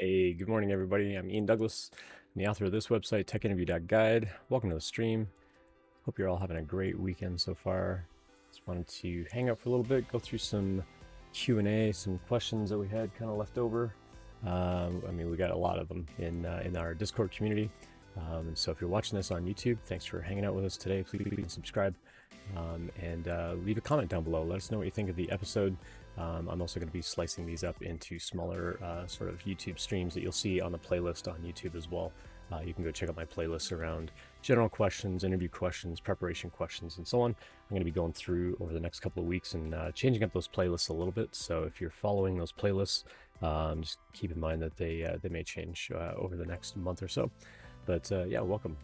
Hey, good morning, everybody. I'm Ian Douglas. I'm the author of this website, techinterview.guide. Welcome to the stream. Hope you're all having a great weekend so far. Just wanted to hang out for a little bit, go through some Q&A, some questions that we had kind of left over. We got a lot of them in our Discord community. And so if you're watching this on YouTube, thanks for hanging out with us today. Please subscribe and leave a comment down below. Let us know what you think of the episode. I'm also going to be slicing these up into smaller sort of YouTube streams that you'll see on the playlist on YouTube as well. You can go check out my playlists around general questions, interview questions, preparation questions, and so on. I'm going to be going through over the next couple of weeks and changing up those playlists a little bit. So if you're following those playlists, just keep in mind that they may change over the next month or so. But yeah, welcome.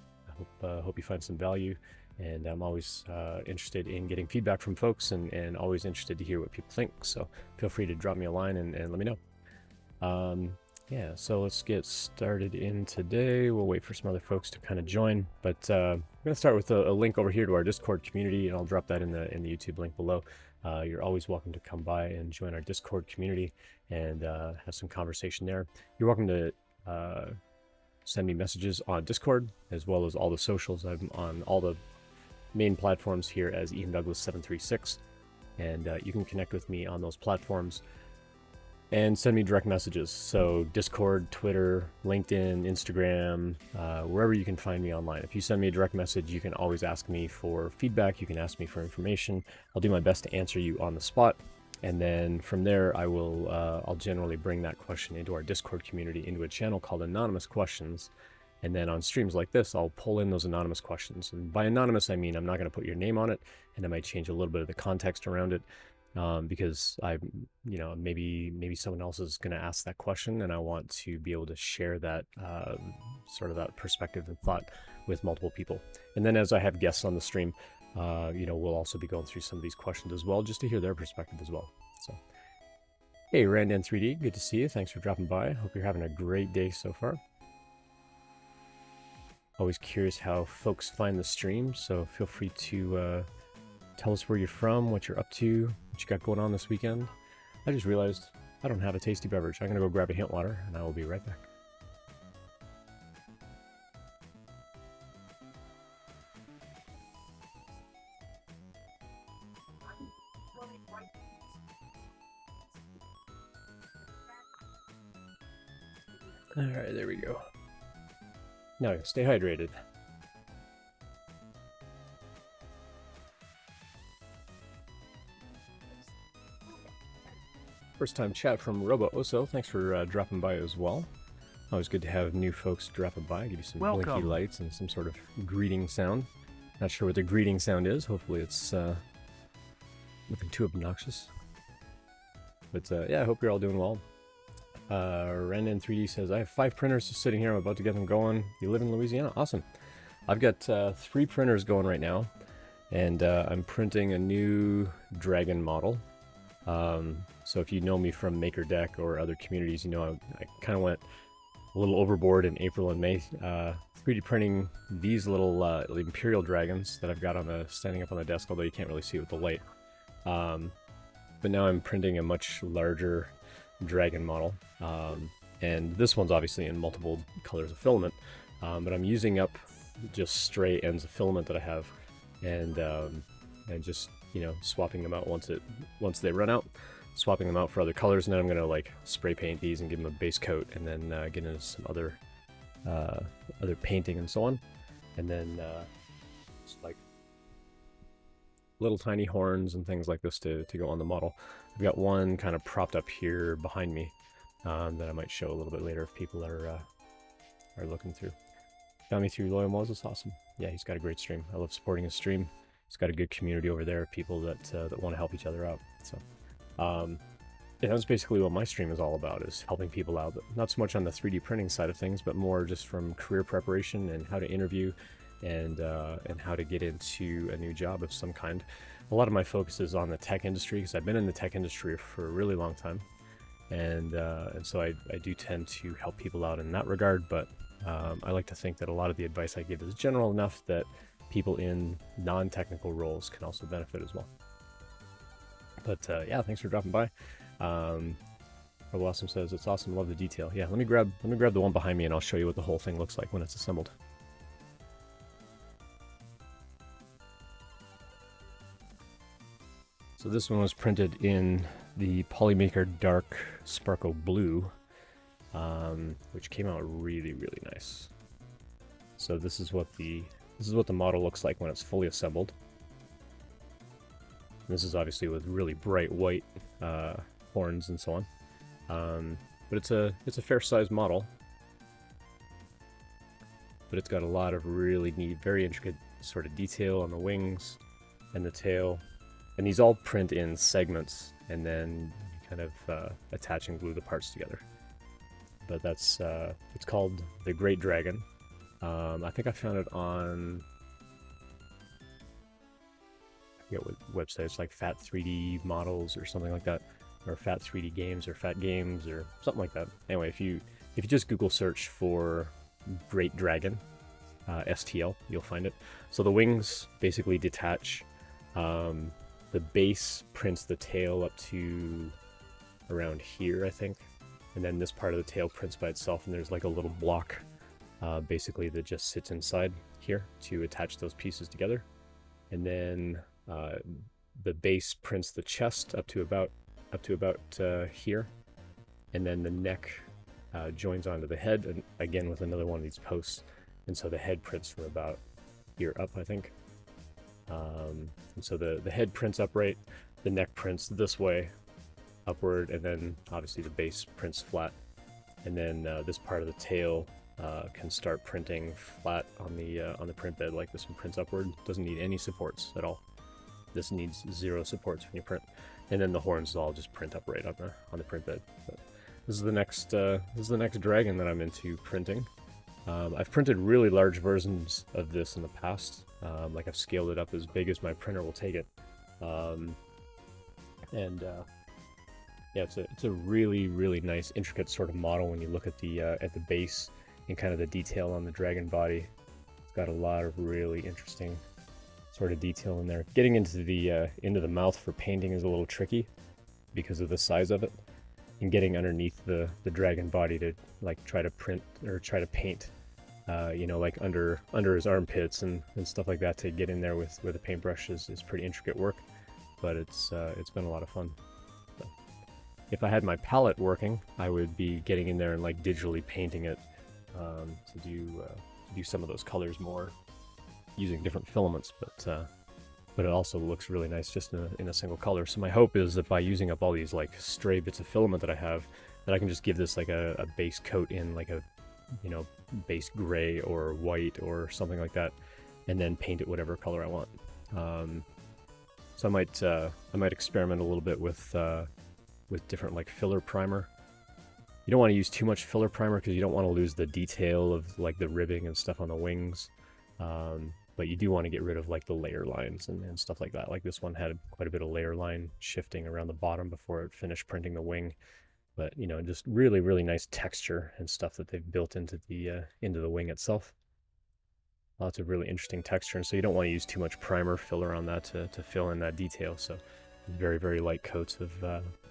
I hope you find some value. And I'm always interested in getting feedback from folks and always interested to hear what people think. So feel free to drop me a line and let me know. Yeah, so let's get started in today. We'll wait for some other folks to kind of join. But I'm going to start with a link over here to our Discord community, and I'll drop that in the YouTube link below. You're always welcome to come by and join our Discord community and have some conversation there. You're welcome to send me messages on Discord, as well as all the socials. I'm on all the main platforms here as Ian Douglas 736, and you can connect with me on those platforms and send me direct messages. So Discord, Twitter, LinkedIn, Instagram, wherever you can find me online. If you send me a direct message, you can always ask me for feedback. You can ask me for information. I'll do my best to answer you on the spot. And then from there, I'll generally bring that question into our Discord community, into a channel called Anonymous Questions. And then on streams like this, I'll pull in those anonymous questions. And by anonymous, I mean I'm not going to put your name on it, and I might change a little bit of the context around it, because maybe someone else is going to ask that question, and I want to be able to share that sort of that perspective and thought with multiple people. And then as I have guests on the stream, we'll also be going through some of these questions as well, just to hear their perspective as well. So, hey, Randan3D, good to see you. Thanks for dropping by. Hope you're having a great day so far. Always curious how folks find the stream, so feel free to tell us where you're from, what you're up to, what you got going on this weekend. I just realized I don't have a tasty beverage. I'm going to go grab a hint water, and I will be right back. All right, there we go. Now, stay hydrated. First time chat from Robo Oso. Thanks for dropping by as well. Always good to have new folks dropping by. Give you some blinky lights and some sort of greeting sound. Not sure what the greeting sound is. Hopefully it's nothing too obnoxious. But yeah, I hope you're all doing well. Randon3D says, I have 5 printers just sitting here. I'm about to get them going. You live in Louisiana? Awesome. I've got 3 printers going right now, and I'm printing a new dragon model. So if you know me from MakerDeck or other communities, you know I kind of went a little overboard in April and May, 3D printing these little Imperial dragons that I've got standing up on the desk, although you can't really see it with the light. But now I'm printing a much larger dragon model, and this one's obviously in multiple colors of filament, but I'm using up just stray ends of filament that I have, and just swapping them out once they run out, swapping them out for other colors, and then I'm gonna like spray paint these and give them a base coat, and then get into some other painting and so on, and then just like little tiny horns and things like this to go on the model. I've got one kind of propped up here behind me that I might show a little bit later if people are looking through. Found me through Loyal Moses, awesome. Yeah, he's got a great stream. I love supporting his stream. He's got a good community over there, people that want to help each other out. So yeah, that's basically what my stream is all about, is helping people out. But not so much on the 3D printing side of things, but more just from career preparation and how to interview and how to get into a new job of some kind. A lot of my focus is on the tech industry, because I've been in the tech industry for a really long time, and so I do tend to help people out in that regard. But I like to think that a lot of the advice I give is general enough that people in non-technical roles can also benefit as well. But yeah, thanks for dropping by. Blossom says it's awesome. Love the detail. Yeah, let me grab the one behind me and I'll show you what the whole thing looks like when it's assembled. So this one was printed in the Polymaker Dark Sparkle Blue, which came out really, really nice. So this is what the model looks like when it's fully assembled. This is obviously with really bright white horns and so on. But it's a fair sized model. But it's got a lot of really neat, very intricate sort of detail on the wings and the tail. And these all print in segments, and then you kind of attach and glue the parts together. But that's it's called the Great Dragon. I think I found it on, I forget what website. It's like Fat 3D Models or something like that, or Fat 3D Games or Fat Games or something like that. Anyway, if you just Google search for Great Dragon STL, you'll find it. So the wings basically detach. The base prints the tail up to around here, I think. And then this part of the tail prints by itself, and there's like a little block basically that just sits inside here to attach those pieces together. And then the base prints the chest up to about here. And then the neck joins onto the head, and again with another one of these posts. And so the head prints from about here up, I think. And so the head prints upright, the neck prints this way upward, and then obviously the base prints flat. And then this part of the tail can start printing flat on the print bed, like this one prints upward. Doesn't need any supports at all. This needs 0 supports when you print. And then the horns all just print upright on the print bed. But this is the next dragon that I'm into printing. I've printed really large versions of this in the past. Like I've scaled it up as big as my printer will take it. Yeah, it's a really, really nice, intricate sort of model when you look at the base and kind of the detail on the dragon body. It's got a lot of really interesting sort of detail in there. Getting into the mouth for painting is a little tricky because of the size of it, and getting underneath the dragon body to like try to print or try to paint, you know, like under his armpits and stuff like that, to get in there with a paintbrush is pretty intricate work, but it's been a lot of fun. So, if I had my palette working, I would be getting in there and like digitally painting it to do some of those colors more using different filaments, but it also looks really nice just in a single color. So my hope is that by using up all these like stray bits of filament that I have, that I can just give this like a base coat in like a, you know, base gray or white or something like that, and then paint it whatever color I want. So I might experiment a little bit with different like filler primer. You don't want to use too much filler primer because you don't want to lose the detail of like the ribbing and stuff on the wings. But you do want to get rid of like the layer lines and stuff like that. Like this one had quite a bit of layer line shifting around the bottom before it finished printing the wing. But you know, just really, really nice texture and stuff that they've built into the wing itself. Lots of really interesting texture, and so you don't want to use too much primer filler on that to fill in that detail. So very, very light coats of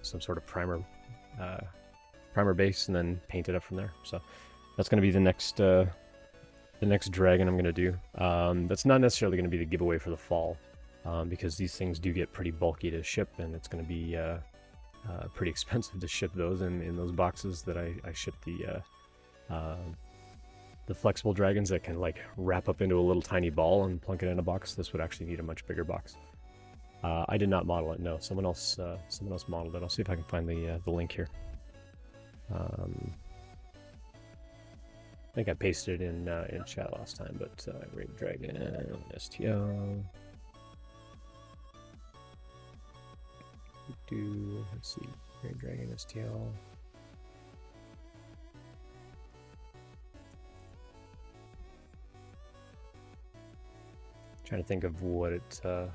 some sort of primer base, and then paint it up from there. So that's going to be the next dragon I'm going to do. That's not necessarily going to be the giveaway for the fall, because these things do get pretty bulky to ship, and it's going to be pretty expensive to ship those in those boxes that I ship the flexible dragons that can like wrap up into a little tiny ball and plunk it in a box. This would actually need a much bigger box. I did not model it. No, someone else modeled it. I'll see if I can find the link here. I think I pasted it in chat last time, but Great Dragon STL. Let's see, Great Dragon STL. Trying to think of what it was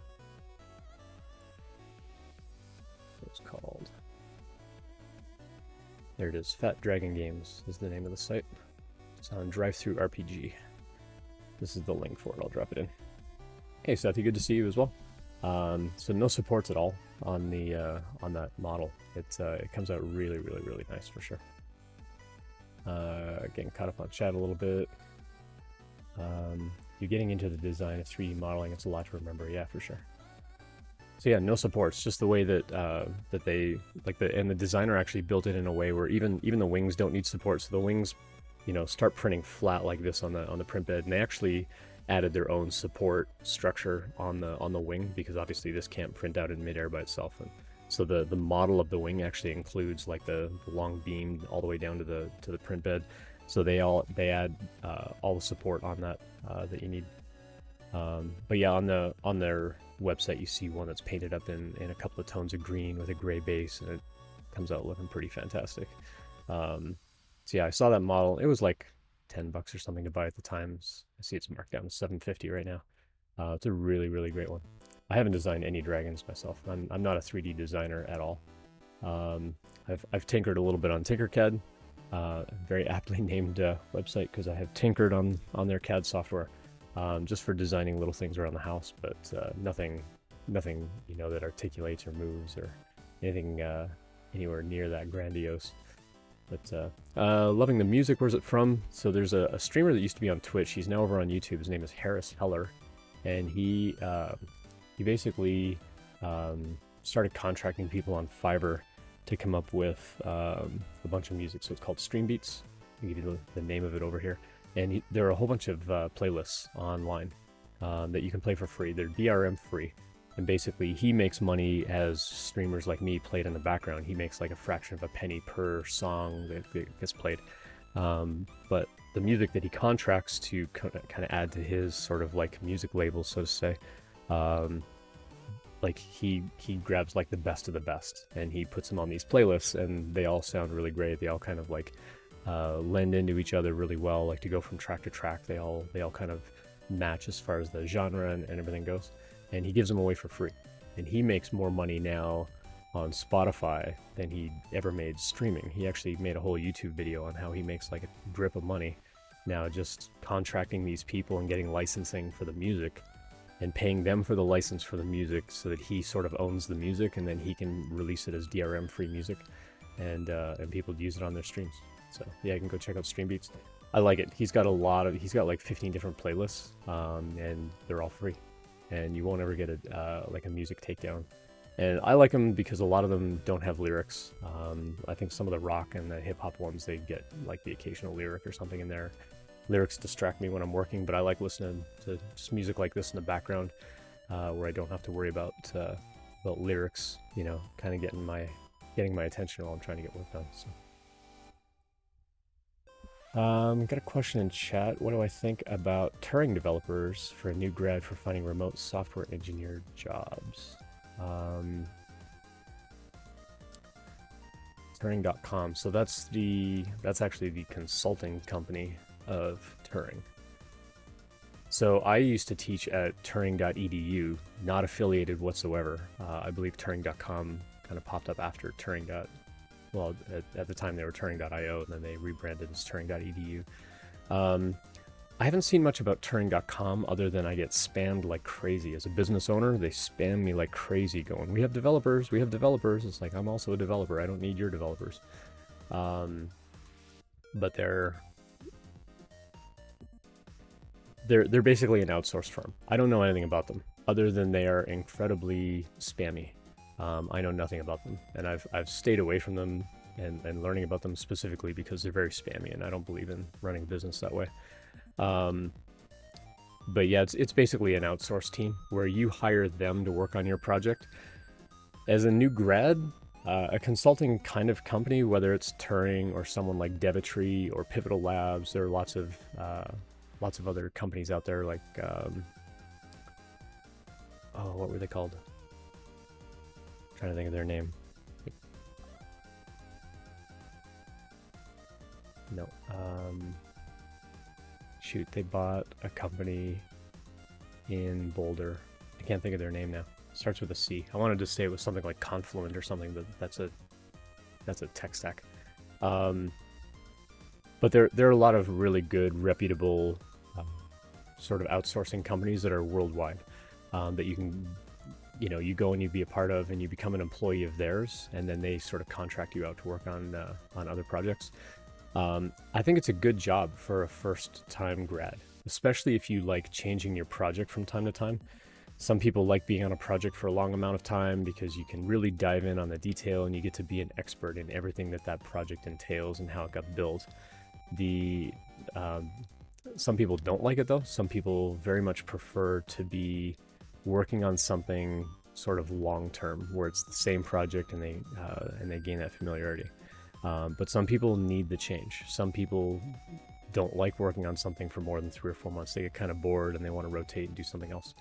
called. There it is. Fat Dragon Games is the name of the site. It's on Drive-Thru RPG. This is the link for it. I'll drop it in. Hey, Sethy, good to see you as well. So no supports at all on the on that model. It comes out really, really, really nice for sure. Getting caught up on chat a little bit. You're getting into the design of 3D modeling. It's a lot to remember. Yeah, for sure. So yeah, no supports. Just the way that that they and the designer actually built it in a way where even the wings don't need support. So the wings, you know, start printing flat like this on the print bed, and they actually added their own support structure on the wing, because obviously this can't print out in midair by itself. And so the model of the wing actually includes like the long beam all the way down to the print bed. So they add all the support on that that you need. But yeah, on their website you see one that's painted up in a couple of tones of green with a gray base, and it comes out looking pretty fantastic. So yeah, I saw that model. It was like $10 or something to buy at the time. I see it's marked down to $750 right now. It's a really, really great one. I haven't designed any dragons myself. I'm not a 3D designer at all. I've tinkered a little bit on Tinkercad, very aptly named website, because I have tinkered on their CAD software, just for designing little things around the house, but nothing you know that articulates or moves or anything anywhere near that grandiose. But loving the music. Where's it from? So there's a streamer that used to be on Twitch. He's now over on YouTube. His name is Harris Heller, and he basically started contracting people on Fiverr to come up with a bunch of music. So it's called Stream Beats. I'll give you the name of it over here. And there are a whole bunch of playlists online that you can play for free. They're DRM free. And basically, he makes money as streamers like me played in the background. He makes like a fraction of a penny per song that gets played. But the music that he contracts to kind of add to his sort of like music label, so to say, like he grabs like the best of the best, and he puts them on these playlists, and they all sound really great. They all kind of like lend into each other really well. Like to go from track to track, they all kind of match as far as the genre and everything goes. And he gives them away for free. And he makes more money now on Spotify than he ever made streaming. He actually made a whole YouTube video on how he makes like a grip of money now just contracting these people and getting licensing for the music and paying them for the license for the music, so that he sort of owns the music, and then he can release it as DRM free music, and people use it on their streams. So yeah, you can go check out Stream Beats. I like it. He's got like 15 different playlists, and they're all free, and you won't ever get like a music takedown. And I like them because a lot of them don't have lyrics. I think some of the rock and the hip hop ones, they get like the occasional lyric or something in there. Lyrics distract me when I'm working, but I like listening to just music like this in the background, where I don't have to worry about lyrics, you know, kind of getting my attention while I'm trying to get work done. So, got a question in chat. What do I think about Turing developers for a new grad for finding remote software engineer jobs? Turing.com. So that's actually the consulting company of Turing. So I used to teach at Turing.edu, not affiliated whatsoever. I believe Turing.com kind of popped up after Turing. Well, at the time they were Turing.io, and then they rebranded as Turing.edu. I haven't seen much about Turing.com other than I get spammed like crazy. As a business owner, they spam me like crazy going, we have developers. It's like, I'm also a developer. I don't need your developers. But they're basically an outsourced firm. I don't know anything about them other than they are incredibly spammy. I know nothing about them, and I've stayed away from them and learning about them specifically because they're very spammy, and I don't believe in running a business that way. But yeah, it's basically an outsourced team where you hire them to work on your project. As a new grad, a consulting kind of company, whether it's Turing or someone like Devitree or Pivotal Labs, there are lots of other companies out there like, what were they called? I'm trying to think of their name. No. Shoot, they bought a company in Boulder. I can't think of their name now. Starts with a C. I wanted to say it was something like Confluent or something, but that's a tech stack. But there are a lot of really good, reputable sort of outsourcing companies that are worldwide, that you can you go and you be a part of, and you become an employee of theirs, and then they sort of contract you out to work on other projects. I think it's a good job for a first-time grad, especially if you like changing your project from time to time. Some people like being on a project for a long amount of time because you can really dive in on the detail and you get to be an expert in everything that project entails and how it got built. Some people don't like it though. Some people very much prefer to be working on something sort of long term, where it's the same project and they gain that familiarity. But some people need the change. Some people don't like working on something for more than 3 or 4 months. They get kind of bored and they want to rotate and do something else.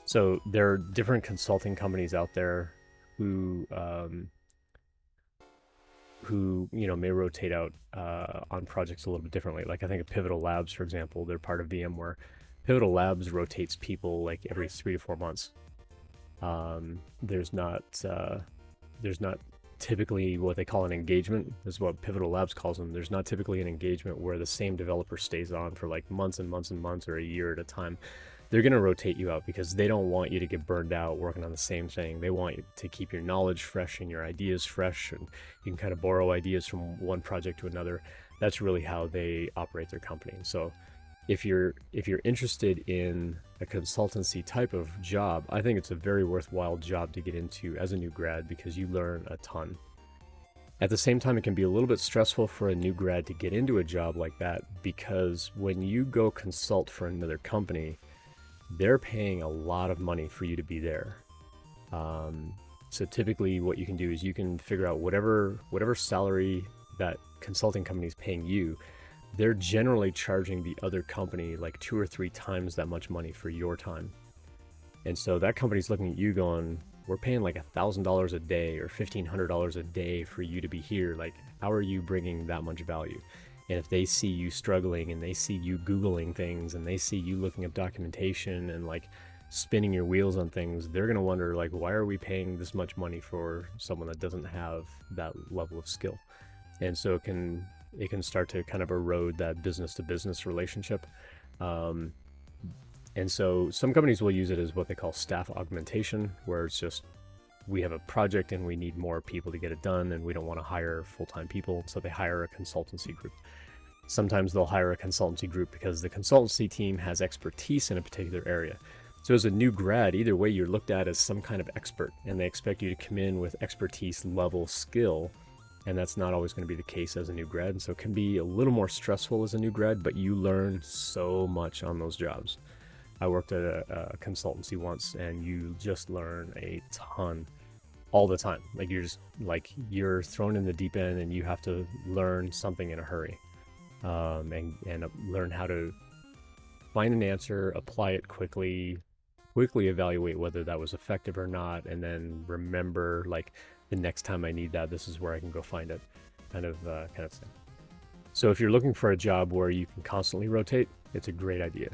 So there are different consulting companies out there who may rotate out on projects a little bit differently. Like I think of Pivotal Labs, for example, they're part of VMware. Pivotal Labs rotates people like every 3 to 4 months. There's not typically what they call an engagement. This is what Pivotal Labs calls them. There's not typically an engagement where the same developer stays on for like months and months and months or a year at a time. They're going to rotate you out because they don't want you to get burned out working on the same thing. They want you to keep your knowledge fresh and your ideas fresh, and you can kind of borrow ideas from one project to another. That's really how they operate their company. So if you're interested in a consultancy type of job, I think it's a very worthwhile job to get into as a new grad because you learn a ton. At the same time, it can be a little bit stressful for a new grad to get into a job like that because when you go consult for another company, they're paying a lot of money for you to be there. So typically what you can do is you can figure out whatever salary that consulting company is paying you, they're generally charging the other company like 2 or 3 times that much money for your time. And so that company's looking at you going, we're paying like $1,000 a day or $1,500 a day for you to be here. Like, how are you bringing that much value? And if they see you struggling and they see you Googling things and they see you looking up documentation and like spinning your wheels on things, they're going to wonder like, why are we paying this much money for someone that doesn't have that level of skill? And so it can start to kind of erode that business to business relationship. And so some companies will use it as what they call staff augmentation, where it's just, we have a project and we need more people to get it done and we don't want to hire full-time people, so they hire a consultancy group. Sometimes they'll hire a consultancy group because the consultancy team has expertise in a particular area. So as a new grad, either way, you're looked at as some kind of expert, and they expect you to come in with expertise level skill, and that's not always going to be the case as a new grad. And so it can be a little more stressful as a new grad, but you learn so much on those jobs. I worked at a consultancy once, and you just learn a ton all the time. Like you're thrown in the deep end and you have to learn something in a hurry, and learn how to find an answer, apply it quickly evaluate whether that was effective or not, and then remember like the next time I need that, this is where I can go find it, kind of thing. So if you're looking for a job where you can constantly rotate, it's a great idea.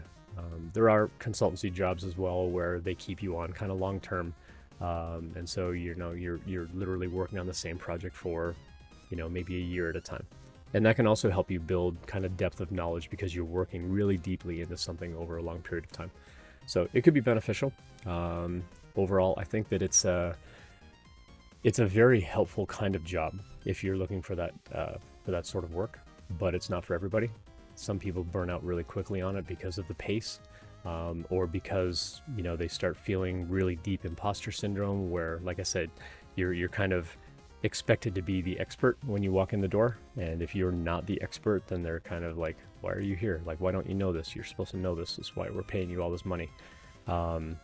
There are consultancy jobs as well where they keep you on kind of long term, and so you're literally working on the same project for maybe a year at a time, and that can also help you build kind of depth of knowledge because you're working really deeply into something over a long period of time. So it could be beneficial. Overall, I think that it's a very helpful kind of job if you're looking for that sort of work, but it's not for everybody. Some people burn out really quickly on it because of the pace, or because they start feeling really deep imposter syndrome, where, like I said, you're kind of expected to be the expert when you walk in the door, and if you're not the expert, then they're kind of like, why are you here? Like, why don't you know this? You're supposed to know this. This is why we're paying you all this money. And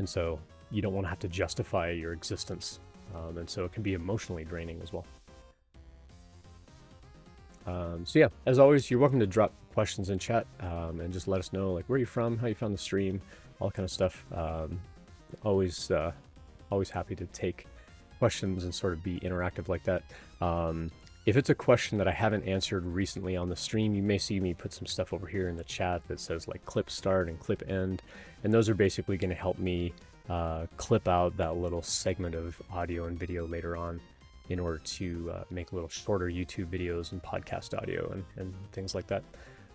so you don't want to have to justify your existence, and so it can be emotionally draining as well. So yeah, as always, you're welcome to drop questions in chat, and just let us know like where you're from, how you found the stream, all kind of stuff. Always happy to take questions and sort of be interactive like that. If it's a question that I haven't answered recently on the stream, you may see me put some stuff over here in the chat that says like clip start and clip end, and those are basically going to help me clip out that little segment of audio and video later on in order to make little shorter YouTube videos and podcast audio and things like that.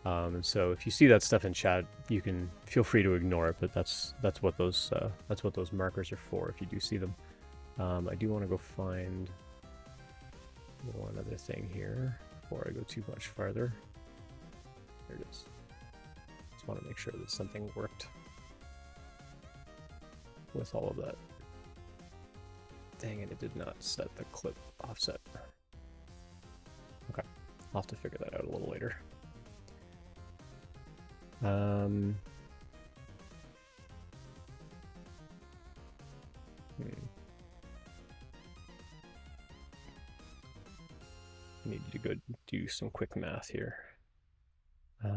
And so if you see that stuff in chat, you can feel free to ignore it, but that's what those markers are for if you do see them. I do want to go find one other thing here before I go too much farther. There it is. Just want to make sure that something worked with all of that. Dang it, it did not set the clip offset. Okay, I'll have to figure that out a little later. I need to go do some quick math here. I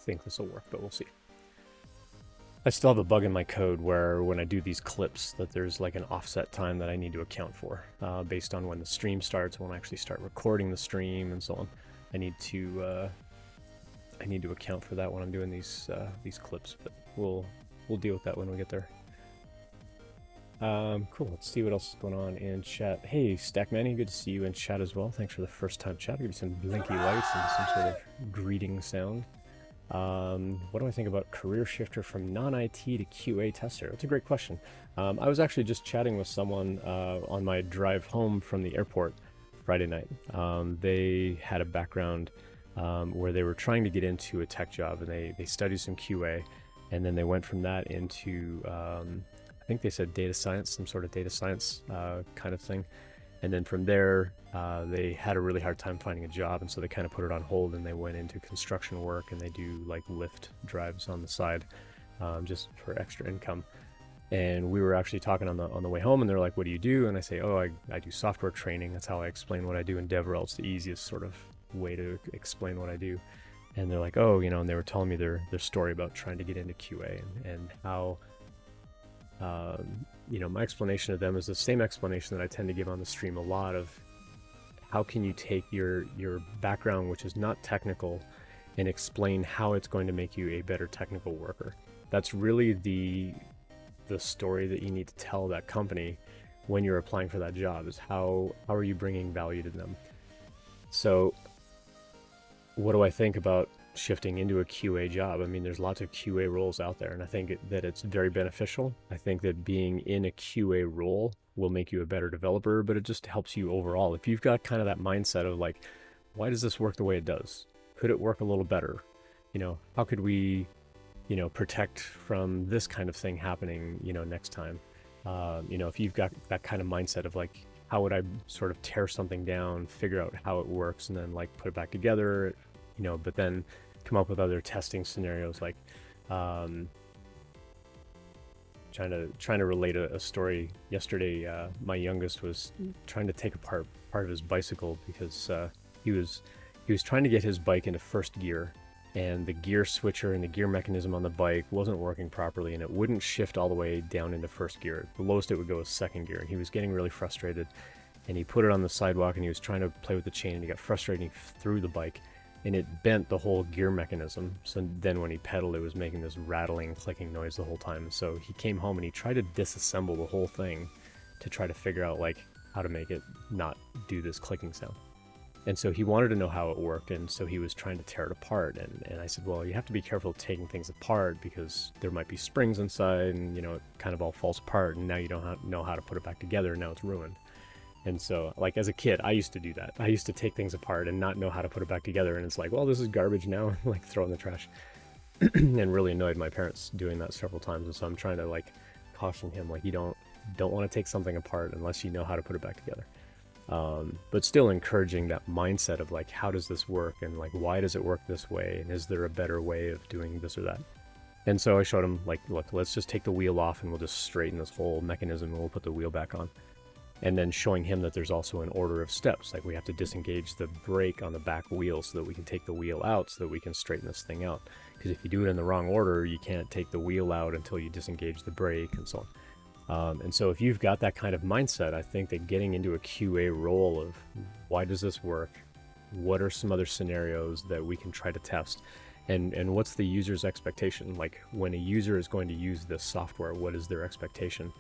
think this will work, but we'll see. I still have a bug in my code where when I do these clips that there's like an offset time that I need to account for based on when the stream starts, when I actually start recording the stream and so on. I need to account for that when I'm doing these clips, but we'll deal with that when we get there. Cool. Let's see what else is going on in chat. Hey, Stackmanny, good to see you in chat as well. Thanks for the first time chat. I'll give you some blinky lights and some sort of greeting sound. What do I think about career shifter from non-IT to QA tester? That's a great question. I was actually just chatting with someone on my drive home from the airport Friday night. They had a background where they were trying to get into a tech job, and they studied some QA, and then they went from that into I think they said data science, some sort of data science kind of thing. And then from there, they had a really hard time finding a job, and so they kind of put it on hold, and they went into construction work, and they do like Lyft drives on the side just for extra income. And we were actually talking on the way home, and they're like, "What do you do?" And I say, "Oh, I do software training. That's how I explain what I do in DevRel. It's the easiest sort of way to explain what I do." And they're like, "Oh, you know," and they were telling me their story about trying to get into QA and how. You know, my explanation to them is the same explanation that I tend to give on the stream a lot of how can you take your background, which is not technical, and explain how it's going to make you a better technical worker. That's really the story that you need to tell that company when you're applying for that job, is how are you bringing value to them. So what do I think about shifting into a QA job? I mean, there's lots of QA roles out there, and I think that it's very beneficial. I think that being in a QA role will make you a better developer, but it just helps you overall. If you've got kind of that mindset of like, why does this work the way it does? Could it work a little better? You know, how could we, you know, protect from this kind of thing happening, you know, next time? You know, if you've got that kind of mindset of like, how would I sort of tear something down, figure out how it works, and then like put it back together, you know, but then come up with other testing scenarios, like trying to relate a story. Yesterday, my youngest was trying to take apart part of his bicycle because he was trying to get his bike into first gear, and the gear switcher and the gear mechanism on the bike wasn't working properly, and it wouldn't shift all the way down into first gear. The lowest it would go is second gear, and he was getting really frustrated, and he put it on the sidewalk, and he was trying to play with the chain, and he got frustrated, and he threw the bike, and it bent the whole gear mechanism. So then when he pedaled, it was making this rattling, clicking noise the whole time. So he came home and he tried to disassemble the whole thing to try to figure out like how to make it not do this clicking sound. And so he wanted to know how it worked, and so he was trying to tear it apart. And I said, well, you have to be careful taking things apart because there might be springs inside, and you know, it kind of all falls apart, and now you don't know how to put it back together, and now it's ruined. And so, like, as a kid, I used to do that. I used to take things apart and not know how to put it back together. And it's like, well, this is garbage now, like throw in the trash. And really annoyed my parents doing that several times. And so I'm trying to, like, caution him, like, you don't want to take something apart unless you know how to put it back together. But still encouraging that mindset of, like, how does this work? And, like, why does it work this way? And is there a better way of doing this or that? And so I showed him, like, look, let's just take the wheel off and we'll just straighten this whole mechanism and we'll put the wheel back on. And then showing him that there's also an order of steps, like we have to disengage the brake on the back wheel so that we can take the wheel out so that we can straighten this thing out. Because if you do it in the wrong order, you can't take the wheel out until you disengage the brake and so on. And so if you've got that kind of mindset, I think that getting into a QA role of why does this work? What are some other scenarios that we can try to test? And what's the user's expectation? Like when a user is going to use this software, what is their expectation?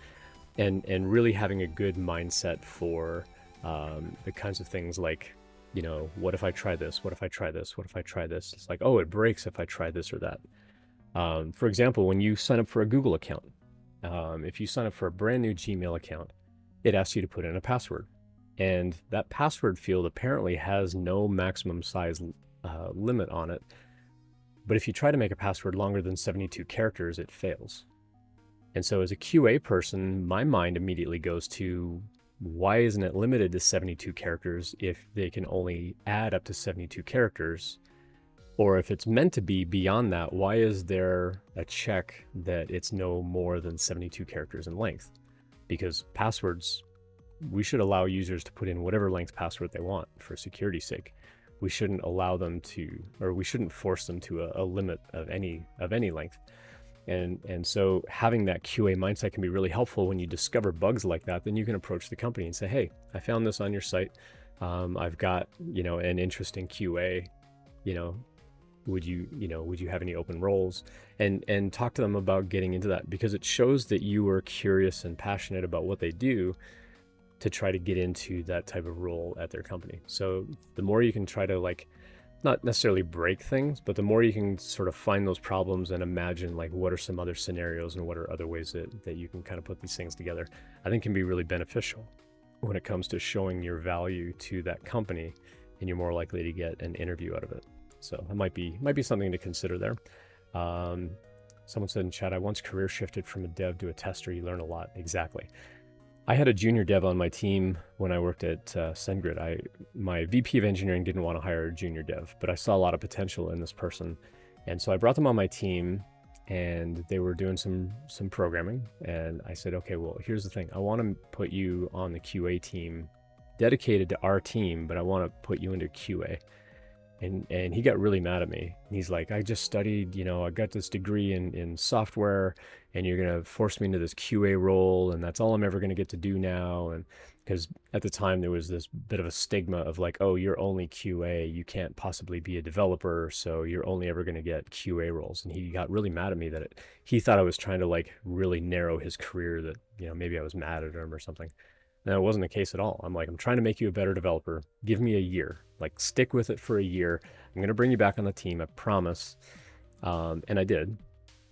And really having a good mindset for the kinds of things like, you know, what if I try this? What if I try this? What if I try this? It's like, oh, it breaks if I try this or that. For example, when you sign up for a Google account, if you sign up for a brand new Gmail account, it asks you to put in a password. And that password field apparently has no maximum size limit on it. But if you try to make a password longer than 72 characters, it fails. And so as a QA person, my mind immediately goes to, why isn't it limited to 72 characters if they can only add up to 72 characters? Or if it's meant to be beyond that, why is there a check that it's no more than 72 characters in length? Because passwords, we should allow users to put in whatever length password they want for security's sake. We shouldn't allow them to, or we shouldn't force them to a limit of any length. And so having that QA mindset can be really helpful when you discover bugs like that. Then you can approach the company and say, hey, I found this on your site. I've got, you know, an interest in QA, you know, would you have any open roles? And talk to them about getting into that, because it shows that you are curious and passionate about what they do to try to get into that type of role at their company. So the more you can try to, like, not necessarily break things, but the more you can sort of find those problems and imagine, like, what are some other scenarios and what are other ways that you can kind of put these things together, I think can be really beneficial when it comes to showing your value to that company, and you're more likely to get an interview out of it. So that might be something to consider there. Someone said in chat, I once career shifted from a dev to a tester. You learn a lot. Exactly. I had a junior dev on my team when I worked at SendGrid. My VP of engineering didn't want to hire a junior dev, but I saw a lot of potential in this person. And so I brought them on my team, and they were doing some programming. And I said, okay, well, here's the thing. I want to put you on the QA team dedicated to our team, but I want to put you into QA. And he got really mad at me. He's like, I just studied, you know, I got this degree in software, and you're going to force me into this QA role, and that's all I'm ever going to get to do now. And because at the time there was this bit of a stigma of like, oh, you're only QA, you can't possibly be a developer, so you're only ever going to get QA roles. And he got really mad at me that he thought I was trying to, like, really narrow his career, that, you know, maybe I was mad at him or something. No, it wasn't the case at all. I'm like, I'm trying to make you a better developer. Give me a year. Like, stick with it for a year. I'm going to bring you back on the team, I promise. And I did.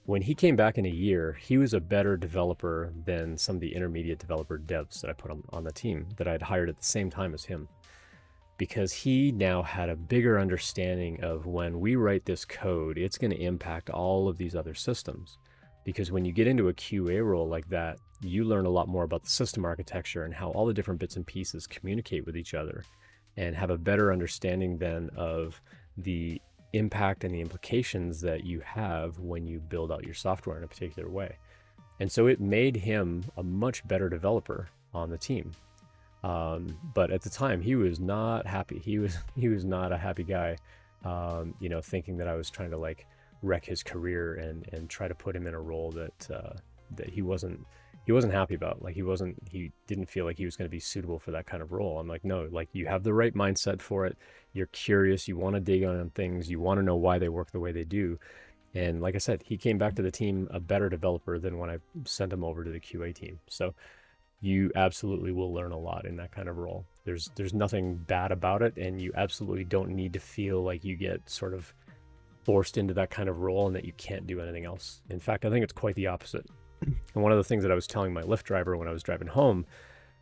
When he came back in a year, he was a better developer than some of the intermediate developer devs that I put on the team that I'd hired at the same time as him. Because he now had a bigger understanding of, when we write this code, it's going to impact all of these other systems. Because when you get into a QA role like that, you learn a lot more about the system architecture and how all the different bits and pieces communicate with each other, and have a better understanding then of the impact and the implications that you have when you build out your software in a particular way. And so it made him a much better developer on the team. But at the time, he was not happy. He was not a happy guy, you know, thinking that I was trying to, like, wreck his career and try to put him in a role that he wasn't happy about. Like, he didn't feel like he was going to be suitable for that kind of role. I'm like, no, like, you have the right mindset for it. You're curious. You want to dig on things. You want to know why they work the way they do. And like I said, he came back to the team a better developer than when I sent him over to the QA team. So you absolutely will learn a lot in that kind of role. There's nothing bad about it. And you absolutely don't need to feel like you get sort of forced into that kind of role and that you can't do anything else. In fact, I think it's quite the opposite. And one of the things that I was telling my Lyft driver when I was driving home,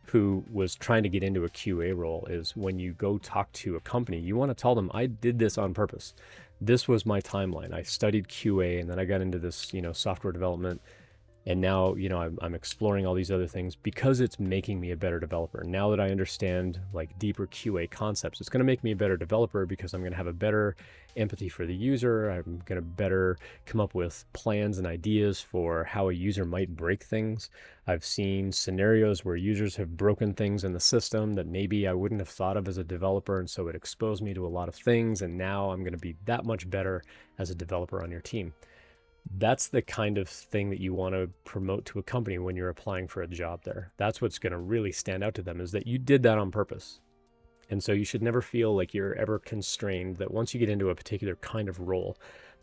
who was trying to get into a QA role, is when you go talk to a company, you want to tell them, I did this on purpose. This was my timeline. I studied QA, and then I got into this, you know, software development. And now, you know, I'm exploring all these other things because it's making me a better developer. Now that I understand, like, deeper QA concepts, it's going to make me a better developer because I'm going to have a better empathy for the user. I'm going to better come up with plans and ideas for how a user might break things. I've seen scenarios where users have broken things in the system that maybe I wouldn't have thought of as a developer. And so it exposed me to a lot of things. And now I'm going to be that much better as a developer on your team. That's the kind of thing that you want to promote to a company when you're applying for a job there. That's what's going to really stand out to them, is that you did that on purpose. And so you should never feel like you're ever constrained, that once you get into a particular kind of role,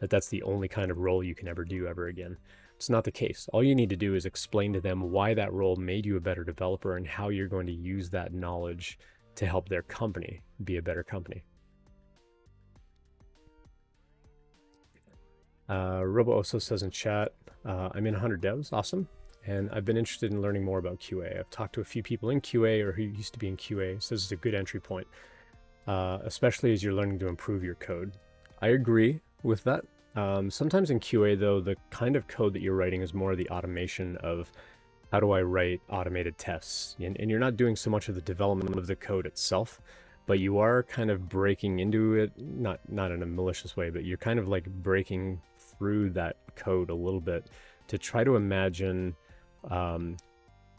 that's the only kind of role you can ever do ever again. It's not the case. All you need to do is explain to them why that role made you a better developer and how you're going to use that knowledge to help their company be a better company. Robo also says in chat, I'm in 100 devs, awesome. And I've been interested in learning more about QA. I've talked to a few people in QA or who used to be in QA. Says it's a good entry point, especially as you're learning to improve your code. I agree with that. Sometimes in QA though, the kind of code that you're writing is more the automation of how do I write automated tests? And you're not doing so much of the development of the code itself, but you are kind of breaking into it, not in a malicious way, but you're kind of like breaking through that code a little bit to try to imagine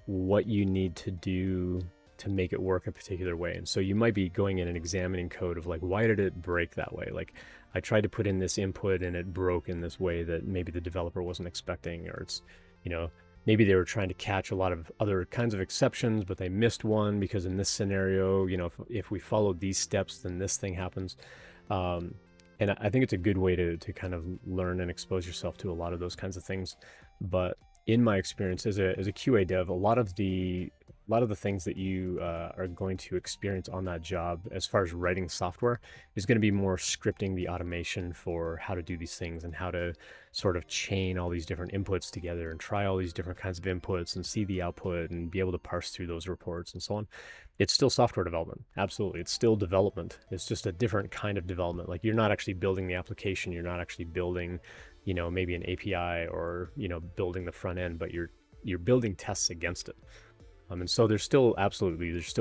what you need to do to make it work a particular way. And so you might be going in and examining code of like, why did it break that way? Like I tried to put in this input and it broke in this way that maybe the developer wasn't expecting, or it's, you know, maybe they were trying to catch a lot of other kinds of exceptions, but they missed one because in this scenario, you know, if we follow these steps, then this thing happens. And I think it's a good way to kind of learn and expose yourself to a lot of those kinds of things. But in my experience as a QA dev, a lot of the things that you are going to experience on that job as far as writing software is going to be more scripting the automation for how to do these things and how to sort of chain all these different inputs together and try all these different kinds of inputs and see the output and be able to parse through those reports and so on. It's still software development. Absolutely. It's still development. It's just a different kind of development. Like you're not actually building the application. You're not actually building, you know, maybe an API or, you know, building the front end, but you're building tests against it. And so there's still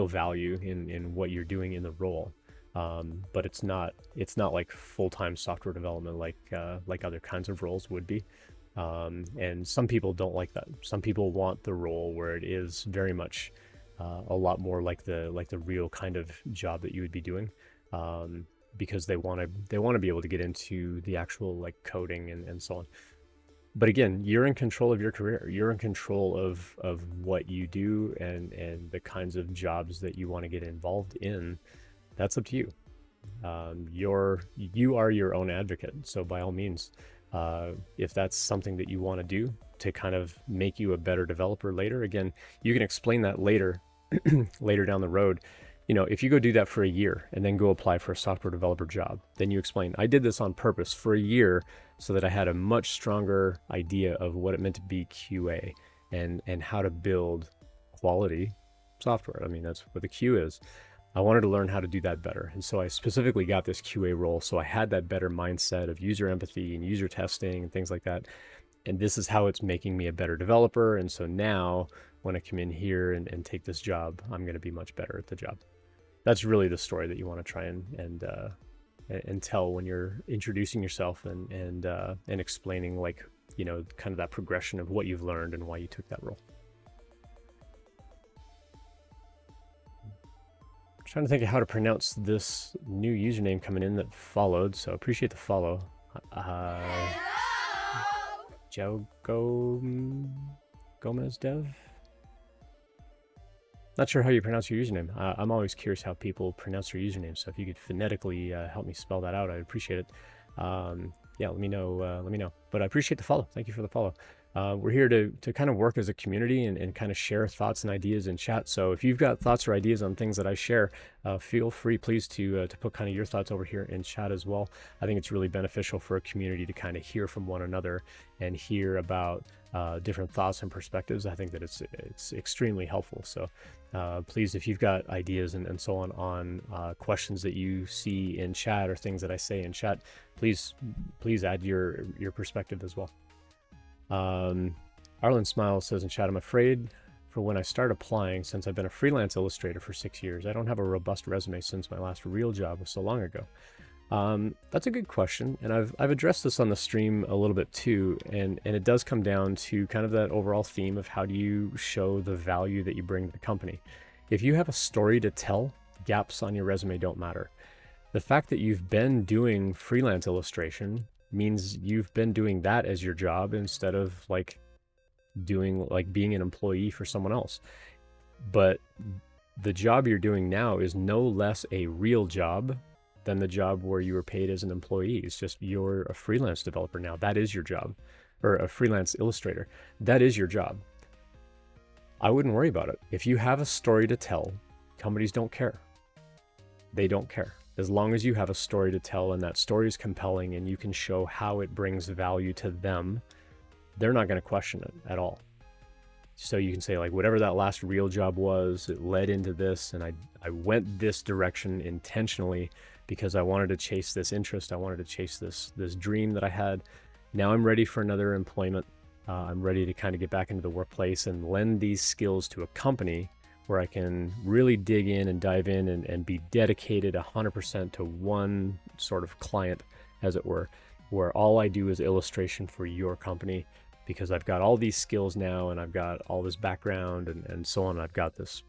value in what you're doing in the role, but it's not like full-time software development like other kinds of roles would be. And some people don't like that. Some people want the role where it is very much a lot more like the real kind of job that you would be doing, because they want to be able to get into the actual like coding and so on. But again, you're in control of your career. You're in control of what you do and the kinds of jobs that you want to get involved in. That's up to you. You are your own advocate. So by all means, if that's something that you want to do to kind of make you a better developer later, again, you can explain that later, later down the road. You know, if you go do that for a year and then go apply for a software developer job, then you explain, I did this on purpose for a year so that I had a much stronger idea of what it meant to be QA and how to build quality software. I mean, that's what the Q is. I wanted to learn how to do that better. And so I specifically got this QA role. So I had that better mindset of user empathy and user testing and things like that. And this is how it's making me a better developer. And so now when I come in here and take this job, I'm going to be much better at the job. That's really the story that you want to try and tell when you're introducing yourself and explaining, like, you know, kind of that progression of what you've learned and why you took that role. I'm trying to think of how to pronounce this new username coming in that followed, so appreciate the follow. Joe Gomez Dev? Not sure how you pronounce your username. I'm always curious how people pronounce their username, so if you could phonetically help me spell that out, I'd appreciate it. Yeah, let me know. But I appreciate the follow. Thank you for the follow. We're here to kind of work as a community and kind of share thoughts and ideas in chat. So if you've got thoughts or ideas on things that I share, feel free, please, to put kind of your thoughts over here in chat as well. I think it's really beneficial for a community to kind of hear from one another and hear about different thoughts and perspectives. I think that it's extremely helpful. So please, if you've got ideas and so on questions that you see in chat or things that I say in chat, please add your perspective as well. Arlen Smile says in chat, I'm afraid for when I start applying, since I've been a freelance illustrator for 6 years, I don't have a robust resume since my last real job was so long ago. That's a good question, and I've addressed this on the stream a little bit too, and it does come down to kind of that overall theme of how do you show the value that you bring to the company. If you have a story to tell, gaps on your resume don't matter. The fact that you've been doing freelance illustration means you've been doing that as your job instead of like being an employee for someone else. But the job you're doing now is no less a real job than the job where you were paid as an employee. It's just you're a freelance developer now. That is your job, or a freelance illustrator. That is your job. I wouldn't worry about it. If you have a story to tell, companies don't care. They don't care. As long as you have a story to tell and that story is compelling and you can show how it brings value to them, they're not going to question it at all. So you can say, like, whatever that last real job was, it led into this, and I went this direction intentionally because I wanted to chase this interest. I wanted to chase this dream that I had. Now I'm ready for another employment. I'm ready to kind of get back into the workplace and lend these skills to a company where I can really dig in and dive in and be dedicated 100% to one sort of client, as it were, where all I do is illustration for your company, because I've got all these skills now and I've got all this background and so on. I've got this,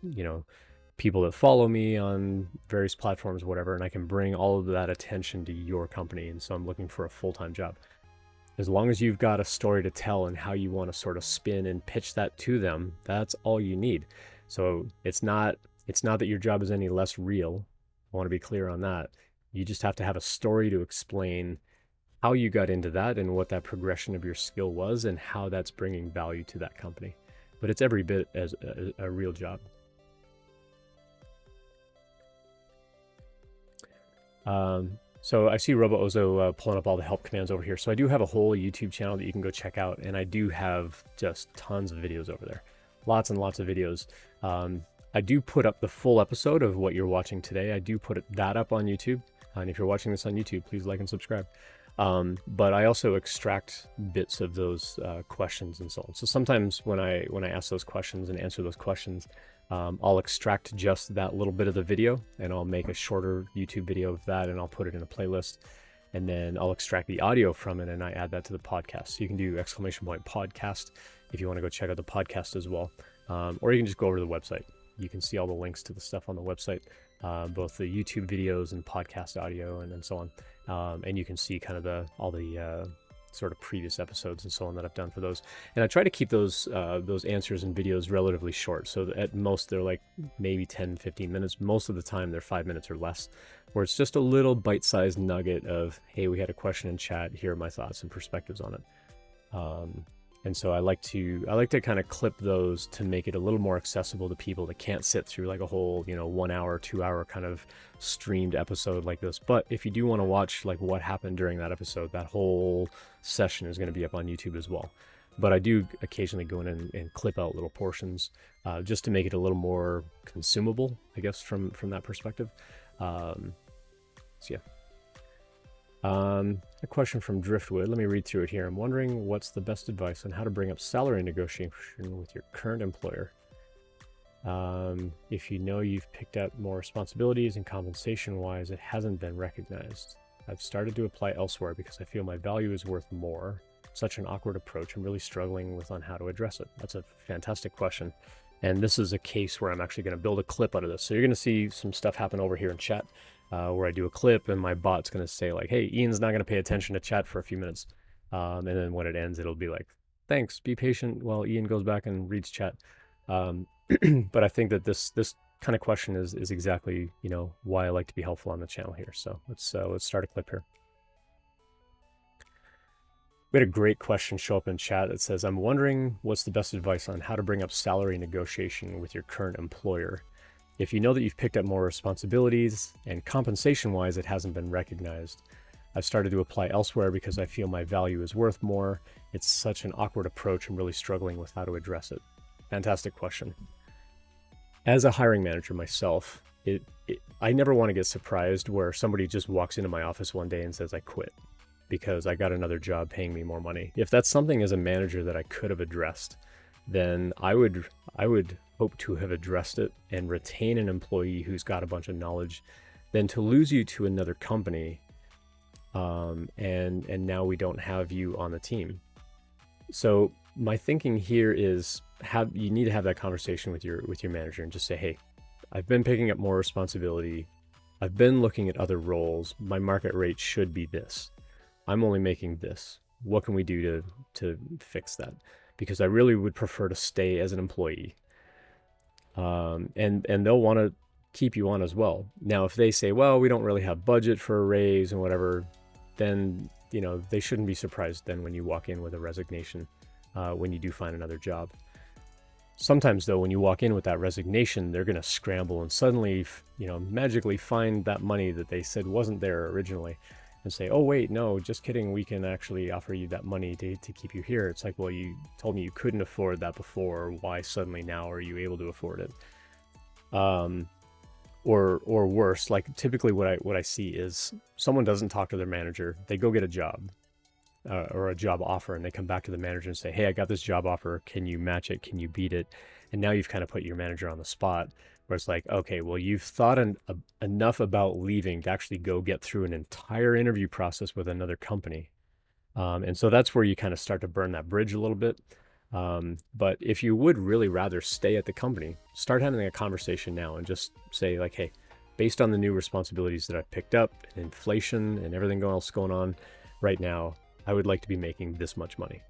people that follow me on various platforms, whatever, and I can bring all of that attention to your company. And so I'm looking for a full-time job. As long as you've got a story to tell and how you want to sort of spin and pitch that to them, that's all you need. So it's not that your job is any less real. I want to be clear on that. You just have to have a story to explain how you got into that and what that progression of your skill was and how that's bringing value to that company. But it's every bit as a real job. So I see RoboOzo pulling up all the help commands over here. So I do have a whole YouTube channel that you can go check out, and I do have just tons of videos over there. Lots and lots of videos. I do put up the full episode of what you're watching today. I do put that up on YouTube. And if you're watching this on YouTube, please like and subscribe. But I also extract bits of those questions and so on. So sometimes when I ask those questions and answer those questions, I'll extract just that little bit of the video and I'll make a shorter YouTube video of that and I'll put it in a playlist. And then I'll extract the audio from it and I add that to the podcast. So you can do !podcast if you want to go check out the podcast as well. Or you can just go over to the website. You can see all the links to the stuff on the website, both the YouTube videos and podcast audio and so on. And you can see kind of all the sort of previous episodes and so on that I've done for those. And I try to keep those answers and videos relatively short. So at most they're like maybe 10, 15 minutes. Most of the time they're 5 minutes or less, where it's just a little bite-sized nugget of, hey, we had a question in chat. Here are my thoughts and perspectives on it. And so I like to kind of clip those to make it a little more accessible to people that can't sit through like a whole, 1 hour, 2 hour kind of streamed episode like this. But if you do want to watch like what happened during that episode, that whole session is going to be up on YouTube as well. But I do occasionally go in and clip out little portions just to make it a little more consumable, I guess, from that perspective. So yeah. A question from Driftwood. Let me read through it here. I'm wondering what's the best advice on how to bring up salary negotiation with your current employer. If you know you've picked up more responsibilities and compensation-wise, it hasn't been recognized. I've started to apply elsewhere because I feel my value is worth more. Such an awkward approach. I'm really struggling on how to address it. That's a fantastic question. And this is a case where I'm actually going to build a clip out of this. So you're going to see some stuff happen over here in chat. Where I do a clip and my bot's going to say like, hey, Ian's not going to pay attention to chat for a few minutes. And then when it ends, it'll be like, thanks, be patient while Ian goes back and reads chat. But I think that this kind of question is exactly, why I like to be helpful on the channel here. So let's start a clip here. We had a great question show up in chat that says, I'm wondering what's the best advice on how to bring up salary negotiation with your current employer. If you know that you've picked up more responsibilities and compensation-wise, it hasn't been recognized. I've started to apply elsewhere because I feel my value is worth more. It's such an awkward approach. I'm really struggling with how to address it. Fantastic question. As a hiring manager myself, I never want to get surprised where somebody just walks into my office one day and says, I quit because I got another job paying me more money. If that's something as a manager that I could have addressed, then I would hope to have addressed it and retain an employee who's got a bunch of knowledge than to lose you to another company and now we don't have you on the team. So my thinking here is you need to have that conversation with your manager and just say, hey, I've been picking up more responsibility. I've been looking at other roles. My market rate should be this. I'm only making this. What can we do to fix that? Because I really would prefer to stay as an employee. And they'll want to keep you on as well. Now, if they say, well, we don't really have budget for a raise and whatever, then, they shouldn't be surprised then when you walk in with a resignation when you do find another job. Sometimes, though, when you walk in with that resignation, they're going to scramble and suddenly, magically find that money that they said wasn't there originally and say, oh, wait, no, just kidding. We can actually offer you that money to keep you here. It's like, well, you told me you couldn't afford that before. Why suddenly now are you able to afford it? Or worse, like typically what I see is someone doesn't talk to their manager. They go get a job. Or a job offer, and they come back to the manager and say, hey, I got this job offer. Can you match it? Can you beat it? And now you've kind of put your manager on the spot where it's like, okay, well, you've thought enough about leaving to actually go get through an entire interview process with another company. And so that's where you kind of start to burn that bridge a little bit. But if you would really rather stay at the company, start having a conversation now and just say like, hey, based on the new responsibilities that I've picked up and inflation and everything else going on right now, I would like to be making this much money.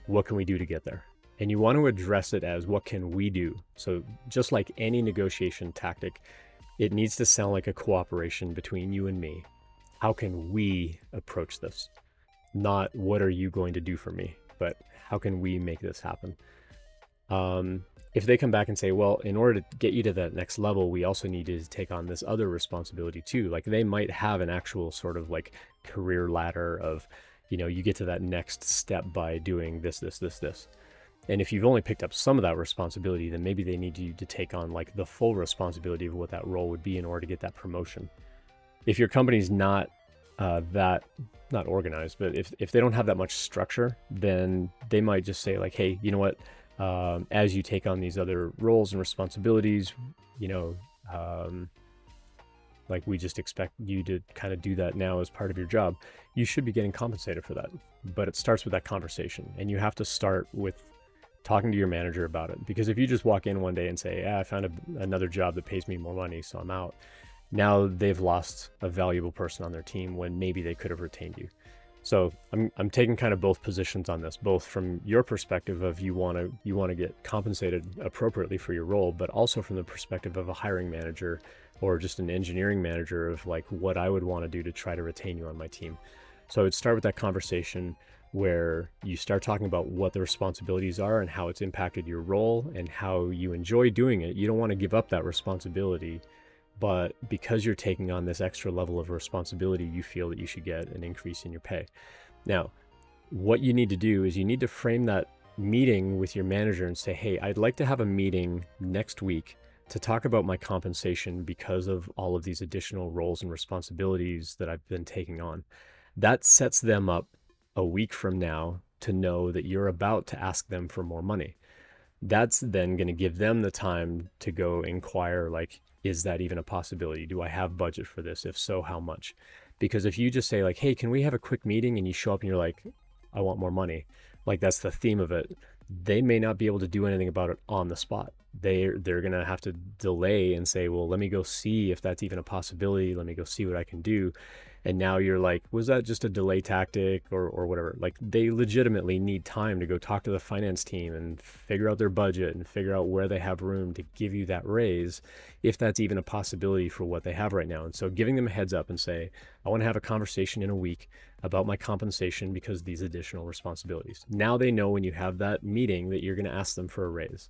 What can we do to get there? And you want to address it as what can we do? So just like any negotiation tactic, it needs to sound like a cooperation between you and me. How can we approach this? Not what are you going to do for me, but how can we make this happen? If they come back and say, well, in order to get you to that next level, we also need to take on this other responsibility too. Like they might have an actual sort of like career ladder of, you get to that next step by doing this. And if you've only picked up some of that responsibility, then maybe they need you to take on like the full responsibility of what that role would be in order to get that promotion. If your company's not not organized, but if they don't have that much structure, then they might just say like, hey, you know what? As you take on these other roles and responsibilities, like we just expect you to kind of do that now as part of your job. You should be getting compensated for that. But it starts with that conversation, and you have to start with talking to your manager about it. Because if you just walk in one day and say, I found another job that pays me more money, so I'm out. Now they've lost a valuable person on their team when maybe they could have retained you. So I'm taking kind of both positions on this, both from your perspective of you want to get compensated appropriately for your role, but also from the perspective of a hiring manager or just an engineering manager of like what I would want to do to try to retain you on my team. So I would start with that conversation where you start talking about what the responsibilities are and how it's impacted your role and how you enjoy doing it. You don't want to give up that responsibility, but because you're taking on this extra level of responsibility, you feel that you should get an increase in your pay. Now, what you need to do is you need to frame that meeting with your manager and say, hey, I'd like to have a meeting next week to talk about my compensation because of all of these additional roles and responsibilities that I've been taking on. That sets them up a week from now to know that you're about to ask them for more money. That's then going to give them the time to go inquire, like, is that even a possibility? Do I have budget for this? If so, how much? Because if you just say like, hey, can we have a quick meeting? And you show up and you're like, I want more money. Like that's the theme of it. They may not be able to do anything about it on the spot. They're going to have to delay and say, well, let me go see if that's even a possibility. Let me go see what I can do. And now you're like, was that just a delay tactic or whatever? Like they legitimately need time to go talk to the finance team and figure out their budget and figure out where they have room to give you that raise, if that's even a possibility for what they have right now. And so giving them a heads up and say, I want to have a conversation in a week about my compensation because of these additional responsibilities. Now they know when you have that meeting that you're going to ask them for a raise.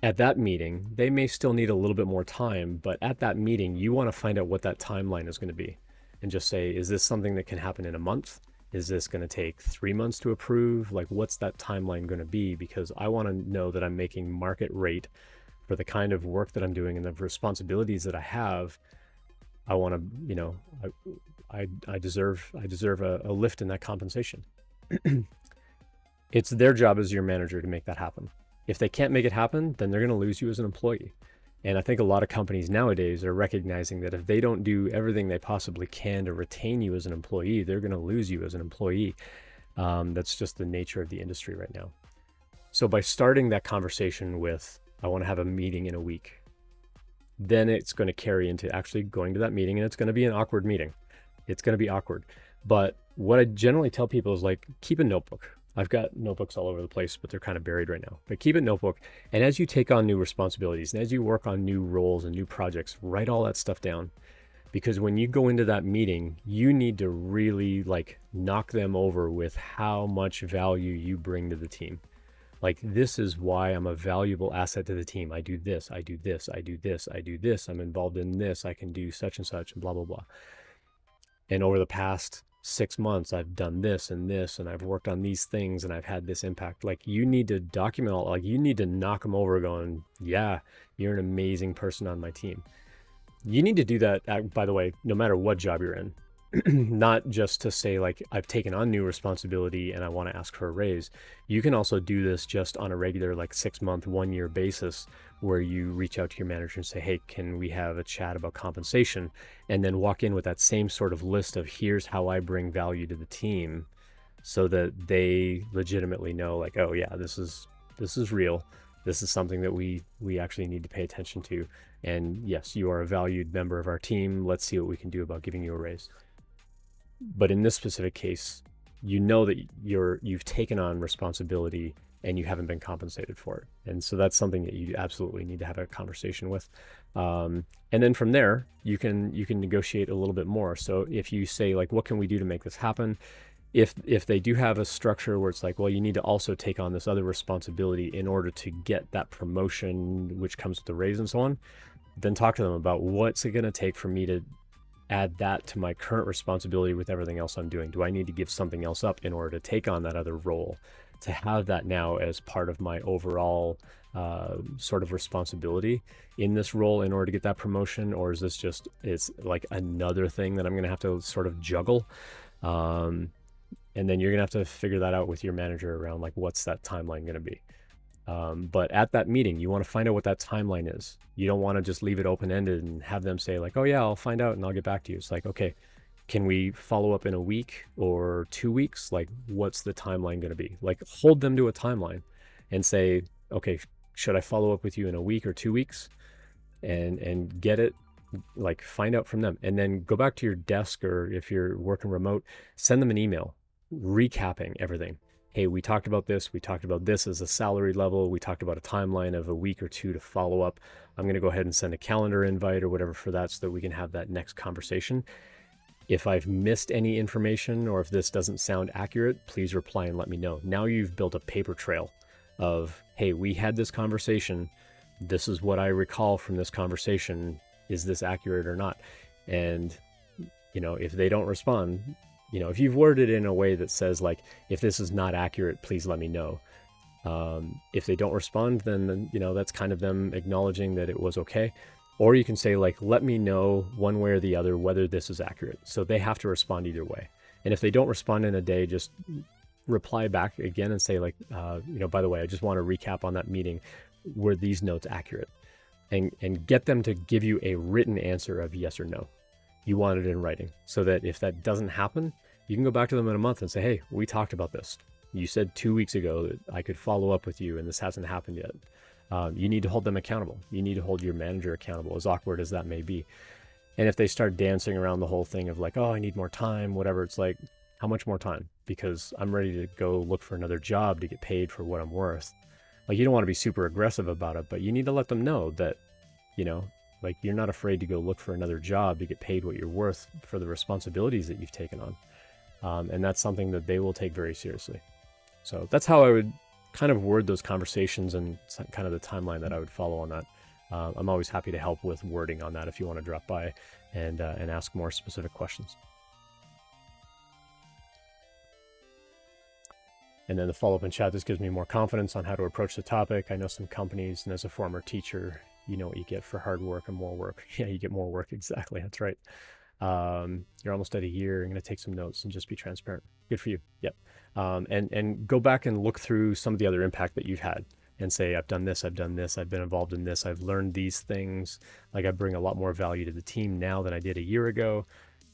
At that meeting, they may still need a little bit more time, but at that meeting, you want to find out what that timeline is going to be and just say, is this something that can happen in a month? Is this going to take 3 months to approve? Like, what's that timeline going to be? Because I want to know that I'm making market rate for the kind of work that I'm doing and the responsibilities that I have. I want to, I deserve a lift in that compensation. It's their job as your manager to make that happen. If they can't make it happen, then they're going to lose you as an employee. And I think a lot of companies nowadays are recognizing that if they don't do everything they possibly can to retain you as an employee, they're going to lose you as an employee. That's just the nature of the industry right now. So by starting that conversation with, I want to have a meeting in a week, then it's going to carry into actually going to that meeting, and it's going to be an awkward meeting. It's going to be awkward. But what I generally tell people is like, keep a notebook. I've got notebooks all over the place, but they're kind of buried right now. But keep a notebook. And as you take on new responsibilities and as you work on new roles and new projects, write all that stuff down. Because when you go into that meeting, you need to really like knock them over with how much value you bring to the team. Like, this is why I'm a valuable asset to the team. I do this, I do this, I do this, I do this. I'm involved in this. I can do such and such and blah, blah, blah. And over the past 6 months, I've done this, and I've worked on these things, and I've had this impact. Like, you need to document all, like, you need to knock them over going, yeah, you're an amazing person on my team. You need to do that, by the way, no matter what job you're in. Not just to say like, I've taken on new responsibility and I want to ask for a raise. You can also do this just on a regular, like 6-month, 1-year basis, where you reach out to your manager and say, hey, can we have a chat about compensation? And then walk in with that same sort of list of, here's how I bring value to the team, so that they legitimately know like, oh yeah, this is real. This is something that we actually need to pay attention to. And yes, you are a valued member of our team. Let's see what we can do about giving you a raise. But in this specific case, you know that you've taken on responsibility and you haven't been compensated for it. And so that's something that you absolutely need to have a conversation with. And then from there, you can negotiate a little bit more. So if you say like, what can we do to make this happen? If they do have a structure where it's like, well, you need to also take on this other responsibility in order to get that promotion, which comes with the raise and so on, then talk to them about, what's it going to take for me to add that to my current responsibility with everything else I'm doing? Do I need to give something else up in order to take on that other role, to have that now as part of my overall sort of responsibility in this role in order to get that promotion? Or is this just, it's like another thing that I'm going to have to sort of juggle? And then you're going to have to figure that out with your manager around like, what's that timeline going to be? But at that meeting, you want to find out what that timeline is. You don't want to just leave it open-ended and have them say like, oh yeah, I'll find out and I'll get back to you. It's like, okay, can we follow up in a week or 2 weeks? Like, what's the timeline going to be? Like, hold them to a timeline and say, okay, should I follow up with you in a week or 2 weeks? And get it, like, find out from them. And then go back to your desk, or if you're working remote, send them an email recapping everything. Hey, we talked about this. We talked about this as a salary level. We talked about a timeline of a week or 2 to follow up. I'm going to go ahead and send a calendar invite or whatever for that, so that we can have that next conversation. If I've missed any information, or if this doesn't sound accurate, please reply and let me know. Now you've built a paper trail of, hey, we had this conversation. This is what I recall from this conversation. Is this accurate or not? And, if they don't respond, if you've worded it in a way that says like, if this is not accurate, please let me know. If they don't respond, then, that's kind of them acknowledging that it was okay. Or you can say like, let me know one way or the other whether this is accurate. So they have to respond either way. And if they don't respond in a day, just reply back again and say like, by the way, I just want to recap on that meeting. Were these notes accurate? And get them to give you a written answer of yes or no. You want it in writing, so that if that doesn't happen, you can go back to them in a month and say, hey, we talked about this. You said 2 weeks ago that I could follow up with you, and this hasn't happened yet. You need to hold them accountable. You need to hold your manager accountable, as awkward as that may be. And if they start dancing around the whole thing of like, oh, I need more time, whatever, it's like, how much more time? Because I'm ready to go look for another job to get paid for what I'm worth. Like, you don't want to be super aggressive about it, but you need to let them know that, like, you're not afraid to go look for another job to get paid what you're worth for the responsibilities that you've taken on. And that's something that they will take very seriously. So that's how I would kind of word those conversations, and kind of the timeline that I would follow on that. I'm always happy to help with wording on that if you want to drop by and ask more specific questions. And then the follow-up in chat, this gives me more confidence on how to approach the topic. I know some companies, and as a former teacher, you know what you get for hard work and more work. Yeah, you get more work. Exactly. That's right. You're almost at a year. You're going to take some notes and just be transparent. Good for you. Yep. And go back and look through some of the other impact that you've had and say, I've done this, I've done this, I've been involved in this, I've learned these things. Like, I bring a lot more value to the team now than I did a year ago.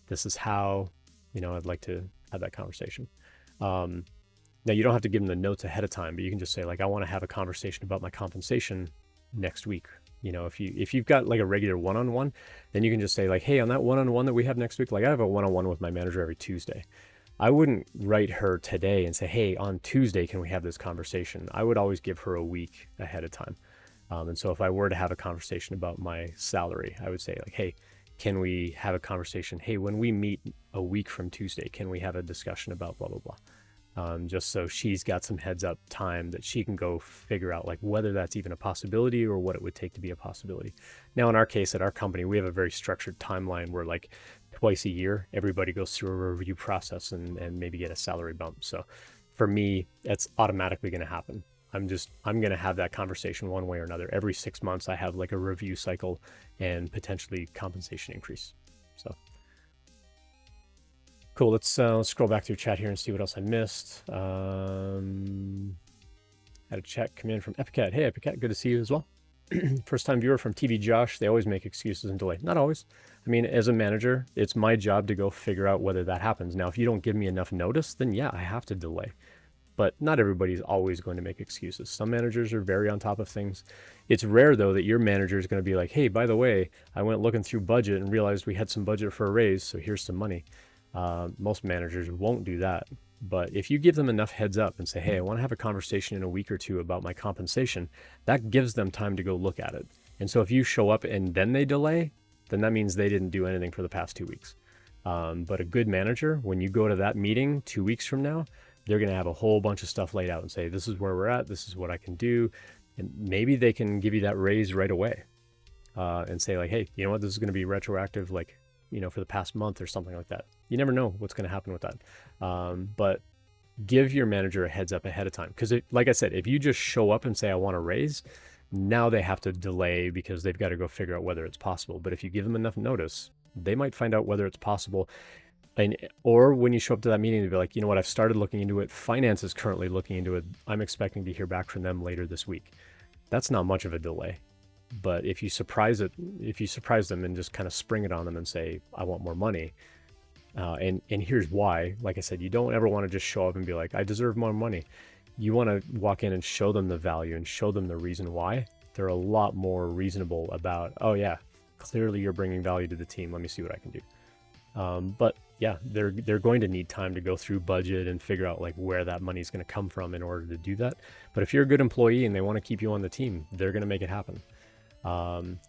This is how, I'd like to have that conversation. Now, you don't have to give them the notes ahead of time, but you can just say, like, I want to have a conversation about my compensation next week. If you've got like a regular one-on-one, then you can just say like, hey, on that one-on-one that we have next week, like, I have a one-on-one with my manager every Tuesday. I wouldn't write her today and say, hey, on Tuesday, can we have this conversation? I would always give her a week ahead of time. And so if I were to have a conversation about my salary, I would say like, hey, can we have a conversation? Hey, when we meet a week from Tuesday, can we have a discussion about blah, blah, blah? Just so she's got some heads up time that she can go figure out like whether that's even a possibility or what it would take to be a possibility. Now, in our case, at our company, we have a very structured timeline where like twice a year, everybody goes through a review process and maybe get a salary bump. So for me, that's automatically going to happen. I'm going to have that conversation one way or another. Every 6 months, I have like a review cycle and potentially compensation increase. So cool. Let's scroll back through chat here and see what else I missed. Had a chat come in from Epicat. Hey, Epicat, good to see you as well. First time viewer from TV Josh. They always make excuses and delay. Not always. I mean, as a manager, it's my job to go figure out whether that happens. Now, if you don't give me enough notice, then yeah, I have to delay. But not everybody's always going to make excuses. Some managers are very on top of things. It's rare, though, that your manager is going to be like, hey, by the way, I went looking through budget and realized we had some budget for a raise, so here's some money. Most managers won't do that. But if you give them enough heads up and say, hey, I want to have a conversation in a week or two about my compensation, that gives them time to go look at it. And so if you show up and then they delay, then that means they didn't do anything for the past 2 weeks. But a good manager, when you go to that meeting 2 weeks from now, they're going to have a whole bunch of stuff laid out and say, this is where we're at, this is what I can do. And maybe they can give you that raise right away and say like, hey, you know what, this is going to be retroactive, like, you know, for the past month or something like that. You never know what's going to happen with that. But give your manager a heads up ahead of time. Because like I said, if you just show up and say, I want a raise, now they have to delay because they've got to go figure out whether it's possible. But if you give them enough notice, they might find out whether it's possible. Or when you show up to that meeting, they'll be like, you know what, I've started looking into it. Finance is currently looking into it. I'm expecting to hear back from them later this week. That's not much of a delay. But if you surprise them and just kind of spring it on them and say, I want more money, and here's why, like I said, you don't ever want to just show up and be like, I deserve more money. You want to walk in and show them the value and show them the reason why. They're a lot more reasonable about, oh yeah, clearly you're bringing value to the team. Let me see what I can do. But yeah, they're going to need time to go through budget and figure out like where that money is going to come from in order to do that. But if you're a good employee and they want to keep you on the team, they're going to make it happen.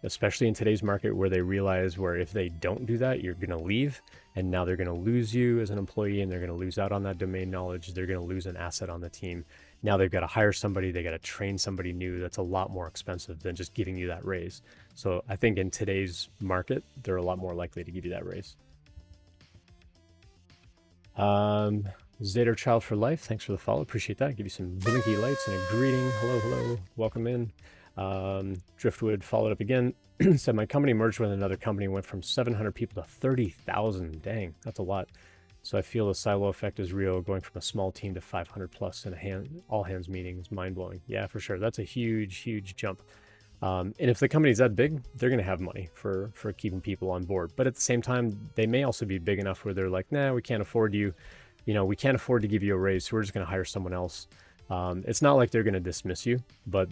Especially in today's market where they realize where if they don't do that, you're going to leave and now they're going to lose you as an employee and they're going to lose out on that domain knowledge. They're going to lose an asset on the team. Now they've got to hire somebody. They got to train somebody new. That's a lot more expensive than just giving you that raise. So I think in today's market, they're a lot more likely to give you that raise. Zader Child for Life, thanks for the follow. Appreciate that. Give you some blinky lights and a greeting. Hello, hello. Welcome in. Driftwood followed up again. Said my company merged with another company, went from 700 people to 30,000. Dang, that's a lot. So I feel the silo effect is real. Going from a small team to 500 plus in a all hands meeting is mind blowing. Yeah, for sure. That's a huge, huge jump. And if the company's that big, they're going to have money for keeping people on board. But at the same time, they may also be big enough where they're like, nah, we can't afford you. You know, we can't afford to give you a raise, so we're just going to hire someone else. It's not like they're going to dismiss you, but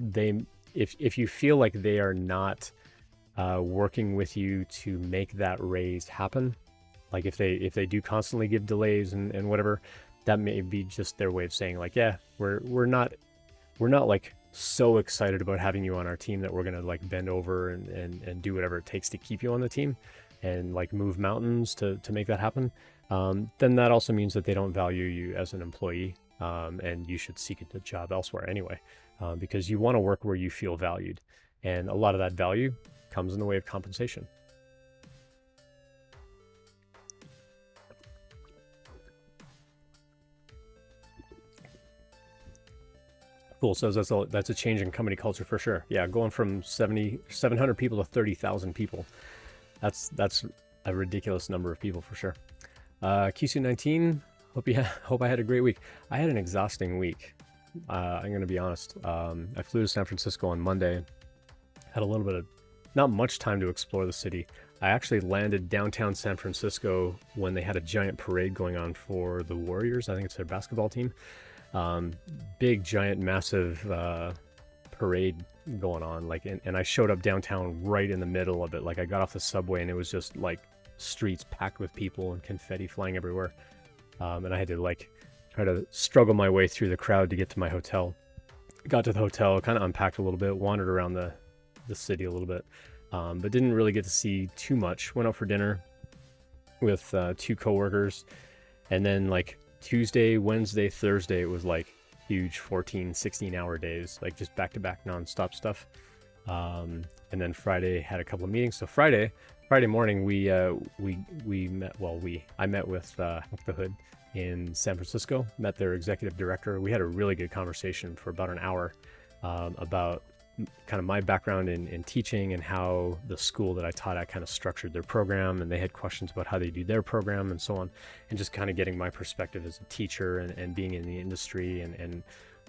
if you feel like they are not working with you to make that raise happen, like if they do constantly give delays and whatever, that may be just their way of saying like, yeah, we're not like so excited about having you on our team that we're gonna like bend over and do whatever it takes to keep you on the team and like move mountains to make that happen. Then that also means that they don't value you as an employee, and you should seek a job elsewhere anyway, because you want to work where you feel valued, and a lot of that value comes in the way of compensation. Cool. So that's a change in company culture for sure. Yeah, going from 700 people to 30,000 people. That's a ridiculous number of people for sure. Kisu19, hope I had a great week. I had an exhausting week. I'm going to be honest. I flew to San Francisco on Monday. Had a little bit of, not much time to explore the city. I actually landed downtown San Francisco when they had a giant parade going on for the Warriors. I think it's their basketball team. Big, giant, massive parade going on. Like, and I showed up downtown right in the middle of it. Like, I got off the subway and it was just like streets packed with people and confetti flying everywhere. and I had to like try to struggle my way through the crowd to get to my hotel. Got to the hotel, kind of unpacked a little bit, wandered around the city a little bit, but didn't really get to see too much. Went out for dinner with 2 coworkers, and then like Tuesday, Wednesday, Thursday, it was like huge 14, 16-hour days, like just back-to-back nonstop stuff. And then Friday had a couple of meetings. So Friday morning, I met with Hack the Hood in San Francisco, met their executive director. We had a really good conversation for about an hour about kind of my background in teaching and how the school that I taught at kind of structured their program, and they had questions about how they do their program and so on, and just kind of getting my perspective as a teacher and being in the industry and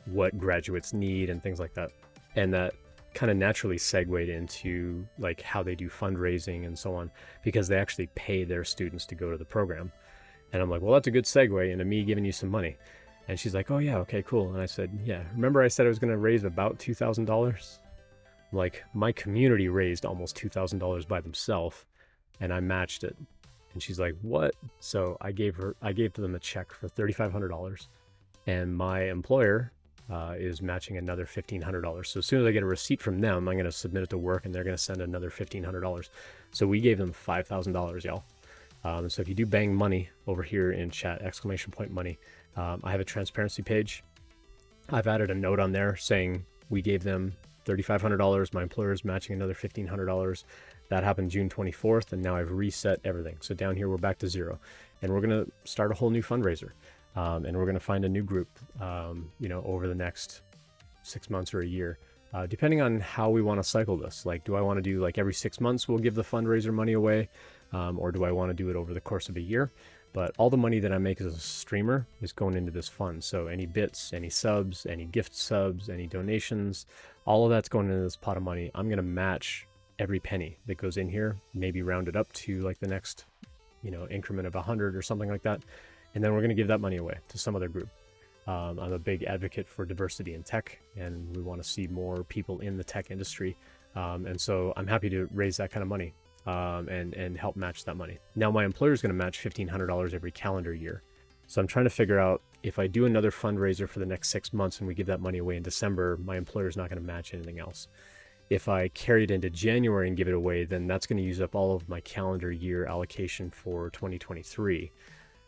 what graduates need and things like that. And that kind of naturally segued into like how they do fundraising and so on, because they actually pay their students to go to the program. And I'm like, well, that's a good segue into me giving you some money. And she's like, oh yeah, okay, cool. And I said, yeah, remember I said I was going to raise about $2,000? Like, my community raised almost $2,000 by themselves, and I matched it. And she's like, what? So I gave them a check for $3,500, and my employer is matching another $1,500. So as soon as I get a receipt from them, I'm going to submit it to work, and they're going to send another $1,500. So we gave them $5,000, y'all. So if you do bang money over here in chat, !money, I have a transparency page. I've added a note on there saying we gave them $3,500. My employer is matching another $1,500. That happened June 24th, and now I've reset everything. So down here, we're back to zero, and we're going to start a whole new fundraiser. And we're going to find a new group, over the next 6 months or a year, depending on how we want to cycle this. Like, do I want to do like every 6 months we'll give the fundraiser money away? Or do I want to do it over the course of a year? But all the money that I make as a streamer is going into this fund. So any bits, any subs, any gift subs, any donations, all of that's going into this pot of money. I'm going to match every penny that goes in here, maybe round it up to like the next, increment of 100 or something like that. And then we're going to give that money away to some other group. I'm a big advocate for diversity in tech, and we want to see more people in the tech industry. And so I'm happy to raise that kind of money. And help match that money. Now my employer is going to match $1,500 every calendar year. So I'm trying to figure out, if I do another fundraiser for the next 6 months and we give that money away in December, my employer is not going to match anything else. If I carry it into January and give it away, then that's going to use up all of my calendar year allocation for 2023.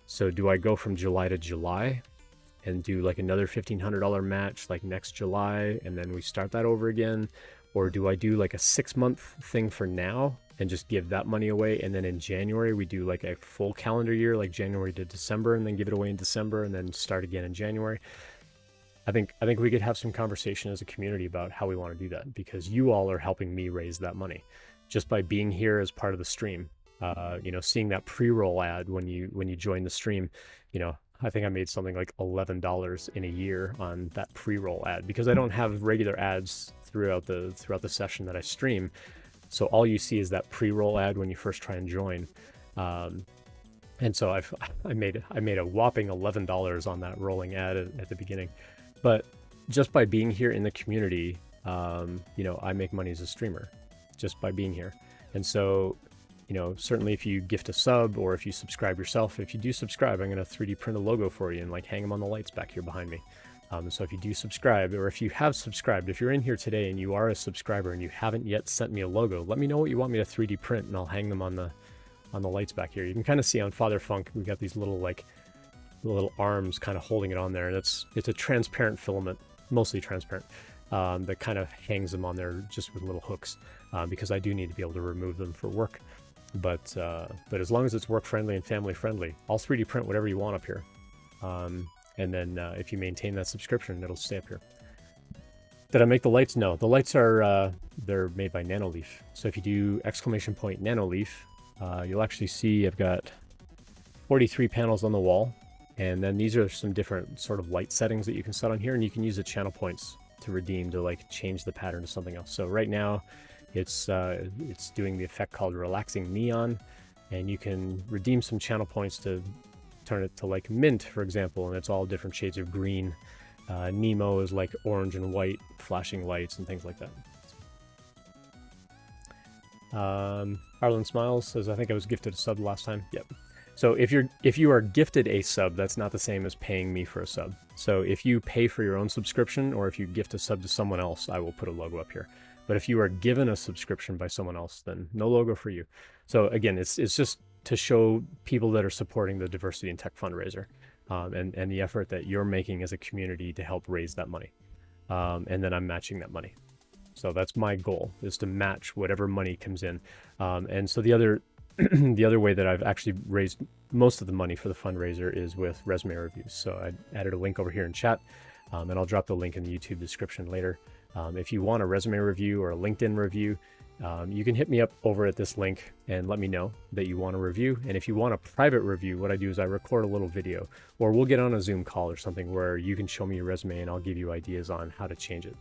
So do I go from July to July and do like another $1,500 match like next July, and then we start that over again? Or do I do like a 6-month thing for now and just give that money away, and then in January we do like a full calendar year, like January to December, and then give it away in December and then start again in January? I think we could have some conversation as a community about how we want to do that, because you all are helping me raise that money just by being here as part of the stream. Seeing that pre-roll ad when you join the stream, I think I made something like $11 in a year on that pre-roll ad, because I don't have regular ads throughout the session that I stream. So all you see is that pre-roll ad when you first try and join. And so I made a whopping $11 on that rolling ad at the beginning. But just by being here in the community, I make money as a streamer just by being here. And so, certainly if you gift a sub, or if you subscribe yourself, if you do subscribe, I'm going to 3D print a logo for you and like hang them on the lights back here behind me. So if you do subscribe, or if you have subscribed, if you're in here today and you are a subscriber and you haven't yet sent me a logo, let me know what you want me to 3D print, and I'll hang them on the lights back here. You can kind of see on Father Funk, we got these little arms kind of holding it on there, and it's a transparent filament, mostly transparent, that kind of hangs them on there just with little hooks, because I do need to be able to remove them for work. But as long as it's work friendly and family friendly, I'll 3D print whatever you want up here. And then if you maintain that subscription, it'll stay up here. Did I make the lights? No, the lights are they're made by Nanoleaf. So if you do !Nanoleaf, you'll actually see I've got 43 panels on the wall, and then these are some different sort of light settings that you can set on here, and you can use the channel points to redeem to like change the pattern to something else. So right now it's doing the effect called relaxing neon, and you can redeem some channel points to turn it to like mint, for example, and it's all different shades of green. Nemo is like orange and white flashing lights and things like that. Arlen Smiles says, I think I was gifted a sub last time. Yep. So if you are gifted a sub, that's not the same as paying me for a sub. So if you pay for your own subscription, or if you gift a sub to someone else, I will put a logo up here. But if you are given a subscription by someone else, then no logo for you. So again, it's just to show people that are supporting the Diversity in Tech fundraiser, and the effort that you're making as a community to help raise that money. And then I'm matching that money. So that's my goal, is to match whatever money comes in. And so the other the other way that I've actually raised most of the money for the fundraiser is with resume reviews. So I added a link over here in chat, and I'll drop the link in the YouTube description later. If you want a resume review or a LinkedIn review, you can hit me up over at this link and let me know that you want a review. And if you want a private review, what I do is I record a little video, or we'll get on a Zoom call or something where you can show me your resume and I'll give you ideas on how to change it.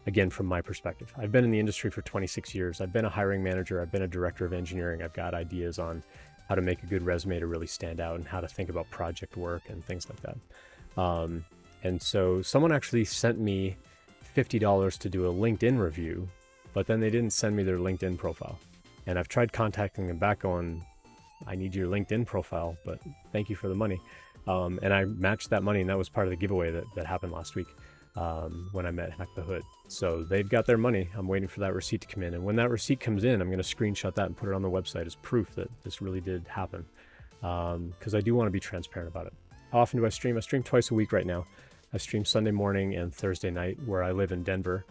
Again, from my perspective, I've been in the industry for 26 years. I've been a hiring manager. I've been a director of engineering. I've got ideas on how to make a good resume to really stand out and how to think about project work and things like that. And so someone actually sent me $50 to do a LinkedIn review, but then they didn't send me their LinkedIn profile. And I've tried contacting them back going, I need your LinkedIn profile, but thank you for the money. And I matched that money, and that was part of the giveaway that happened last week when I met Hack the Hood. So they've got their money. I'm waiting for that receipt to come in. And when that receipt comes in, I'm going to screenshot that and put it on the website as proof that this really did happen. Because I do want to be transparent about it. How often do I stream? I stream twice a week right now. I stream Sunday morning and Thursday night, where I live in Denver,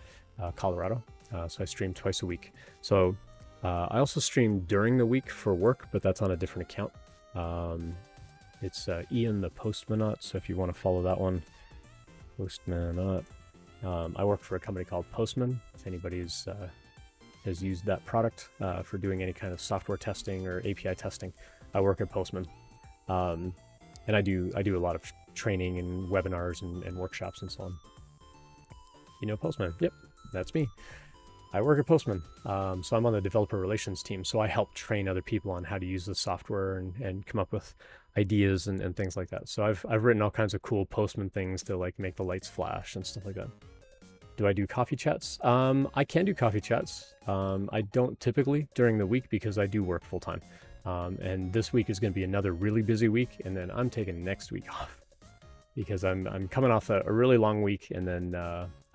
Colorado. So I stream twice a week. So I also stream during the week for work, but that's on a different account. It's Ian the Postmanaut. So if you want to follow that one, Postmanaut. I work for a company called Postman. If anybody has used that product for doing any kind of software testing or API testing, I work at Postman. And I do a lot of training and webinars and workshops and so on. You know Postman? Yep, that's me. I work at Postman. So I'm on the developer relations team. So I help train other people on how to use the software and come up with ideas and things like that. So I've written all kinds of cool Postman things to like make the lights flash and stuff like that. Do I do coffee chats? I can do coffee chats. I don't typically during the week because I do work full time. And this week is going to be another really busy week, and then I'm taking next week off because I'm coming off a really long week, and then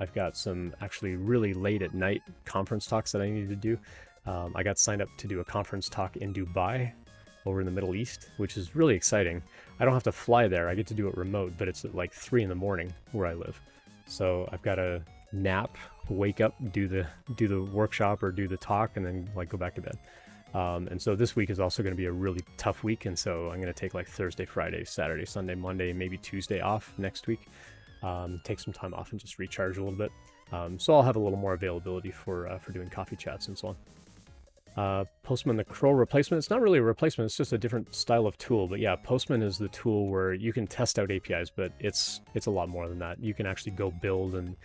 I've got some actually really late at night conference talks that I need to do. I got signed up to do a conference talk in Dubai over in the Middle East, which is really exciting. I don't have to fly there. I get to do it remote, but it's at like 3 in the morning where I live. So I've got to nap, wake up, do the workshop or do the talk, and then like go back to bed. And so this week is also going to be a really tough week, and so I'm going to take like Thursday, Friday, Saturday, Sunday, Monday, maybe Tuesday off next week. Take some time off and just recharge a little bit. So I'll have a little more availability for doing coffee chats and so on. Postman the Crow replacement. It's not really a replacement. It's just a different style of tool. But yeah, Postman is the tool where you can test out APIs, but it's a lot more than that. You can actually go build and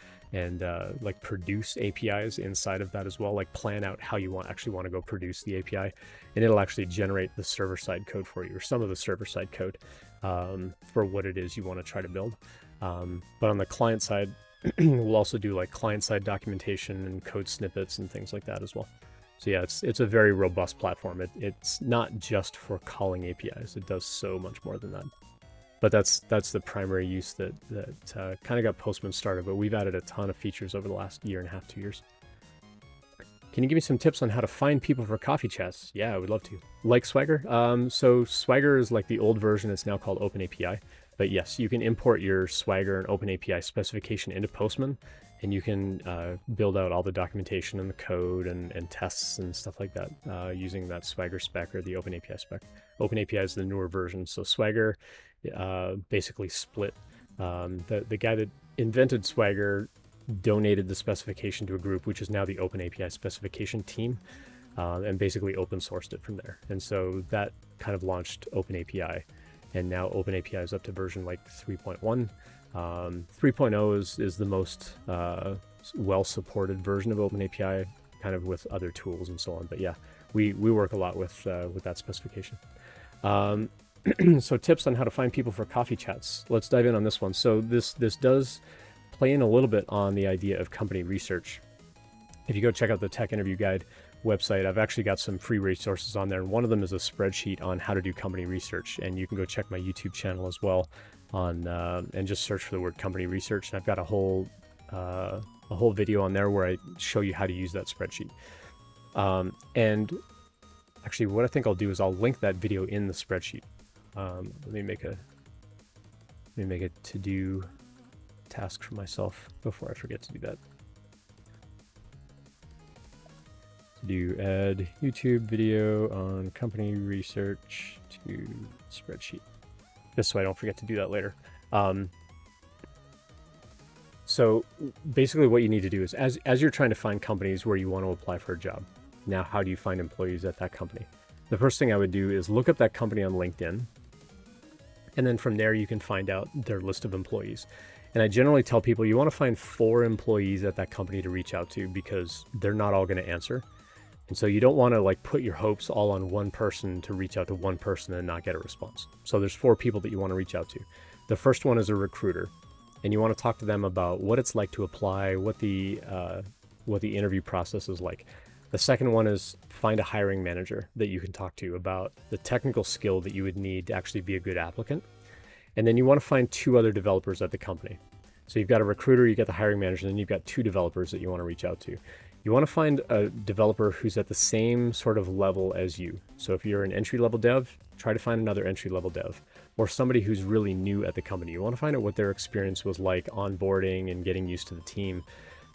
like produce APIs inside of that as well. Like plan out how you actually want to go produce the API, and it'll actually generate the server-side code for you, or some of the server-side code for what it is you want to try to build. But on the client side, we'll also do like client-side documentation and code snippets and things like that as well. So yeah, it's a very robust platform. It's not just for calling APIs. It does so much more than that. But that's the primary use that kind of got Postman started. But we've added a ton of features over the last 1.5 to 2 years. Can you give me some tips on how to find people for coffee chats? Yeah, I would love to. Like Swagger? So Swagger is like the old version. It's now called OpenAPI. But yes, you can import your Swagger and OpenAPI specification into Postman, and you can build out all the documentation and the code and tests and stuff like that using that Swagger spec or the OpenAPI spec. OpenAPI is the newer version. So Swagger basically split. The guy that invented Swagger donated the specification to a group, which is now the OpenAPI specification team, and basically open sourced it from there. And so that kind of launched OpenAPI. And now OpenAPI is up to version like 3.1. 3.0 is the most well-supported version of OpenAPI, kind of with other tools and so on. But yeah, we work a lot with that specification. So tips on how to find people for coffee chats. Let's dive in on this one. So this does play in a little bit on the idea of company research. If you go check out the tech interview guide, website, I've actually got some free resources on there, and one of them is a spreadsheet on how to do company research. And you can go check my YouTube channel as well on and just search for the word company research. And I've got a whole video on there where I show you how to use that spreadsheet. And actually, what I think I'll do is I'll link that video in the spreadsheet. Let me make a to-do task for myself before I forget to do that. To add YouTube video on company research to spreadsheet, just so I don't forget to do that later. So basically what you need to do is as you're trying to find companies where you want to apply for a job, now how do you find employees at that company? The first thing I would do is look up that company on LinkedIn, and then from there you can find out their list of employees. And I generally tell people you want to find 4 employees at that company to reach out to, because they're not all going to answer. And so you don't want to like put your hopes all on one person to reach out to one person and not get a response. So there's 4 people that you want to reach out to. The first one is a recruiter, and you want to talk to them about what it's like to apply, what the interview process is like. The second one is find a hiring manager that you can talk to about the technical skill that you would need to actually be a good applicant. And then you want to find 2 other developers at the company. So you've got a recruiter, you got the hiring manager, and then you've got 2 developers that you want to reach out to. You want to find a developer who's at the same sort of level as you. So if you're an entry-level dev, try to find another entry-level dev, or somebody who's really new at the company. You want to find out what their experience was like onboarding and getting used to the team.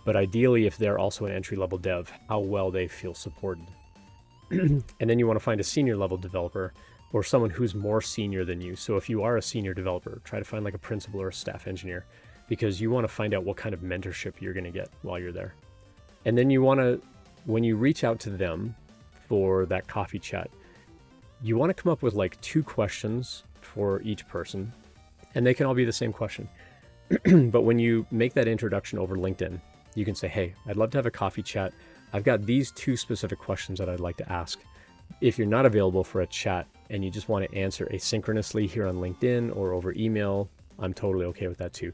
But ideally, if they're also an entry-level dev, how well they feel supported. And then you want to find a senior-level developer, or someone who's more senior than you. So if you are a senior developer, try to find like a principal or a staff engineer, because you want to find out what kind of mentorship you're going to get while you're there. And then you want to, when you reach out to them for that coffee chat, you want to come up with like 2 questions for each person, and they can all be the same question. But when you make that introduction over LinkedIn, you can say, hey, I'd love to have a coffee chat. I've got these 2 specific questions that I'd like to ask. If you're not available for a chat and you just want to answer asynchronously here on LinkedIn or over email, I'm totally okay with that too.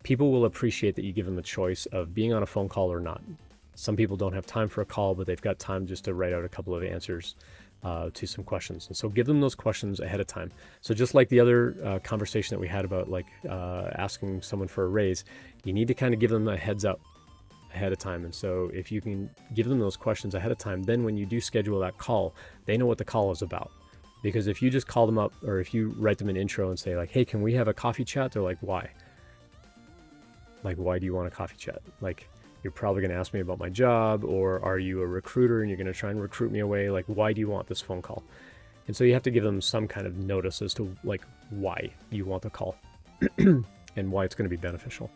People will appreciate that you give them the choice of being on a phone call or not. Some people don't have time for a call, but they've got time just to write out a couple of answers to some questions. And so give them those questions ahead of time. So just like the other conversation that we had about like asking someone for a raise, you need to kind of give them a heads up ahead of time. And so if you can give them those questions ahead of time, then when you do schedule that call, they know what the call is about. Because if you just call them up, or if you write them an intro and say like, hey, can we have a coffee chat? They're like, why? Like, why do you want a coffee chat? Like, you're probably going to ask me about my job, or are you a recruiter and you're going to try and recruit me away? Like, why do you want this phone call? And so you have to give them some kind of notice as to like why you want the call and why it's going to be beneficial.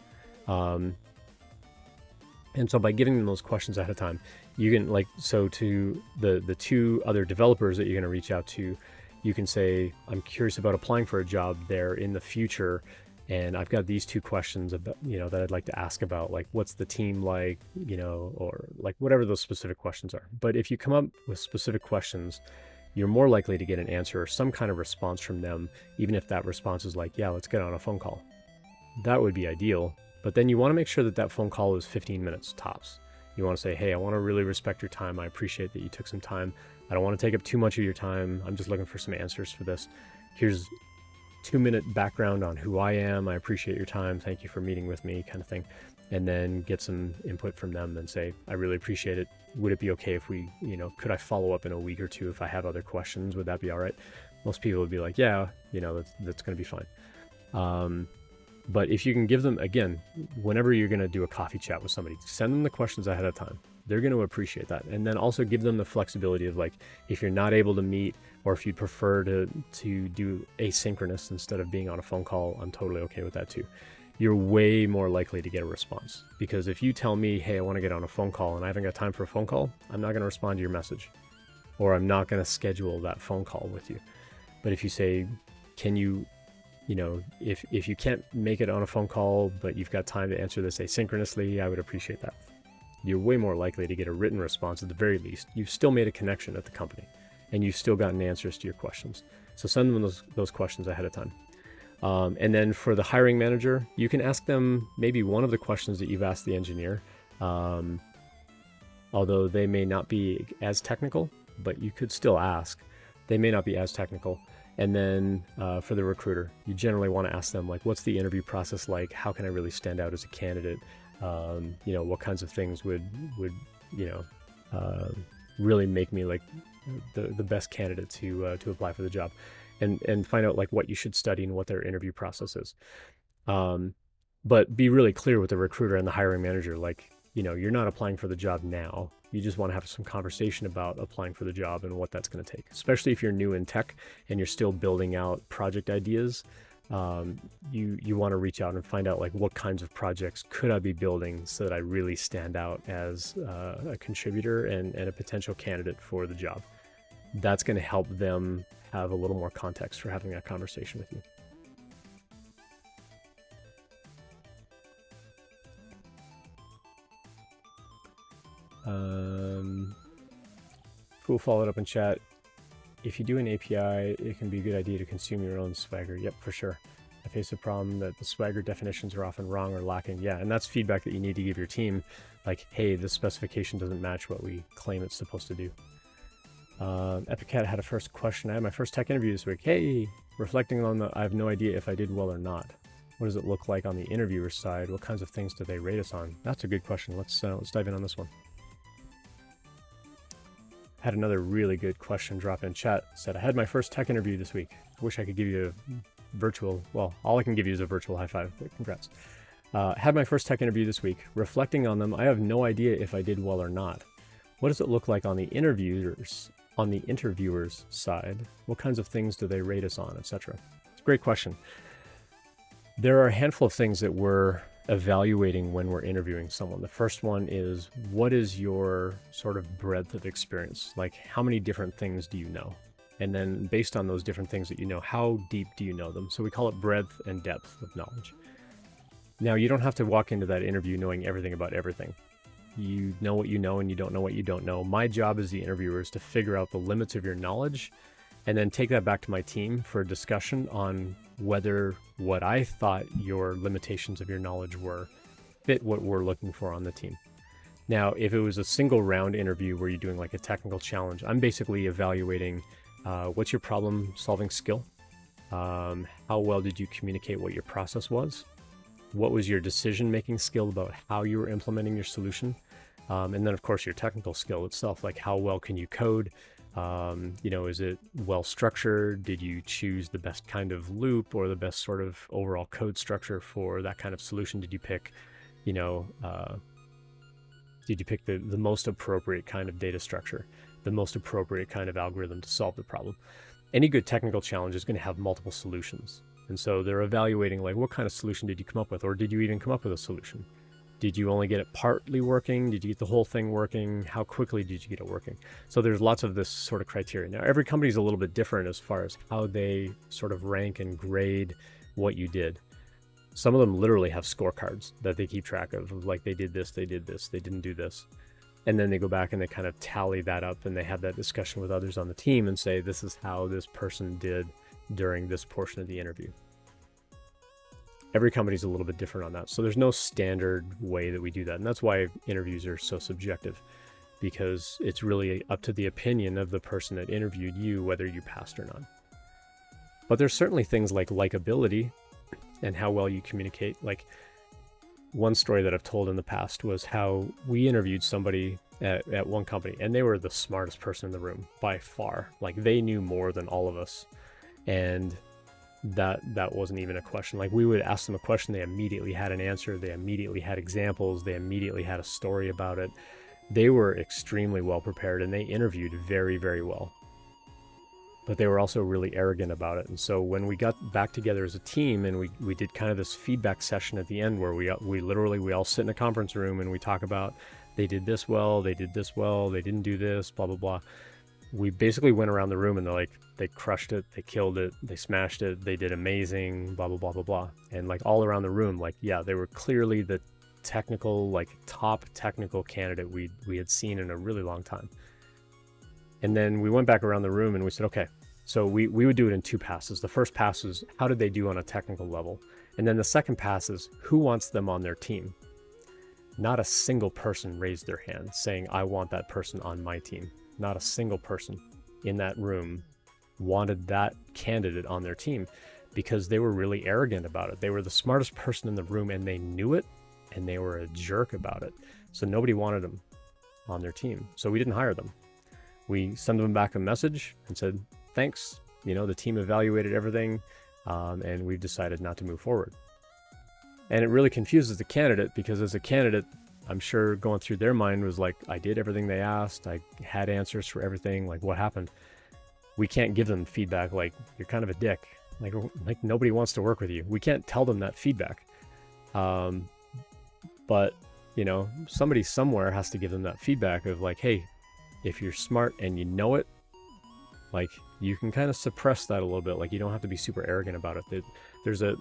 And so by giving them those questions ahead of time, you can like, so to the 2 other developers that you're going to reach out to, you can say, I'm curious about applying for a job there in the future. And I've got these 2 questions about, that I'd like to ask about, like, what's the team like, or like whatever those specific questions are. But if you come up with specific questions, you're more likely to get an answer or some kind of response from them, even if that response is like, yeah, let's get on a phone call. That would be ideal. But then you want to make sure that that phone call is 15 minutes tops. You want to say, hey, I want to really respect your time. I appreciate that you took some time. I don't want to take up too much of your time. I'm just looking for some answers for this. Here's 2-minute background on who I am. I appreciate your time. Thank you for meeting with me, kind of thing. And then get some input from them and say, I really appreciate it. Would it be okay if we, could I follow up in a week or 2 if I have other questions? Would that be all right? Most people would be like, yeah, that's going to be fine. But if you can give them, again, whenever you're going to do a coffee chat with somebody, send them the questions ahead of time. They're going to appreciate that. And then also give them the flexibility of like, if you're not able to meet, or if you'd prefer to do asynchronous instead of being on a phone call, I'm totally okay with that too. You're way more likely to get a response, because if you tell me, hey, I want to get on a phone call and I haven't got time for a phone call, I'm not going to respond to your message, or I'm not going to schedule that phone call with you. But if you say, can you, if you can't make it on a phone call, but you've got time to answer this asynchronously, I would appreciate that. You're way more likely to get a written response at the very least. You've still made a connection at the company, and you've still gotten answers to your questions. So send them those questions ahead of time. And then for the hiring manager, you can ask them maybe one of the questions that you've asked the engineer. although they may not be as technical, but you could still ask. They may not be as technical. And then for the recruiter, you generally want to ask them, like, what's the interview process like? How can I really stand out as a candidate? What kinds of things would really make me like the best candidate to apply for the job, and find out like what you should study and what their interview process is. But be really clear with the recruiter and the hiring manager, like, you're not applying for the job now. You just want to have some conversation about applying for the job and what that's going to take, especially if you're new in tech and you're still building out project ideas. You want to reach out and find out like what kinds of projects could I be building so that I really stand out as a contributor and a potential candidate for the job. That's going to help them have a little more context for having that conversation with you. Fool followed up in chat. If you do an API, it can be a good idea to consume your own Swagger. Yep, for sure. I face a problem that the Swagger definitions are often wrong or lacking. Yeah, and that's feedback that you need to give your team. Like, hey, this specification doesn't match what we claim it's supposed to do. Epiccat had a first question. I had my first tech interview this week. Hey, reflecting on I have no idea if I did well or not. What does it look like on the interviewer side? What kinds of things do they rate us on? That's a good question. Let's dive in on this one. Had another really good question drop in chat. Said, I had my first tech interview this week. I wish I could give you a virtual, well, all I can give you is a virtual high five, but congrats. Had my first tech interview this week. Reflecting on them, I have no idea if I did well or not. What does it look like on the interviewer's side? What kinds of things do they rate us on, etc.? It's a great question. There are a handful of things that we're evaluating when we're interviewing someone. The first one is, what is your sort of breadth of experience? Like, how many different things do you know? And then based on those different things that you know, how deep do you know them? So we call it breadth and depth of knowledge. Now, you don't have to walk into that interview knowing everything about everything. You know what you know and you don't know what you don't know. My job as the interviewer is to figure out the limits of your knowledge and then take that back to my team for a discussion on whether what I thought your limitations of your knowledge were fit what we're looking for on the team. Now, if it was a single round interview where you're doing like a technical challenge, I'm basically evaluating what's your problem solving skill? How well did you communicate what your process was? What was your decision making skill about how you were implementing your solution? And then of course your technical skill itself, like how well can you code? Is it well structured? Did you choose the best kind of loop or the best sort of overall code structure for that kind of solution? Did you pick, the most appropriate kind of data structure, the most appropriate kind of algorithm to solve the problem? Any good technical challenge is going to have multiple solutions. And so they're evaluating like, what kind of solution did you come up with? Or did you even come up with a solution? Did you only get it partly working? Did you get the whole thing working? How quickly did you get it working? So there's lots of this sort of criteria. Now, every company is a little bit different as far as how they sort of rank and grade what you did. Some of them literally have scorecards that they keep track of like, they did this, they didn't do this. And then they go back and they kind of tally that up and they have that discussion with others on the team and say, this is how this person did during this portion of the interview. Every company is a little bit different on that. So there's no standard way that we do that. And that's why interviews are so subjective, because it's really up to the opinion of the person that interviewed you, whether you passed or not. But there's certainly things like likability and how well you communicate. Like, one story that I've told in the past was how we interviewed somebody at one company and they were the smartest person in the room by far. Like, they knew more than all of us. And that wasn't even a question. Like, we would ask them a question, they immediately had an answer, they immediately had examples, they immediately had a story about it. They were extremely well prepared and they interviewed very, very well. But they were also really arrogant about it. And so when we got back together as a team and we did kind of this feedback session at the end where we all sit in a conference room and we talk about, they did this well, they did this well, they didn't do this, blah, blah, blah. We basically went around the room and they're like, they crushed it, they killed it, they smashed it, they did amazing, blah, blah, blah, blah, blah. And like all around the room, like, yeah, they were clearly the technical, like top technical candidate we had seen in a really long time. And then we went back around the room and we said, okay, so we would do it in two passes. The first pass is, how did they do on a technical level? And then the second pass is, who wants them on their team? not a single person raised their hand saying, I want that person on my team. Not a single person in that room wanted that candidate on their team because they were really arrogant about it. They were the smartest person in the room and they knew it, and they were a jerk about it. So nobody wanted them on their team. So we didn't hire them. We sent them back a message and said, thanks. You know, the team evaluated everything, and we've decided not to move forward. And it really confuses the candidate because as a candidate, I'm sure going through their mind was like, I did everything they asked. I had answers for everything. Like, what happened? We can't give them feedback like, you're kind of a dick. Like nobody wants to work with you. We can't tell them that feedback. But, you know, somebody somewhere has to give them that feedback of like, hey, if you're smart and you know it, like you can kind of suppress that a little bit. Like you don't have to be super arrogant about it. There's a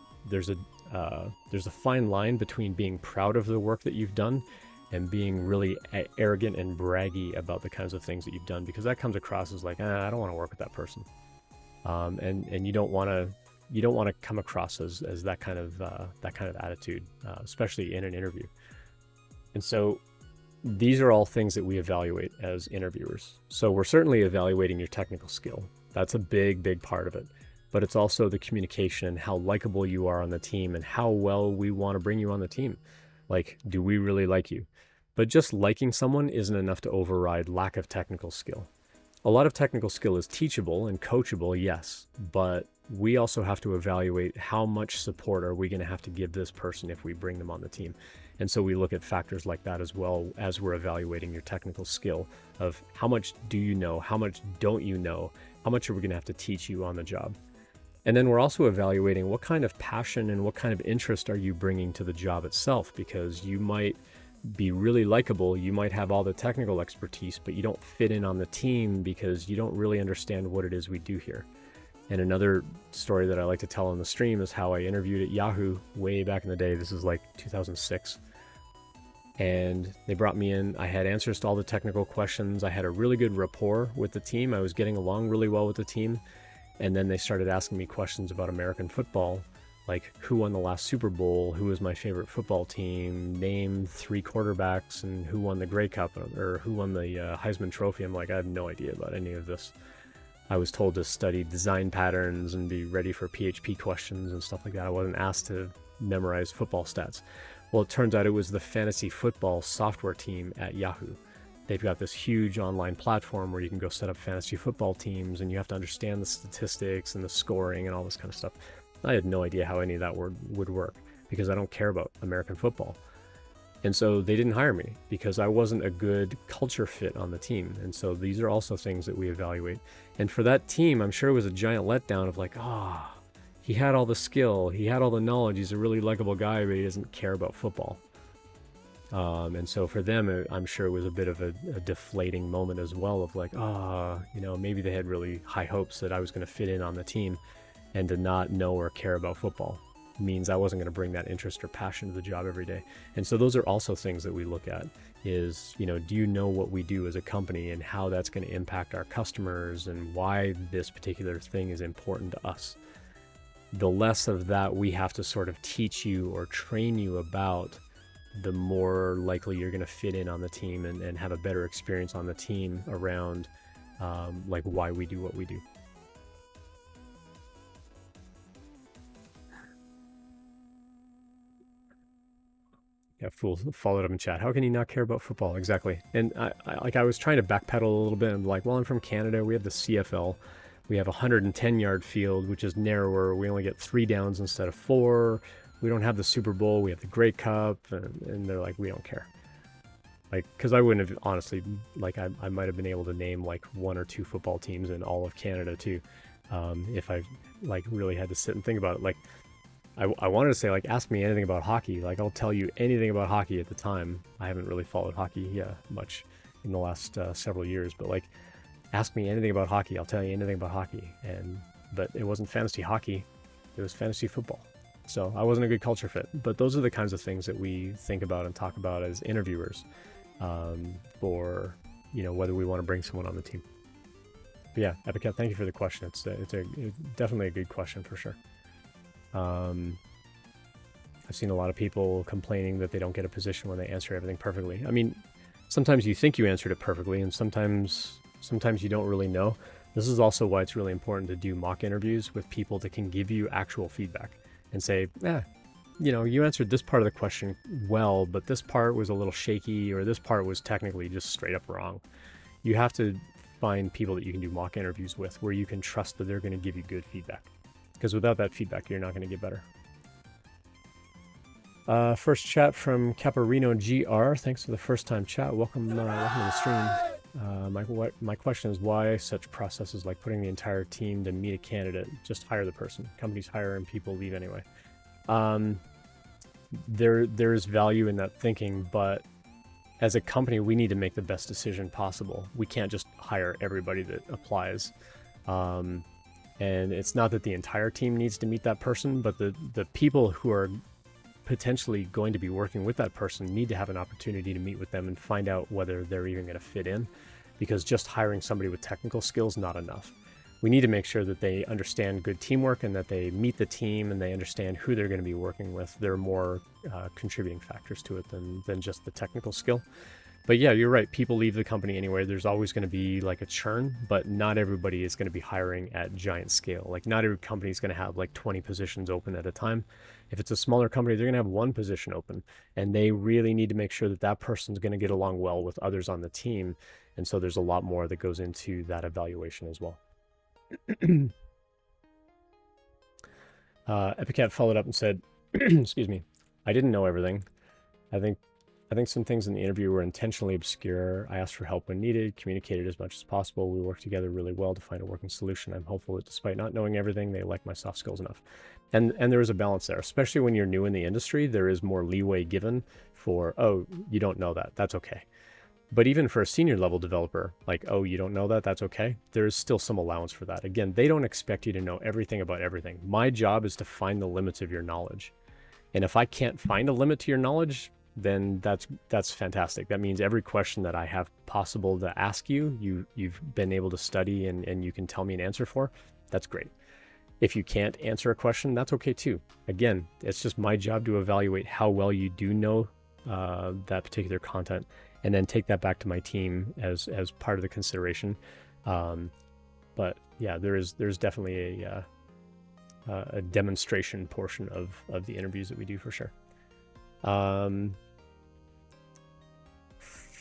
fine line between being proud of the work that you've done and being really arrogant and braggy about the kinds of things that you've done, because that comes across as like, I don't want to work with that person. And you don't want to come across as that kind of attitude, especially in an interview. And so these are all things that we evaluate as interviewers. So we're certainly evaluating your technical skill. That's a big part of it. But it's also the communication, how likable you are on the team, and how well we want to bring you on the team. Like, do we really like you? But just liking someone isn't enough to override lack of technical skill. A lot of technical skill is teachable and coachable, yes, but we also have to evaluate how much support are we going to have to give this person if we bring them on the team. And so we look at factors like that as well as we're evaluating your technical skill of how much do you know, how much don't you know, how much are we going to have to teach you on the job. And then we're also evaluating what kind of passion and what kind of interest are you bringing to the job itself, because you might be really likable, you might have all the technical expertise, but you don't fit in on the team because you don't really understand what it is we do here. And another story that I like to tell on the stream is how I interviewed at Yahoo way back in the day. This is like 2006. And they brought me in. I had answers to all the technical questions. I had a really good rapport with the team. I was getting along really well with the team. And then they started asking me questions about American football, like who won the last Super Bowl, who was my favorite football team, name 3 quarterbacks, and who won the Grey Cup, or who won the Heisman Trophy. I'm like, I have no idea about any of this. I was told to study design patterns and be ready for PHP questions and stuff like that. I wasn't asked to memorize football stats. Well, it turns out it was the fantasy football software team at Yahoo. They've got this huge online platform where you can go set up fantasy football teams, and you have to understand the statistics and the scoring and all this kind of stuff. I had no idea how any of that would work because I don't care about American football. And so they didn't hire me because I wasn't a good culture fit on the team. And so these are also things that we evaluate. And for that team, I'm sure it was a giant letdown of like, he had all the skill, he had all the knowledge, he's a really likable guy, but he doesn't care about football. And so for them, I'm sure it was a bit of a deflating moment as well of like, maybe they had really high hopes that I was going to fit in on the team, and to not know or care about football means I wasn't going to bring that interest or passion to the job every day. And so those are also things that we look at is, do you know what we do as a company and how that's going to impact our customers and why this particular thing is important to us? The less of that we have to sort of teach you or train you about, the more likely you're going to fit in on the team and have a better experience on the team around like why we do what we do. Yeah, Fool followed up in chat. How can you not care about football? Exactly. And I was trying to backpedal a little bit. I'm like, well, I'm from Canada. We have the CFL. We have a 110-yard field, which is narrower. We only get 3 downs instead of 4. We don't have the Super Bowl. We have the Grey Cup. And they're like, we don't care. Like, because I wouldn't have, honestly, like, I might have been able to name like 1 or 2 football teams in all of Canada too, if I like really had to sit and think about it. Like, I wanted to say, like, ask me anything about hockey. Like, I'll tell you anything about hockey at the time. I haven't really followed hockey much in the last several years, but like, ask me anything about hockey. I'll tell you anything about hockey. But it wasn't fantasy hockey. It was fantasy football. So I wasn't a good culture fit. But those are the kinds of things that we think about and talk about as interviewers for, whether we want to bring someone on the team. But yeah, Epicat, thank you for the question. It's definitely a good question for sure. I've seen a lot of people complaining that they don't get a position when they answer everything perfectly. I mean, sometimes you think you answered it perfectly, and sometimes you don't really know. This is also why it's really important to do mock interviews with people that can give you actual feedback and say, you answered this part of the question well, but this part was a little shaky, or this part was technically just straight up wrong. You have to find people that you can do mock interviews with where you can trust that they're going to give you good feedback. Because without that feedback, you're not going to get better. First chat from Caparino GR. Thanks for the first time chat. Welcome to the stream. My question is, why such processes like putting the entire team to meet a candidate? Just hire the person. Companies hire and people leave anyway. There is value in that thinking, but as a company, we need to make the best decision possible. We can't just hire everybody that applies. And it's not that the entire team needs to meet that person, but the people who are potentially going to be working with that person need to have an opportunity to meet with them and find out whether they're even going to fit in, because just hiring somebody with technical skills is not enough. We need to make sure that they understand good teamwork and that they meet the team and they understand who they're going to be working with. There are more contributing factors to it than just the technical skill. But yeah, you're right. People leave the company anyway. There's always going to be like a churn, but not everybody is going to be hiring at giant scale. Like not every company is going to have like 20 positions open at a time. If it's a smaller company, they're going to have one position open, and they really need to make sure that that person's going to get along well with others on the team. And so there's a lot more that goes into that evaluation as well. Epicat followed up and said, excuse me, I didn't know everything. I think some things in the interview were intentionally obscure. I asked for help when needed, communicated as much as possible. We worked together really well to find a working solution. I'm hopeful that despite not knowing everything, they like my soft skills enough. And there is a balance there, especially when you're new in the industry. There is more leeway given for, oh, you don't know that. That's okay. But even for a senior level developer, like, oh, you don't know that, that's okay. There's still some allowance for that. Again, they don't expect you to know everything about everything. My job is to find the limits of your knowledge. And if I can't find a limit to your knowledge, then that's fantastic. That means every question that I have possible to ask you've been able to study and you can tell me an answer for. That's great. If you can't answer a question, that's okay too. Again, it's just my job to evaluate how well you do know that particular content, and then take that back to my team as part of the consideration. But yeah, there's definitely a demonstration portion of the interviews that we do for sure.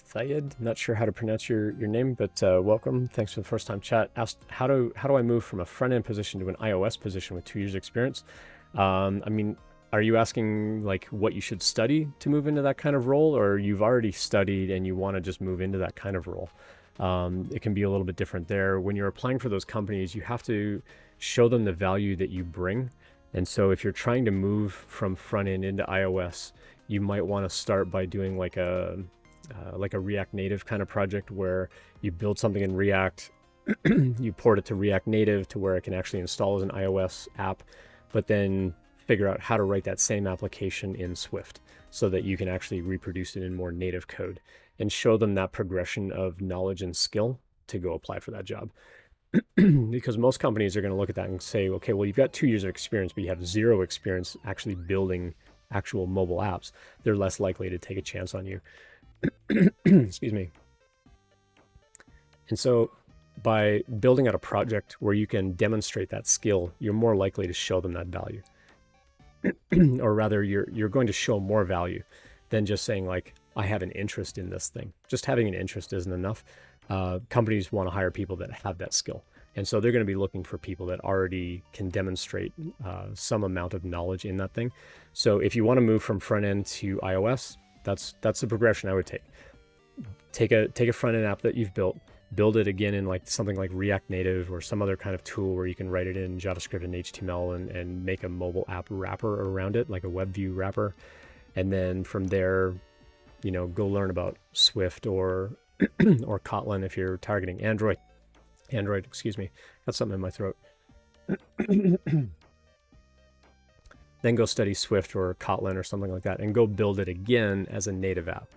Thayed, not sure how to pronounce your name, but welcome. Thanks for the first time chat. Asked how do I move from a front end position to an iOS position with 2 years experience? I mean, are you asking like what you should study to move into that kind of role, or you've already studied and you want to just move into that kind of role? It can be a little bit different there. When you're applying for those companies, you have to show them the value that you bring. And so if you're trying to move from front end into iOS, you might want to start by doing like a React Native kind of project where you build something in React, you port it to React Native to where it can actually install as an iOS app, but then figure out how to write that same application in Swift so that you can actually reproduce it in more native code, and show them that progression of knowledge and skill to go apply for that job. Because most companies are going to look at that and say, okay, well, you've got 2 years of experience, but you have 0 experience actually building actual mobile apps. They're less likely to take a chance on you. Excuse me. And so by building out a project where you can demonstrate that skill, you're more likely to show them that value. Or rather, you're going to show more value than just saying like, I have an interest in this thing. Just having an interest isn't enough. Companies want to hire people that have that skill. And so they're going to be looking for people that already can demonstrate some amount of knowledge in that thing. So if you want to move from front end to iOS, that's the progression I would take. Take a front end app that you've build it again in like something like React Native or some other kind of tool where you can write it in JavaScript and HTML and make a mobile app wrapper around it, like a web view wrapper. And then from there, go learn about Swift or or Kotlin if you're targeting Android, excuse me. Got something in my throat. Then go study Swift or Kotlin or something like that and go build it again as a native app.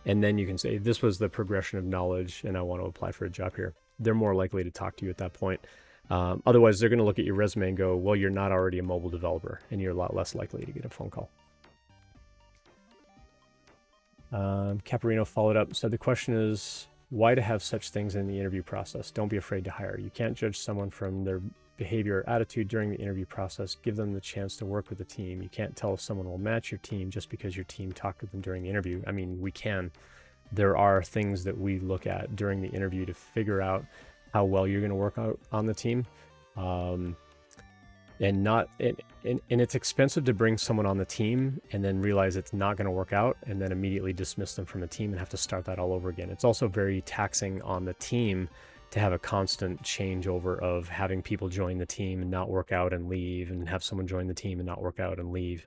And then you can say, this was the progression of knowledge and I want to apply for a job here. They're more likely to talk to you at that point. Otherwise, they're going to look at your resume and go, well, you're not already a mobile developer, and you're a lot less likely to get a phone call. Caparino followed up, said the question is why to have such things in the interview process? Don't be afraid to hire. You can't judge someone from their behavior or attitude during the interview process. Give them the chance to work with the team. You can't tell if someone will match your team just because your team talked with them during the interview. I mean, we can. There are things that we look at during the interview to figure out how well you're going to work out on the team. And it's expensive to bring someone on the team and then realize it's not going to work out and then immediately dismiss them from the team and have to start that all over again. It's also very taxing on the team to have a constant changeover of having people join the team and not work out and leave, and have someone join the team and not work out and leave.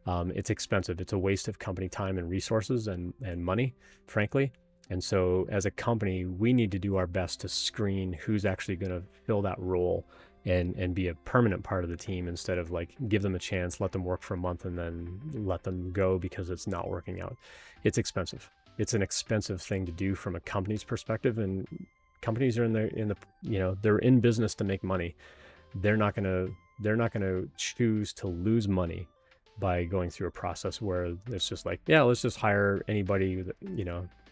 It's expensive. It's a waste of company time and resources and money, frankly. And so as a company, we need to do our best to screen who's actually going to fill that role and be a permanent part of the team, instead of like give them a chance, let them work for a month and then let them go because it's not working out. It's expensive. It's an expensive thing to do from a company's perspective, and companies are in the they're in business to make money. They're not going to choose to lose money by going through a process where it's just like, yeah, let's just hire anybody that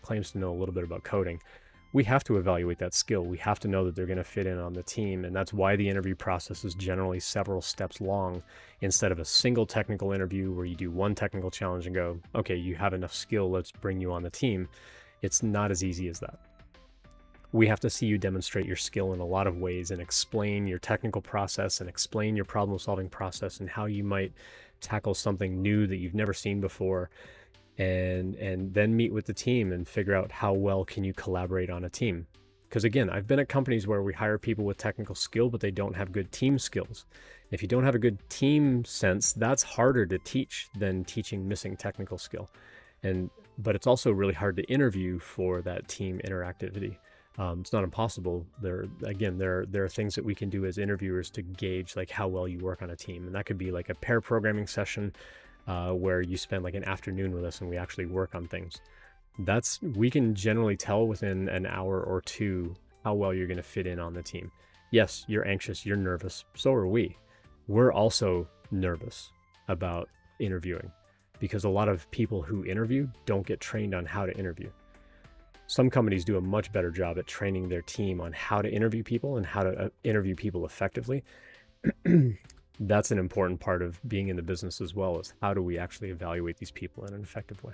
claims to know a little bit about coding. We have to evaluate that skill. We have to know that they're going to fit in on the team. And that's why the interview process is generally several steps long, instead of a single technical interview where you do one technical challenge and go, okay, you have enough skill, let's bring you on the team. It's not as easy as that. We have to see you demonstrate your skill in a lot of ways and explain your technical process and explain your problem solving process and how you might tackle something new that you've never seen before. And then meet with the team and figure out how well can you collaborate on a team. Because again, I've been at companies where we hire people with technical skill, but they don't have good team skills. If you don't have a good team sense, that's harder to teach than teaching missing technical skill. But it's also really hard to interview for that team interactivity. It's not impossible. There are things that we can do as interviewers to gauge like how well you work on a team. And that could be like a pair programming session, where you spend like an afternoon with us and we actually work on things. We can generally tell within an hour or two how well you're going to fit in on the team. Yes, you're anxious, you're nervous. So are we. We're also nervous about interviewing because a lot of people who interview don't get trained on how to interview. Some companies do a much better job at training their team on how to interview people and how to interview people effectively. That's an important part of being in the business as well, is how do we actually evaluate these people in an effective way.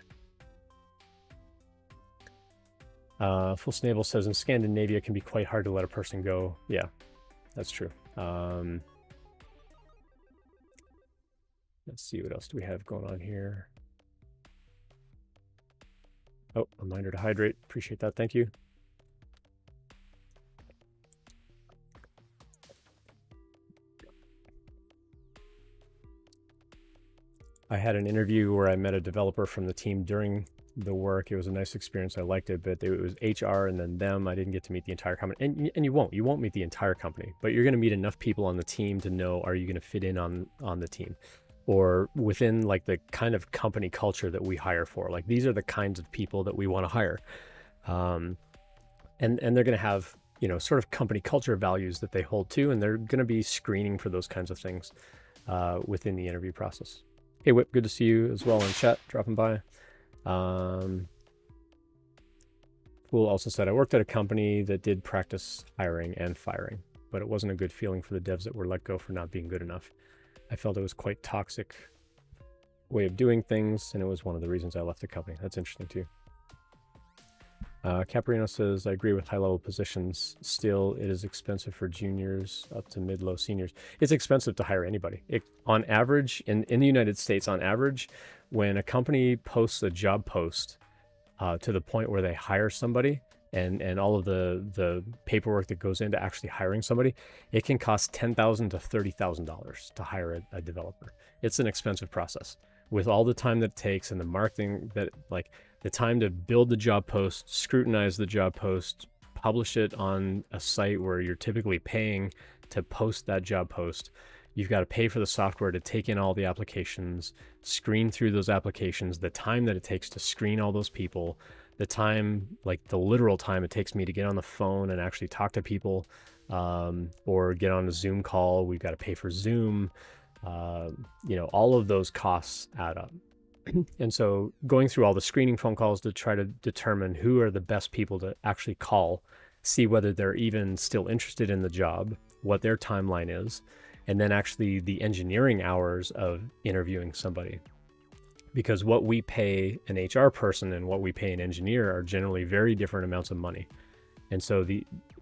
Full Snable says in Scandinavia it can be quite hard to let a person go. Yeah, that's true. Let's see, what else do we have going on here? Oh, a reminder to hydrate. Appreciate that. Thank you. I had an interview where I met a developer from the team during the work. It was a nice experience. I liked it, but it was HR and then them. I didn't get to meet the entire company. And you won't meet the entire company, but you're going to meet enough people on the team to know, are you going to fit in on the team or within like the kind of company culture that we hire for? Like, these are the kinds of people that we want to hire. And they're going to have, sort of company culture values that they hold to, and they're going to be screening for those kinds of things within the interview process. Hey, Whip, good to see you as well in chat, dropping by. Fool also said, I worked at a company that did practice hiring and firing, but it wasn't a good feeling for the devs that were let go for not being good enough. I felt it was quite toxic way of doing things, and it was one of the reasons I left the company. That's interesting too. Caprino says, I agree with high-level positions. Still, it is expensive for juniors up to mid-low seniors. It's expensive to hire anybody. On average, in the United States, on average, when a company posts a job post to the point where they hire somebody and all of the paperwork that goes into actually hiring somebody, it can cost $10,000 to $30,000 to hire a developer. It's an expensive process. With all the time that it takes and the marketing that, like, the time to build the job post, scrutinize the job post, publish it on a site where you're typically paying to post that job post. You've got to pay for the software to take in all the applications, screen through those applications, the time that it takes to screen all those people, the time, like the literal time it takes me to get on the phone and actually talk to people, or get on a Zoom call. We've got to pay for Zoom. All of those costs add up. And so going through all the screening phone calls to try to determine who are the best people to actually call, see whether they're even still interested in the job, what their timeline is, and then actually the engineering hours of interviewing somebody. Because what we pay an HR person and what we pay an engineer are generally very different amounts of money. And so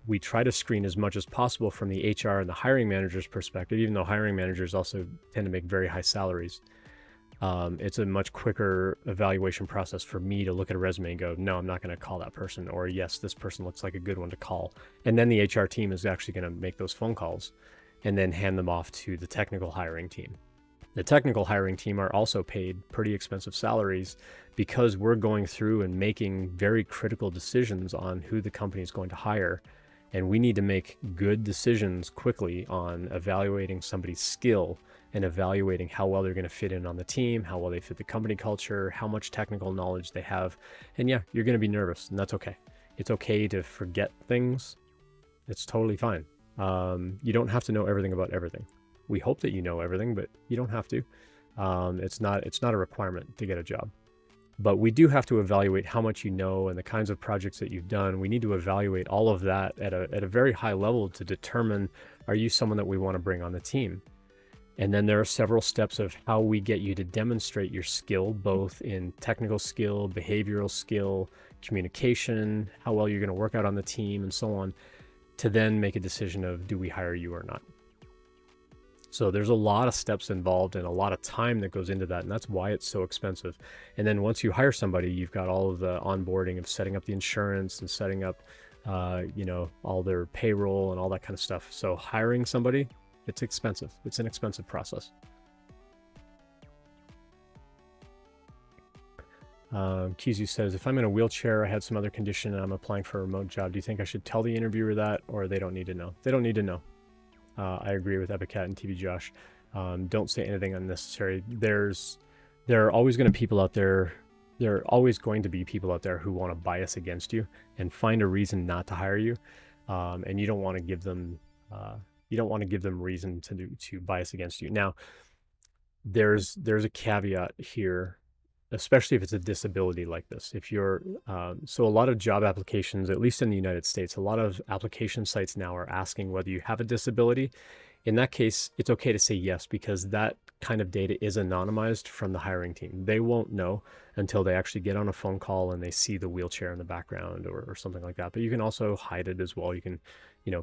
we try to screen as much as possible from the HR and the hiring manager's perspective, even though hiring managers also tend to make very high salaries. It's a much quicker evaluation process for me to look at a resume and go, no, I'm not going to call that person, or yes, this person looks like a good one to call. And then the HR team is actually going to make those phone calls and then hand them off to the technical hiring team. The technical hiring team are also paid pretty expensive salaries because we're going through and making very critical decisions on who the company is going to hire. And we need to make good decisions quickly on evaluating somebody's skill and evaluating how well they're going to fit in on the team, how well they fit the company culture, how much technical knowledge they have. And yeah, you're going to be nervous, and that's okay. It's okay to forget things. It's totally fine. You don't have to know everything about everything. We hope that you know everything, but you don't have to. It's not a requirement to get a job. But we do have to evaluate how much you know and the kinds of projects that you've done. We need to evaluate all of that at a very high level to determine, are you someone that we want to bring on the team? And then there are several steps of how we get you to demonstrate your skill, both in technical skill, behavioral skill, communication, how well you're going to work out on the team, and so on, to then make a decision of, do we hire you or not? So there's a lot of steps involved and a lot of time that goes into that, and that's why it's so expensive. And then once you hire somebody, you've got all of the onboarding of setting up the insurance and setting up, all their payroll and all that kind of stuff. So hiring somebody, it's expensive. It's an expensive process. Kizu says, if I'm in a wheelchair, I had some other condition, and I'm applying for a remote job, do you think I should tell the interviewer that, or they don't need to know? They don't need to know. I agree with Epicat and TV Josh. Don't say anything unnecessary. There are always going to be people out there. There are always going to be people out there who want to bias against you and find a reason not to hire you. And you don't want to give them reason to bias against you. Now, there's a caveat here, especially if it's a disability like this. If you're so a lot of job applications, at least in the United States, a lot of application sites now are asking whether you have a disability. In that case, it's okay to say yes, because that kind of data is anonymized from the hiring team. They won't know until they actually get on a phone call and they see the wheelchair in the background or something like that. But you can also hide it as well. You can,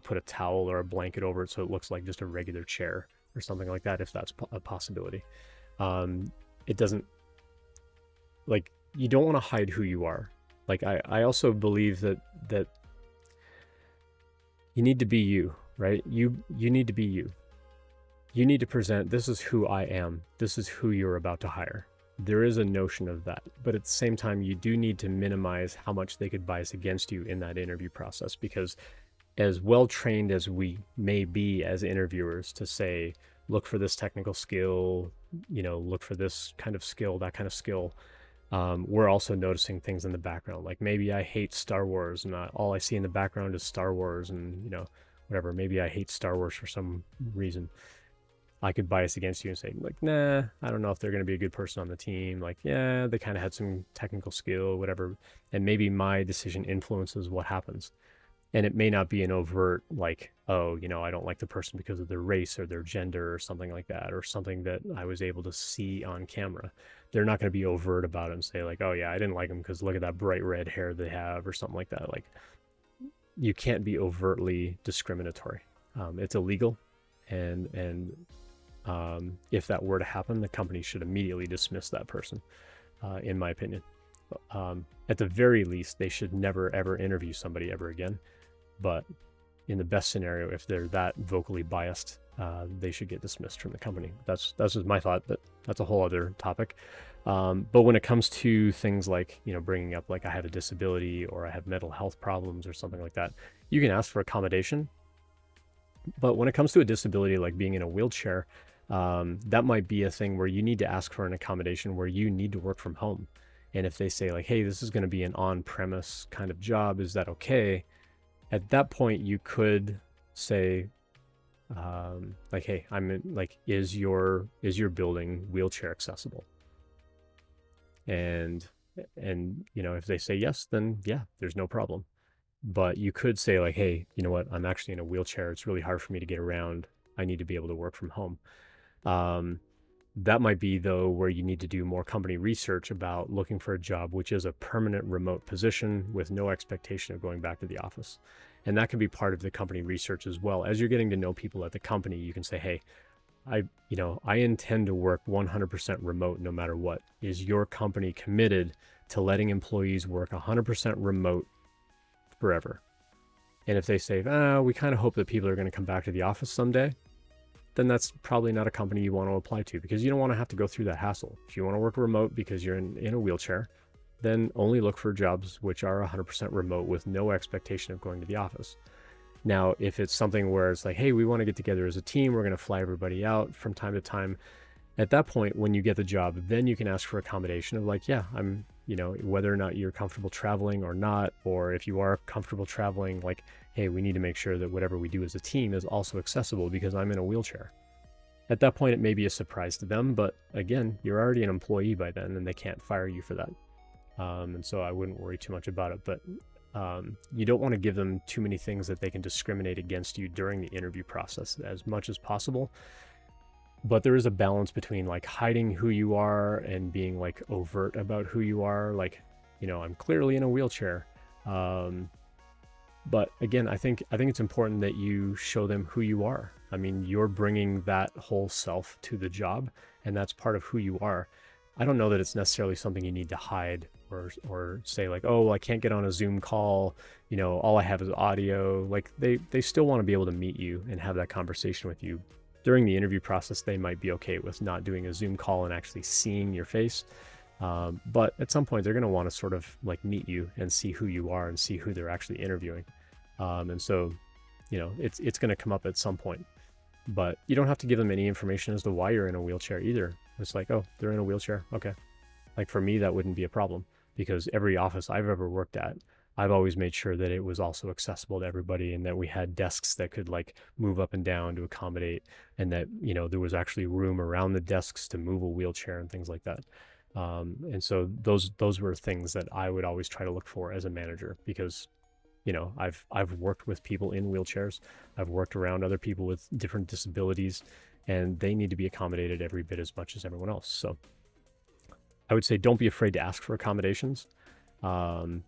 put a towel or a blanket over it so it looks like just a regular chair or something like that, if that's a possibility. It doesn't, like, you don't want to hide who you are. Like, I also believe that you need to be you, right? You need to be you. You need to present, this is who I am. This is who you're about to hire. There is a notion of that, but at the same time, you do need to minimize how much they could bias against you in that interview process, because as well trained as we may be as interviewers to say, look for this technical skill, look for this kind of skill, that kind of skill, we're also noticing things in the background. Like, maybe I hate Star Wars and all I see in the background is Star Wars, and whatever, maybe I hate Star Wars for some reason. I could bias against you and say, like, nah, I don't know if they're going to be a good person on the team. Like, yeah, they kind of had some technical skill, whatever. And maybe my decision influences what happens. And it may not be an overt, like, oh, I don't like the person because of their race or their gender or something like that, or something that I was able to see on camera. They're not going to be overt about it and say, like, oh yeah, I didn't like them because look at that bright red hair they have, or something like that. Like, you can't be overtly discriminatory. It's illegal. And if that were to happen, the company should immediately dismiss that person, in my opinion. At the very least, they should never, ever interview somebody ever again. But in the best scenario, if they're that vocally biased, they should get dismissed from the company. That's just my thought, but that's a whole other topic. But when it comes to things like, bringing up, like, I have a disability or I have mental health problems or something like that, you can ask for accommodation. But when it comes to a disability, like being in a wheelchair, that might be a thing where you need to ask for an accommodation where you need to work from home. And if they say, like, hey, this is going to be an on-premise kind of job, is that okay? At that point, you could say, like, hey, I'm in, like, is your building wheelchair accessible? And you know, if they say yes, then yeah, there's no problem. But you could say like, hey, you know what, I'm actually in a wheelchair, it's really hard for me to get around, I need to be able to work from home. That might be though where you need to do more company research about looking for a job which is a permanent remote position with no expectation of going back to the office. And that can be part of the company research as well. As you're getting to know people at the company, you can say, hey, I intend to work 100% remote no matter what. Is your company committed to letting employees work 100% remote forever? And if they say, we kind of hope that people are going to come back to the office someday, then that's probably not a company you want to apply to, because you don't want to have to go through that hassle. If you want to work remote because you're in a wheelchair, then only look for jobs which are 100% remote with no expectation of going to the office. Now, if it's something where it's like, hey, we want to get together as a team, we're going to fly everybody out from time to time, at that point, when you get the job, then you can ask for accommodation of like, yeah, I'm, you know, whether or not you're comfortable traveling or not, or if you are comfortable traveling, like, hey, we need to make sure that whatever we do as a team is also accessible because I'm in a wheelchair. At that point, it may be a surprise to them, but again, you're already an employee by then and they can't fire you for that. And so I wouldn't worry too much about it, but you don't want to give them too many things that they can discriminate against you during the interview process as much as possible. But there is a balance between like hiding who you are and being like overt about who you are. Like, you know, I'm clearly in a wheelchair. But again, I think it's important that you show them who you are. I mean, you're bringing that whole self to the job, and that's part of who you are. I don't know that it's necessarily something you need to hide or say like, oh, I can't get on a Zoom call, you know, all I have is audio. Like they still want to be able to meet you and have that conversation with you. During the interview process, they might be okay with not doing a Zoom call and actually seeing your face. But at some point, they're going to want to sort of like meet you and see who you are and see who they're actually interviewing. And so, you know, it's going to come up at some point. But you don't have to give them any information as to why you're in a wheelchair either. It's like, oh, they're in a wheelchair. Okay. Like for me, that wouldn't be a problem, because every office I've ever worked at, I've always made sure that it was also accessible to everybody and that we had desks that could like move up and down to accommodate, and that, you know, there was actually room around the desks to move a wheelchair and things like that. And so those were things that I would always try to look for as a manager, because, you know, I've worked with people in wheelchairs. I've worked around other people with different disabilities, and they need to be accommodated every bit as much as everyone else. So I would say don't be afraid to ask for accommodations. And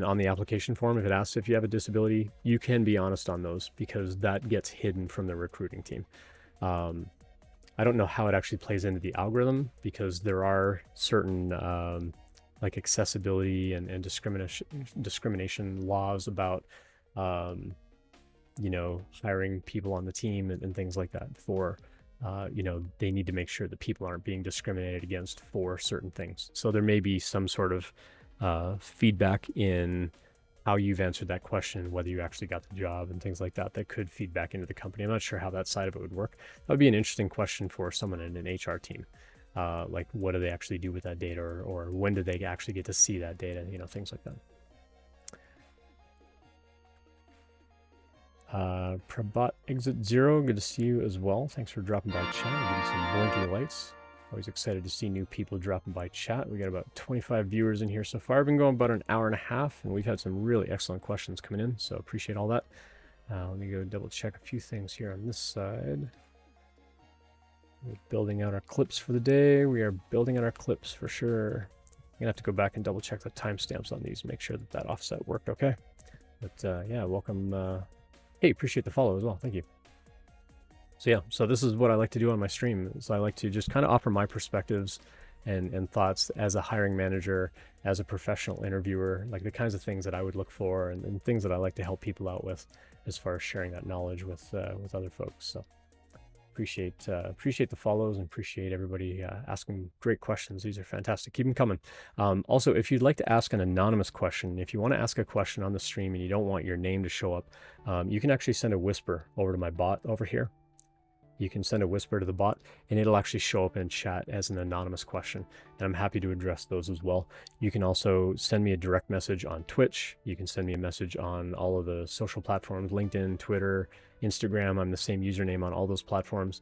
on the application form, if it asks if you have a disability, you can be honest on those, because that gets hidden from the recruiting team. I don't know how it actually plays into the algorithm, because there are certain like accessibility and discrimination laws about you know, hiring people on the team and things like that for you know, they need to make sure that people aren't being discriminated against for certain things. So there may be some sort of feedback in how you've answered that question, whether you actually got the job and things like that, that could feed back into the company. I'm not sure how that side of it would work. That would be an interesting question for someone in an HR team. Like, what do they actually do with that data, or when do they actually get to see that data, you know, things like that. Prabhat Exit Zero, good to see you as well. Thanks for dropping by chat and giving some blinking lights. Always excited to see new people dropping by chat. We got about 25 viewers in here so far. I've been going about an hour and a half, and we've had some really excellent questions coming in, so appreciate all that. Let me go double check a few things here on this side. We're building out our clips for the day. We are building out our clips for sure. I'm gonna have to go back and double check the timestamps on these, make sure that that offset worked okay. But yeah, welcome. Hey, appreciate the follow as well. Thank you. So yeah, so this is what I like to do on my stream. So I like to just kind of offer my perspectives and thoughts as a hiring manager, as a professional interviewer, like the kinds of things that I would look for and things that I like to help people out with as far as sharing that knowledge with other folks. So appreciate the follows and appreciate everybody asking great questions. These are fantastic. Keep them coming. Also, if you'd like to ask an anonymous question, if you want to ask a question on the stream and you don't want your name to show up, you can actually send a whisper over to my bot over here. you can send a whisper to the bot and it'll actually show up in chat as an anonymous question. And I'm happy to address those as well. You can also send me a direct message on Twitch. You can send me a message on all of the social platforms, LinkedIn, Twitter, Instagram. I'm the same username on all those platforms.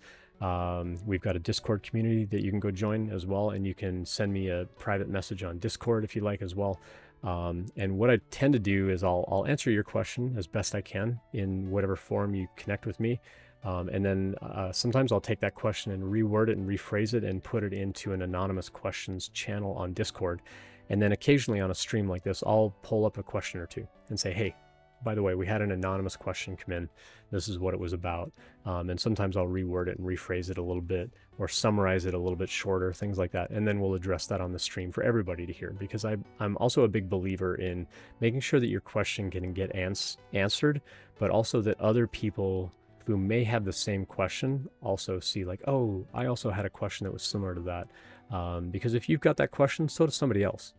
We've got a Discord community that you can go join as well. And you can send me a private message on Discord if you like as well. And what I tend to do is I'll answer your question as best I can in whatever form you connect with me. And then sometimes I'll take that question and reword it and rephrase it and put it into an anonymous questions channel on Discord. And then occasionally on a stream like this, I'll pull up a question or two and say, hey, by the way, we had an anonymous question come in. This is what it was about. And sometimes I'll reword it and rephrase it a little bit or summarize it a little bit shorter, things like that. And then we'll address that on the stream for everybody to hear, because I'm also a big believer in making sure that your question can get answered, but also that other people who may have the same question also see like, oh, I also had a question that was similar to that. Because if you've got that question, so does somebody else.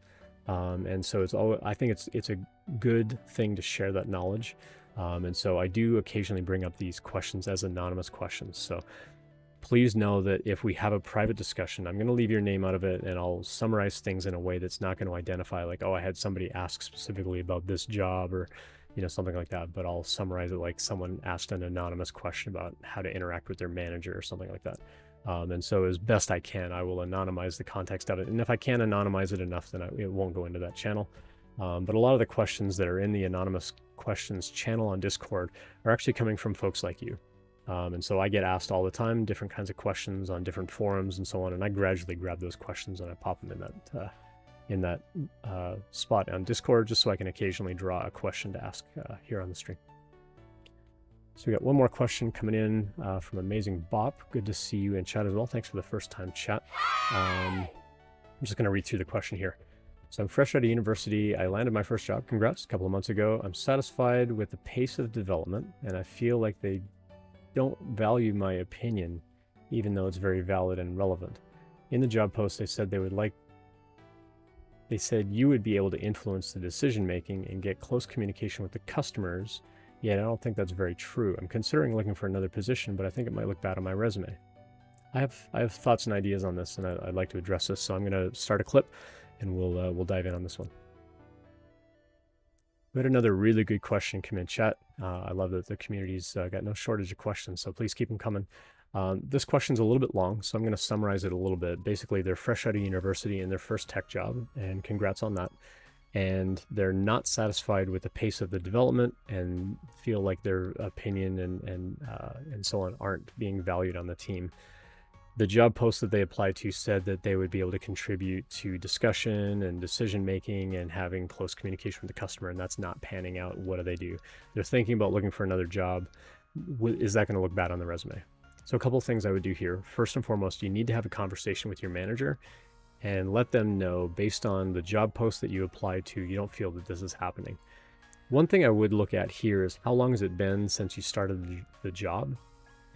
And so I think it's a good thing to share that knowledge. And so I do occasionally bring up these questions as anonymous questions. So please know that if we have a private discussion, I'm going to leave your name out of it and I'll summarize things in a way that's not going to identify like, oh, I had somebody ask specifically about this job or something like that, but I'll summarize it like someone asked an anonymous question about how to interact with their manager or something like that. And so as best I can, I will anonymize the context of it. And if I can't anonymize it enough, then it won't go into that channel. But a lot of the questions that are in the anonymous questions channel on Discord are actually coming from folks like you. And so I get asked all the time, different kinds of questions on different forums and so on. And I gradually grab those questions and I pop them in that spot on Discord, just so I can occasionally draw a question to ask here on the stream. So we got one more question coming in from Amazing Bop. Good to see you in chat as well. Thanks for the first time chat. I'm just going to read through the question here. So I'm fresh out of university. I landed my first job, congrats, a couple of months ago. I'm satisfied with the pace of development, and I feel like they don't value my opinion, even though it's very valid and relevant. In the job post, they said you would be able to influence the decision making and get close communication with the customers. Yet I don't think that's very true. I'm considering looking for another position, but I think it might look bad on my resume. I have thoughts and ideas on this, and I'd like to address this. So I'm going to start a clip, and we'll dive in on this one. We had another really good question come in chat. I love that the community's got no shortage of questions, so please keep them coming. This question's a little bit long, so I'm going to summarize it a little bit. Basically, they're fresh out of university in their first tech job, and congrats on that. And they're not satisfied with the pace of the development and feel like their opinion and so on aren't being valued on the team. The job post that they applied to said that they would be able to contribute to discussion and decision making and having close communication with the customer, and that's not panning out. What do? They're thinking about looking for another job. Is that going to look bad on the resume? So a couple of things I would do here. First and foremost, you need to have a conversation with your manager and let them know, based on the job post that you applied to, you don't feel that this is happening. One thing I would look at here is how long has it been since you started the job?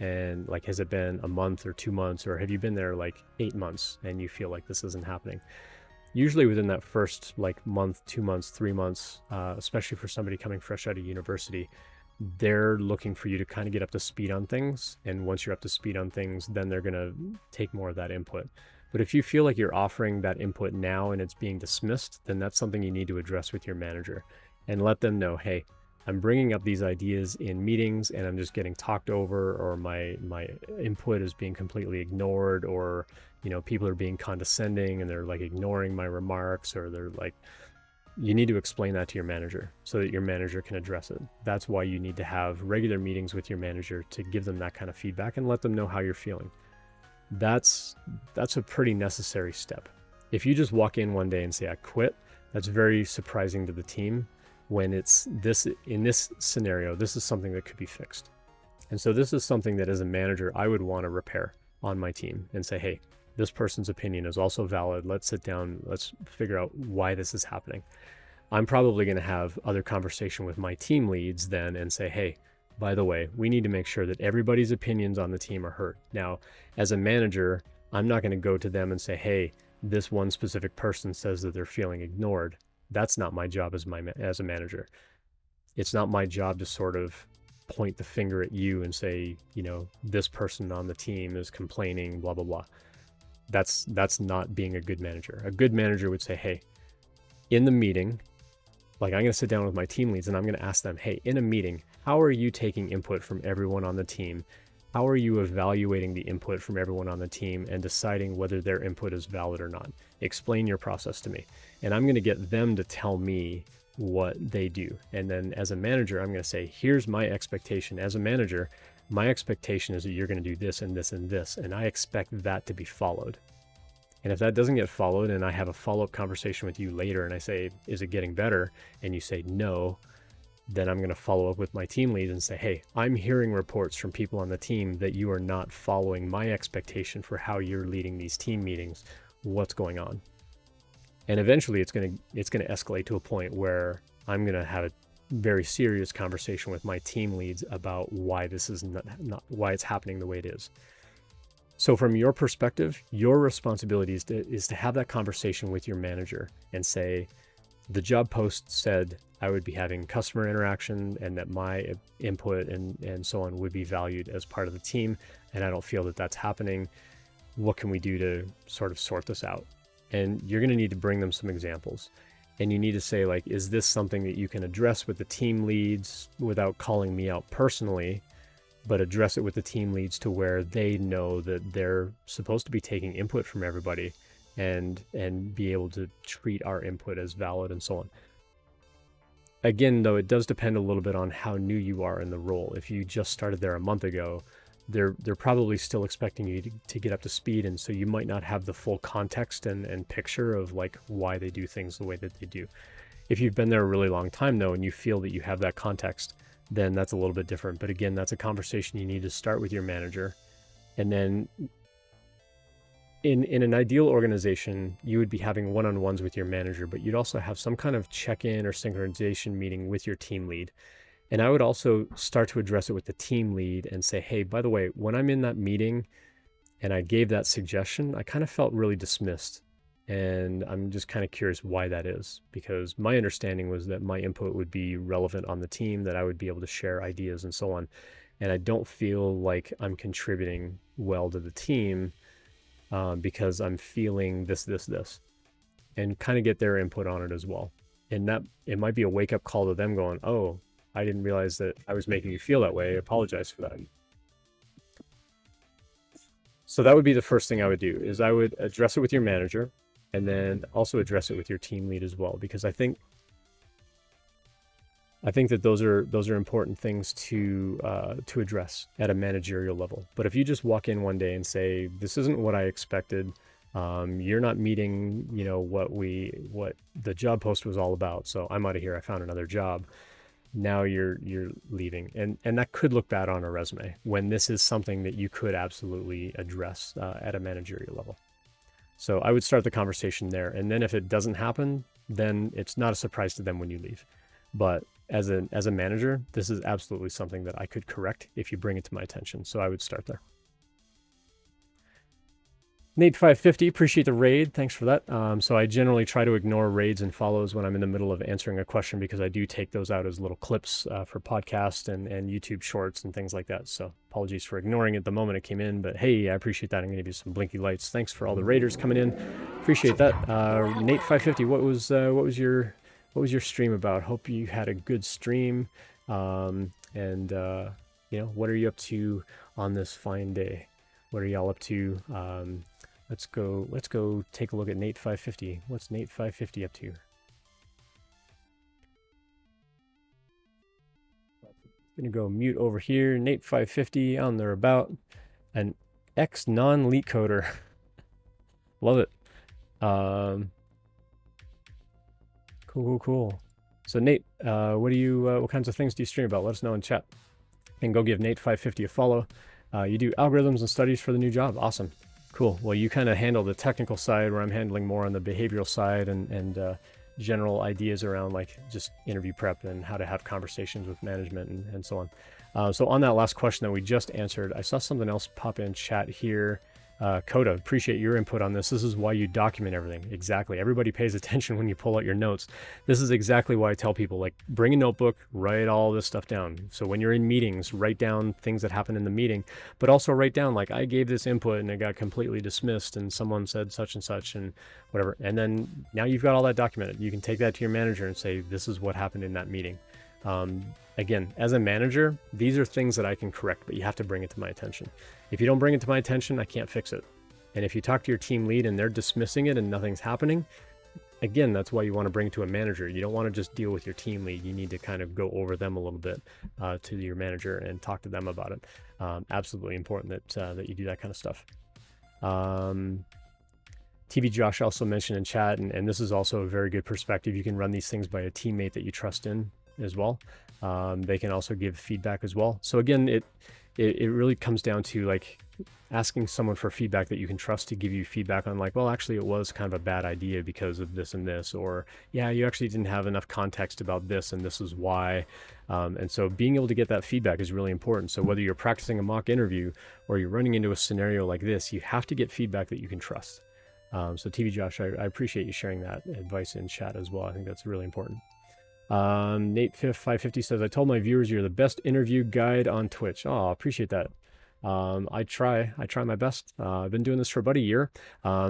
And like, has it been a month or 2 months, or have you been there like 8 months and you feel like this isn't happening? Usually within that first like month, 2 months, 3 months, especially for somebody coming fresh out of university, they're looking for you to kind of get up to speed on things. And once you're up to speed on things, then they're going to take more of that input. But if you feel like you're offering that input now and it's being dismissed, then that's something you need to address with your manager and let them know, hey, I'm bringing up these ideas in meetings and I'm just getting talked over, or my input is being completely ignored, or, people are being condescending and they're like ignoring my remarks, or they're like, you need to explain that to your manager so that your manager can address it. That's why you need to have regular meetings with your manager to give them that kind of feedback and let them know how you're feeling. That's a pretty necessary step. If you just walk in one day and say, I quit, that's very surprising to the team. When it's in this scenario, this is something that could be fixed. And so this is something that as a manager, I would want to repair on my team and say, hey, this person's opinion is also valid. Let's sit down. Let's figure out why this is happening. I'm probably going to have other conversation with my team leads then and say, hey, by the way, we need to make sure that everybody's opinions on the team are heard. Now, as a manager, I'm not going to go to them and say, hey, this one specific person says that they're feeling ignored. That's not my job as a manager. It's not my job to sort of point the finger at you and say, you know, this person on the team is complaining, blah, blah, blah. That's not being a good manager. A good manager would say, hey, in the meeting, like I'm going to sit down with my team leads and I'm going to ask them, hey, in a meeting, how are you taking input from everyone on the team? How are you evaluating the input from everyone on the team and deciding whether their input is valid or not? Explain your process to me. And I'm going to get them to tell me what they do. And then as a manager, I'm going to say, here's my expectation. As a manager, my expectation is that you're going to do this and this and this, and I expect that to be followed. And if that doesn't get followed and I have a follow-up conversation with you later and I say, is it getting better? And you say no, then I'm going to follow up with my team lead and say, hey, I'm hearing reports from people on the team that you are not following my expectation for how you're leading these team meetings. What's going on? And eventually it's going to escalate to a point where I'm going to have a very serious conversation with my team leads about why this is not why it's happening the way it is. So from your perspective, your responsibility is to have that conversation with your manager and say, the job post said I would be having customer interaction and that my input and so on would be valued as part of the team. And I don't feel that that's happening. What can we do to sort of sort this out? And you're going to need to bring them some examples. And you need to say, like, is this something that you can address with the team leads without calling me out personally, but address it with the team leads to where they know that they're supposed to be taking input from everybody and be able to treat our input as valid and so on. Again, though, it does depend a little bit on how new you are in the role. If you just started there a month ago, they're probably still expecting you to get up to speed, and so you might not have the full context and picture of like why they do things the way that they do. If you've been there a really long time though, and you feel that you have that context, then that's a little bit different. But again, that's a conversation you need to start with your manager. And then in an ideal organization, you would be having one-on-ones with your manager, but you'd also have some kind of check-in or synchronization meeting with your team lead. And I would also start to address it with the team lead and say, hey, by the way, when I'm in that meeting and I gave that suggestion, I kind of felt really dismissed. And I'm just kind of curious why that is, because my understanding was that my input would be relevant on the team, that I would be able to share ideas and so on. And I don't feel like I'm contributing well to the team because I'm feeling this, and kind of get their input on it as well. And that it might be a wake-up call to them going, oh, I didn't realize that I was making you feel that way. I apologize for that. So that would be the first thing I would do, is I would address it with your manager and then also address it with your team lead as well, because I think that those are important things to address at a managerial level. But if you just walk in one day and say, this isn't what I expected, you're not meeting, you know, what the job post was all about, so I'm out of here, I found another job. Now you're leaving, and that could look bad on a resume when this is something that you could absolutely address at a managerial level. So I would start the conversation there, and then if it doesn't happen, then it's not a surprise to them when you leave. But as a manager, this is absolutely something that I could correct if you bring it to my attention. So I would start there. Nate550, appreciate the raid. Thanks for that. So I generally try to ignore raids and follows when I'm in the middle of answering a question, because I do take those out as little clips for podcast and YouTube shorts and things like that. So apologies for ignoring it the moment it came in, but hey, I appreciate that. I'm going to give you some blinky lights. Thanks for all the raiders coming in. Appreciate that. Nate550, what was your stream about? Hope you had a good stream. You know, what are you up to on this fine day? What are y'all up to? Let's go take a look at Nate550. What's Nate550 up to? Gonna go mute over here. Nate550 on there about an ex non-leet coder. Love it. Cool. So Nate, what kinds of things do you stream about? Let us know in chat. And go give Nate550 a follow. You do algorithms and studies for the new job. Awesome. Cool. Well, you kind of handle the technical side, where I'm handling more on the behavioral side and general ideas around like just interview prep and how to have conversations with management and so on. So on that last question that we just answered, I saw something else pop in chat here. Coda, appreciate your input on this. This is why you document everything. Exactly. Everybody pays attention when you pull out your notes. This is exactly why I tell people, like, bring a notebook, write all this stuff down. So when you're in meetings, write down things that happen in the meeting, but also write down, like, I gave this input and it got completely dismissed and someone said such and such and whatever. And then now you've got all that documented. You can take that to your manager and say, this is what happened in that meeting. Again, as a manager, these are things that I can correct, but you have to bring it to my attention. If you don't bring it to my attention, I can't fix it. And if you talk to your team lead and they're dismissing it and nothing's happening, again, that's why you want to bring it to a manager. You don't want to just deal with your team lead. You need to kind of go over them a little bit to your manager and talk to them about it. Absolutely important that you do that kind of stuff. TV Josh also mentioned in chat, and this is also a very good perspective. You can run these things by a teammate that you trust in as well. They can also give feedback as well. So again, it really comes down to like asking someone for feedback that you can trust to give you feedback on, like, well, actually it was kind of a bad idea because of this and this, or yeah, you actually didn't have enough context about this and this is why. And so being able to get that feedback is really important. So whether you're practicing a mock interview or you're running into a scenario like this, you have to get feedback that you can trust. So TV Josh, I appreciate you sharing that advice in chat as well. I think that's really important. Nate 550 says, I told my viewers you're the best interview guide on Twitch. Oh, appreciate that. I try my best. I've been doing this for about a year.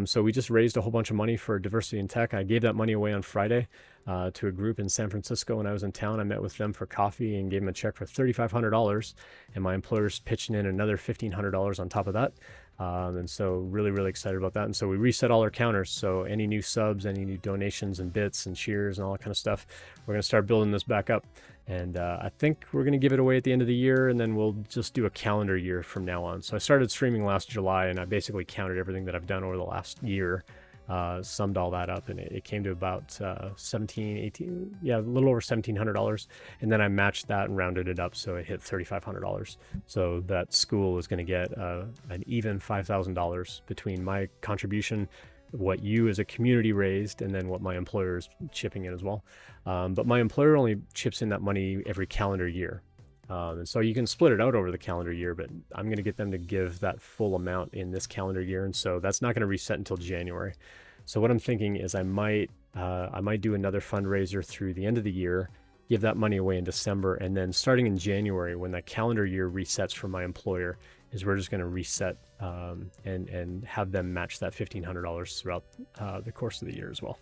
So we just raised a whole bunch of money for diversity in tech. I gave that money away on Friday to a group in San Francisco when I was in town. I met with them for coffee and gave them a check for $3,500, and my employer's pitching in another $1,500 on top of that. And so really, really excited about that. And so we reset all our counters. So any new subs, any new donations and bits and cheers and all that kind of stuff, we're going to start building this back up. And I think we're going to give it away at the end of the year, and then we'll just do a calendar year from now on. So I started streaming last July, and I basically counted everything that I've done over the last year, summed all that up, and it came to about 18, yeah, a little over $1,700. And then I matched that and rounded it up, so it hit $3,500. So that school is going to get an even $5,000 between my contribution, what you as a community raised, and then what my employer is chipping in as well. But my employer only chips in that money every calendar year. And so you can split it out over the calendar year, but I'm going to get them to give that full amount in this calendar year. And so that's not going to reset until January. So what I'm thinking is I might do another fundraiser through the end of the year, give that money away in December, and then starting in January, when that calendar year resets for my employer, is we're just going to reset and have them match that $1,500 throughout the course of the year as well.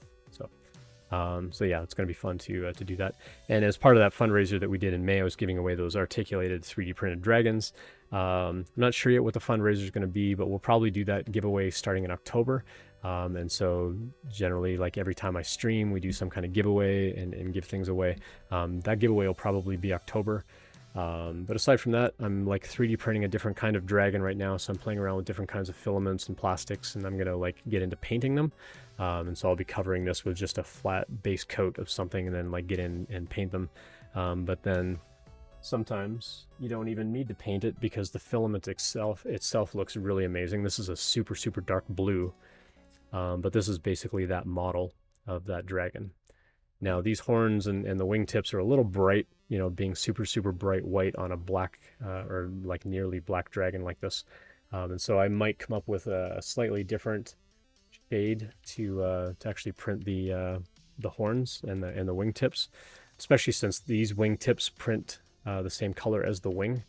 So yeah, it's going to be fun to do that. And as part of that fundraiser that we did in May, I was giving away those articulated 3D printed dragons. I'm not sure yet what the fundraiser is going to be, but we'll probably do that giveaway starting in October. And so generally, like every time I stream, we do some kind of giveaway and give things away. That giveaway will probably be October. But aside from that, I'm like 3D printing a different kind of dragon right now. So I'm playing around with different kinds of filaments and plastics, and I'm going to like get into painting them. And so I'll be covering this with just a flat base coat of something and then like get in and paint them. But then sometimes you don't even need to paint it because the filament itself looks really amazing. This is a super, super dark blue. But this is basically that model of that dragon. Now these horns and the wingtips are a little bright, you know, being super, super bright white on a black or like nearly black dragon like this. And so I might come up with a slightly different shade to actually print the horns and the wingtips, especially since these wingtips print the same color as the wing,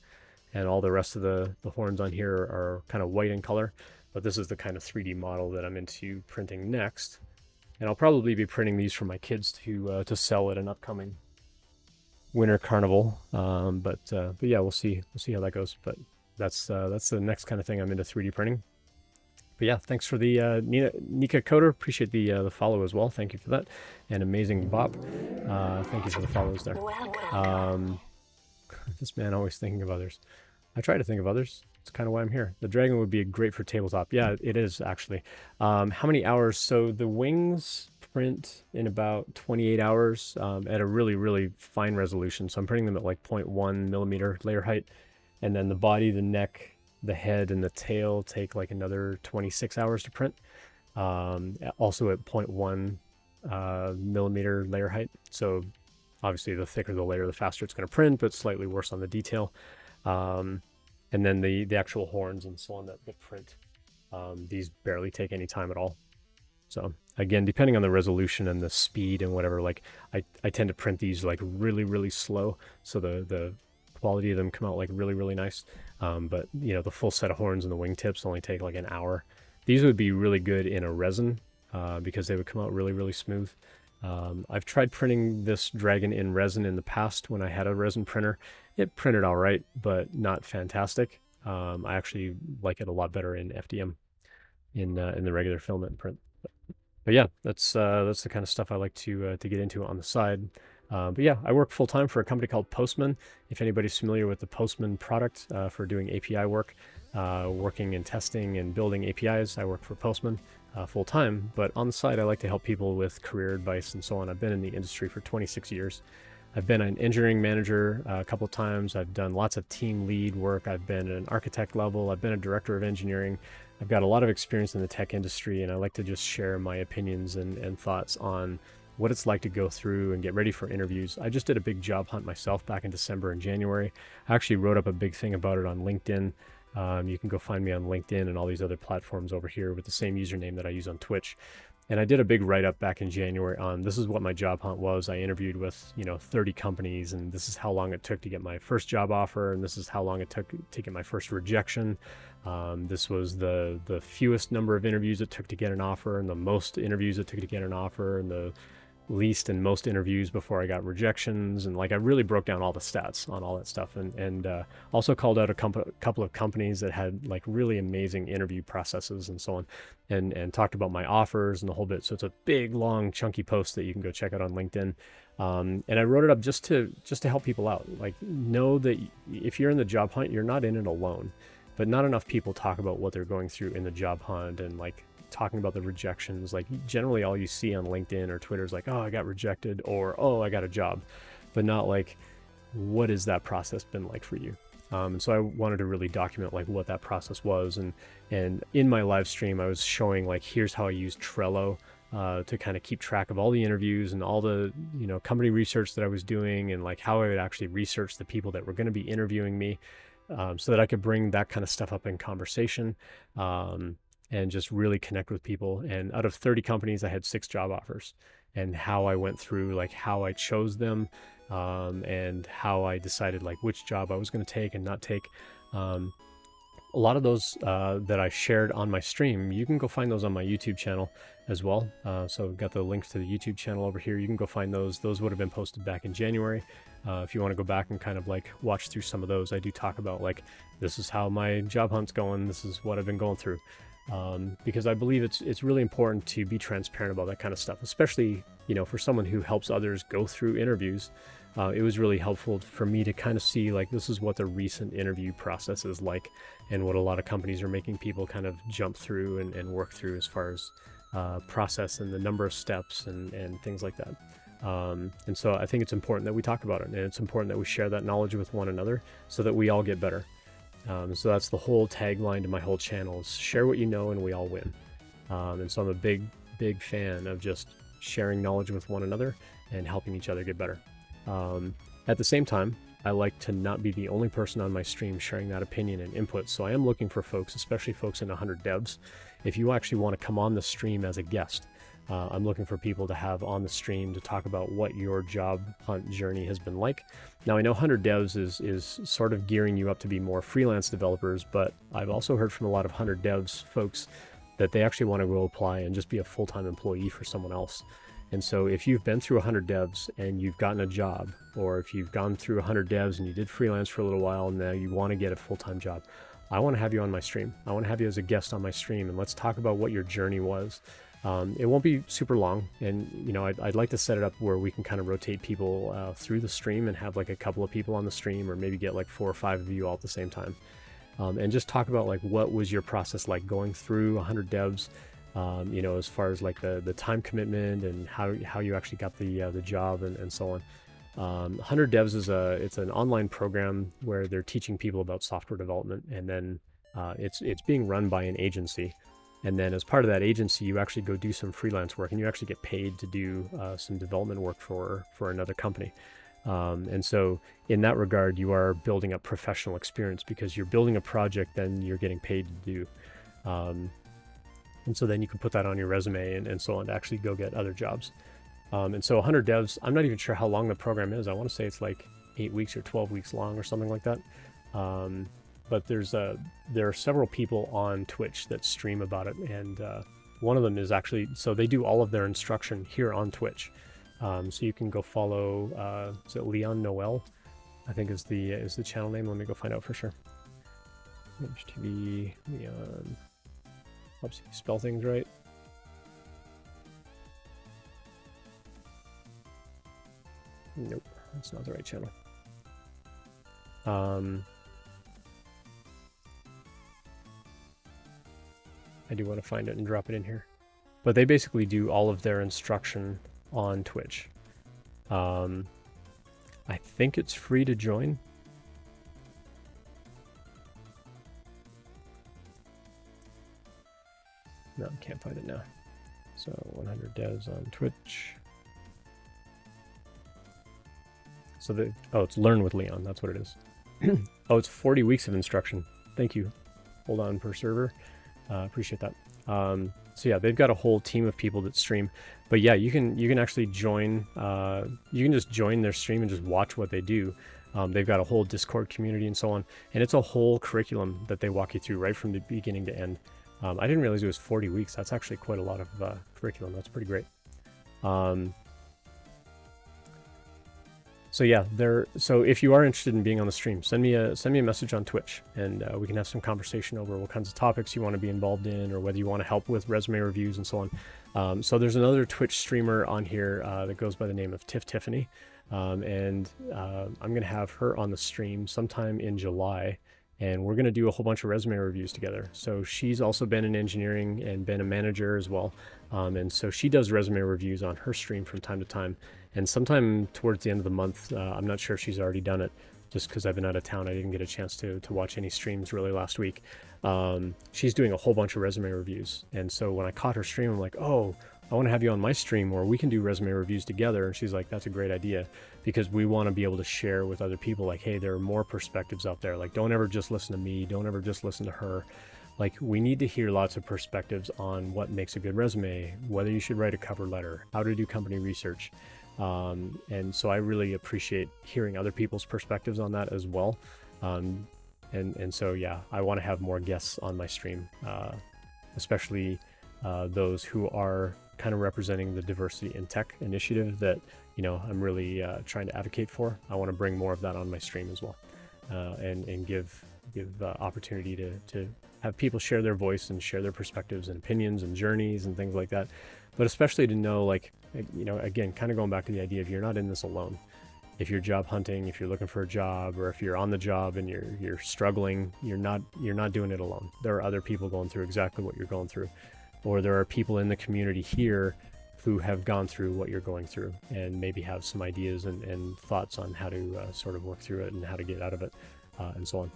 and all the rest of the horns on here are kind of white in color. But this is the kind of 3D model that I'm into printing next. And I'll probably be printing these for my kids to sell at an upcoming winter carnival. But yeah, we'll see how that goes. But that's the next kind of thing I'm into 3D printing. But yeah, thanks for the Nika Coder. Appreciate the follow as well. Thank you for that. And Amazing Bop. Thank you for the follows there. This man always thinking of others. I try to think of others. It's kind of why I'm here. The dragon would be great for tabletop. Yeah, it is actually. How many hours? So the wings print in about 28 hours at a really, really fine resolution. So I'm printing them at like 0.1 millimeter layer height. And then the body, the neck, the head, and the tail take like another 26 hours to print. Also at 0.1 millimeter layer height. So obviously the thicker the layer, the faster it's going to print, but slightly worse on the detail. And then the actual horns and so on that print These barely take any time at all. So again, depending on the resolution and the speed and whatever, like I tend to print these like really, really slow. So the quality of them come out like really, really nice. But you know, the full set of horns and the wingtips only take like an hour. These would be really good in a resin because they would come out really, really smooth. I've tried printing this dragon in resin in the past when I had a resin printer. It printed all right, but not fantastic. I actually like it a lot better in FDM, in the regular filament print. But yeah, that's the kind of stuff I like to get into on the side. But yeah, I work full time for a company called Postman. If anybody's familiar with the Postman product for doing API work, working and testing and building APIs, I work for Postman full time. But on the side, I like to help people with career advice and so on. I've been in the industry for 26 years. I've been an engineering manager a couple of times. I've done lots of team lead work. I've been an architect level. I've been a director of engineering. I've got a lot of experience in the tech industry, and I like to just share my opinions and thoughts on what it's like to go through and get ready for interviews. I just did a big job hunt myself back in December and January. I actually wrote up a big thing about it on LinkedIn. You can go find me on LinkedIn and all these other platforms over here with the same username that I use on Twitch. And I did a big write-up back in January on this is what my job hunt was. I interviewed with 30 companies, and this is how long it took to get my first job offer, and this is how long it took to get my first rejection. This was the fewest number of interviews it took to get an offer, and the most interviews it took to get an offer, and the least and most interviews before I got rejections. And like I really broke down all the stats on all that stuff, and also called out a couple of companies that had like really amazing interview processes and so on, and talked about my offers and the whole bit. So it's a big, long, chunky post that you can go check out on LinkedIn. And I wrote it up just to help people out. Like, know that if you're in the job hunt, you're not in it alone. But not enough people talk about what they're going through in the job hunt and like talking about the rejections. Like generally all you see on LinkedIn or Twitter is like, oh, I got rejected, or oh, I got a job, but not like, what has that process been like for you? And so I wanted to really document like what that process was. And in my live stream, I was showing like, here's how I use Trello to kind of keep track of all the interviews and all the, company research that I was doing, and like how I would actually research the people that were going to be interviewing me, so that I could bring that kind of stuff up in conversation. And just really connect with people. And out of 30 companies, I had 6 job offers, and how I went through, like how I chose them, and how I decided like which job I was going to take and not take. A lot of those that I shared on my stream, you can go find those on my YouTube channel as well. So I've got the links to the YouTube channel over here. You can go find those. Those would have been posted back in January. If you want to go back and kind of like watch through some of those, I do talk about like, this is how my job hunt's going. This is what I've been going through. Because I believe it's really important to be transparent about that kind of stuff, especially, for someone who helps others go through interviews. It was really helpful for me to kind of see like, this is what the recent interview process is like, and what a lot of companies are making people kind of jump through and work through as far as process and the number of steps and things like that. And so I think it's important that we talk about it, and it's important that we share that knowledge with one another so that we all get better. So that's the whole tagline to my whole channel, is share what you know and we all win. And so I'm a big, big fan of just sharing knowledge with one another and helping each other get better. At the same time, I like to not be the only person on my stream sharing that opinion and input. So I am looking for folks, especially folks in 100 devs. If you actually want to come on the stream as a guest, I'm looking for people to have on the stream to talk about what your job hunt journey has been like. Now, I know 100 devs is sort of gearing you up to be more freelance developers, but I've also heard from a lot of 100 devs folks that they actually want to go apply and just be a full-time employee for someone else. And so if you've been through 100 devs and you've gotten a job, or if you've gone through 100 devs and you did freelance for a little while and now you want to get a full-time job, I want to have you on my stream. I want to have you as a guest on my stream, and let's talk about what your journey was. It won't be super long, and I'd like to set it up where we can kind of rotate people through the stream and have like a couple of people on the stream, or maybe get like 4 or 5 of you all at the same time, and just talk about like what was your process like going through 100 devs, as far as like the time commitment and how you actually got the job and so on. 100 Devs it's an online program where they're teaching people about software development, and then it's being run by an agency. And then as part of that agency, you actually go do some freelance work, and you actually get paid to do some development work for another company. And so in that regard, you are building up professional experience because you're building a project, then you're getting paid to do. And so then you can put that on your resume and so on to actually go get other jobs. And so 100 devs, I'm not even sure how long the program is. I want to say it's like 8 weeks or 12 weeks long or something like that. But there are several people on Twitch that stream about it. And one of them is actually, so they do all of their instruction here on Twitch. So you can go follow, is it Leon Noel? I think is the channel name. Let me go find out for sure. HTV Leon. Oops, spell things right. Nope, that's not the right channel. I do want to find it and drop it in here. But they basically do all of their instruction on Twitch. I think it's free to join. No, can't find it now. So 100 devs on Twitch. So it's Learn with Leon. That's what it is. Oh, it's 40 weeks of instruction. Thank you. Hold on per server. Appreciate that. So yeah, they've got a whole team of people that stream. But yeah, you can actually join. You can just join their stream and just watch what they do. They've got a whole Discord community and so on, and it's a whole curriculum that they walk you through right from the beginning to end. I didn't realize it was 40 weeks. That's actually quite a lot of curriculum. That's pretty great. So yeah, so if you are interested in being on the stream, send me a message on Twitch, and we can have some conversation over what kinds of topics you want to be involved in, or whether you want to help with resume reviews and so on. So there's another Twitch streamer on here that goes by the name of Tiffany, and I'm going to have her on the stream sometime in July, and we're going to do a whole bunch of resume reviews together. So she's also been in engineering and been a manager as well, and so she does resume reviews on her stream from time to time. And sometime towards the end of the month, I'm not sure if she's already done it, just because I've been out of town. I didn't get a chance to watch any streams really last week. She's doing a whole bunch of resume reviews. And so when I caught her stream, I'm like, oh, I want to have you on my stream where we can do resume reviews together. And she's like, that's a great idea, because we want to be able to share with other people, like, hey, there are more perspectives out there. Like, don't ever just listen to me. Don't ever just listen to her. Like, we need to hear lots of perspectives on what makes a good resume, whether you should write a cover letter, how to do company research. And so I really appreciate hearing other people's perspectives on that as well. And so, yeah, I want to have more guests on my stream, especially those who are kind of representing the diversity in tech initiative that, you know, I'm really trying to advocate for. I want to bring more of that on my stream as well, and give opportunity to have people share their voice and share their perspectives and opinions and journeys and things like that. But especially to know, like, you know, again, kind of going back to the idea of you're not in this alone. If you're job hunting, if you're looking for a job, or if you're on the job and you're struggling, you're not doing it alone. There are other people going through exactly what you're going through, or there are people in the community here who have gone through what you're going through and maybe have some ideas and thoughts on how to sort of work through it and how to get out of it, and so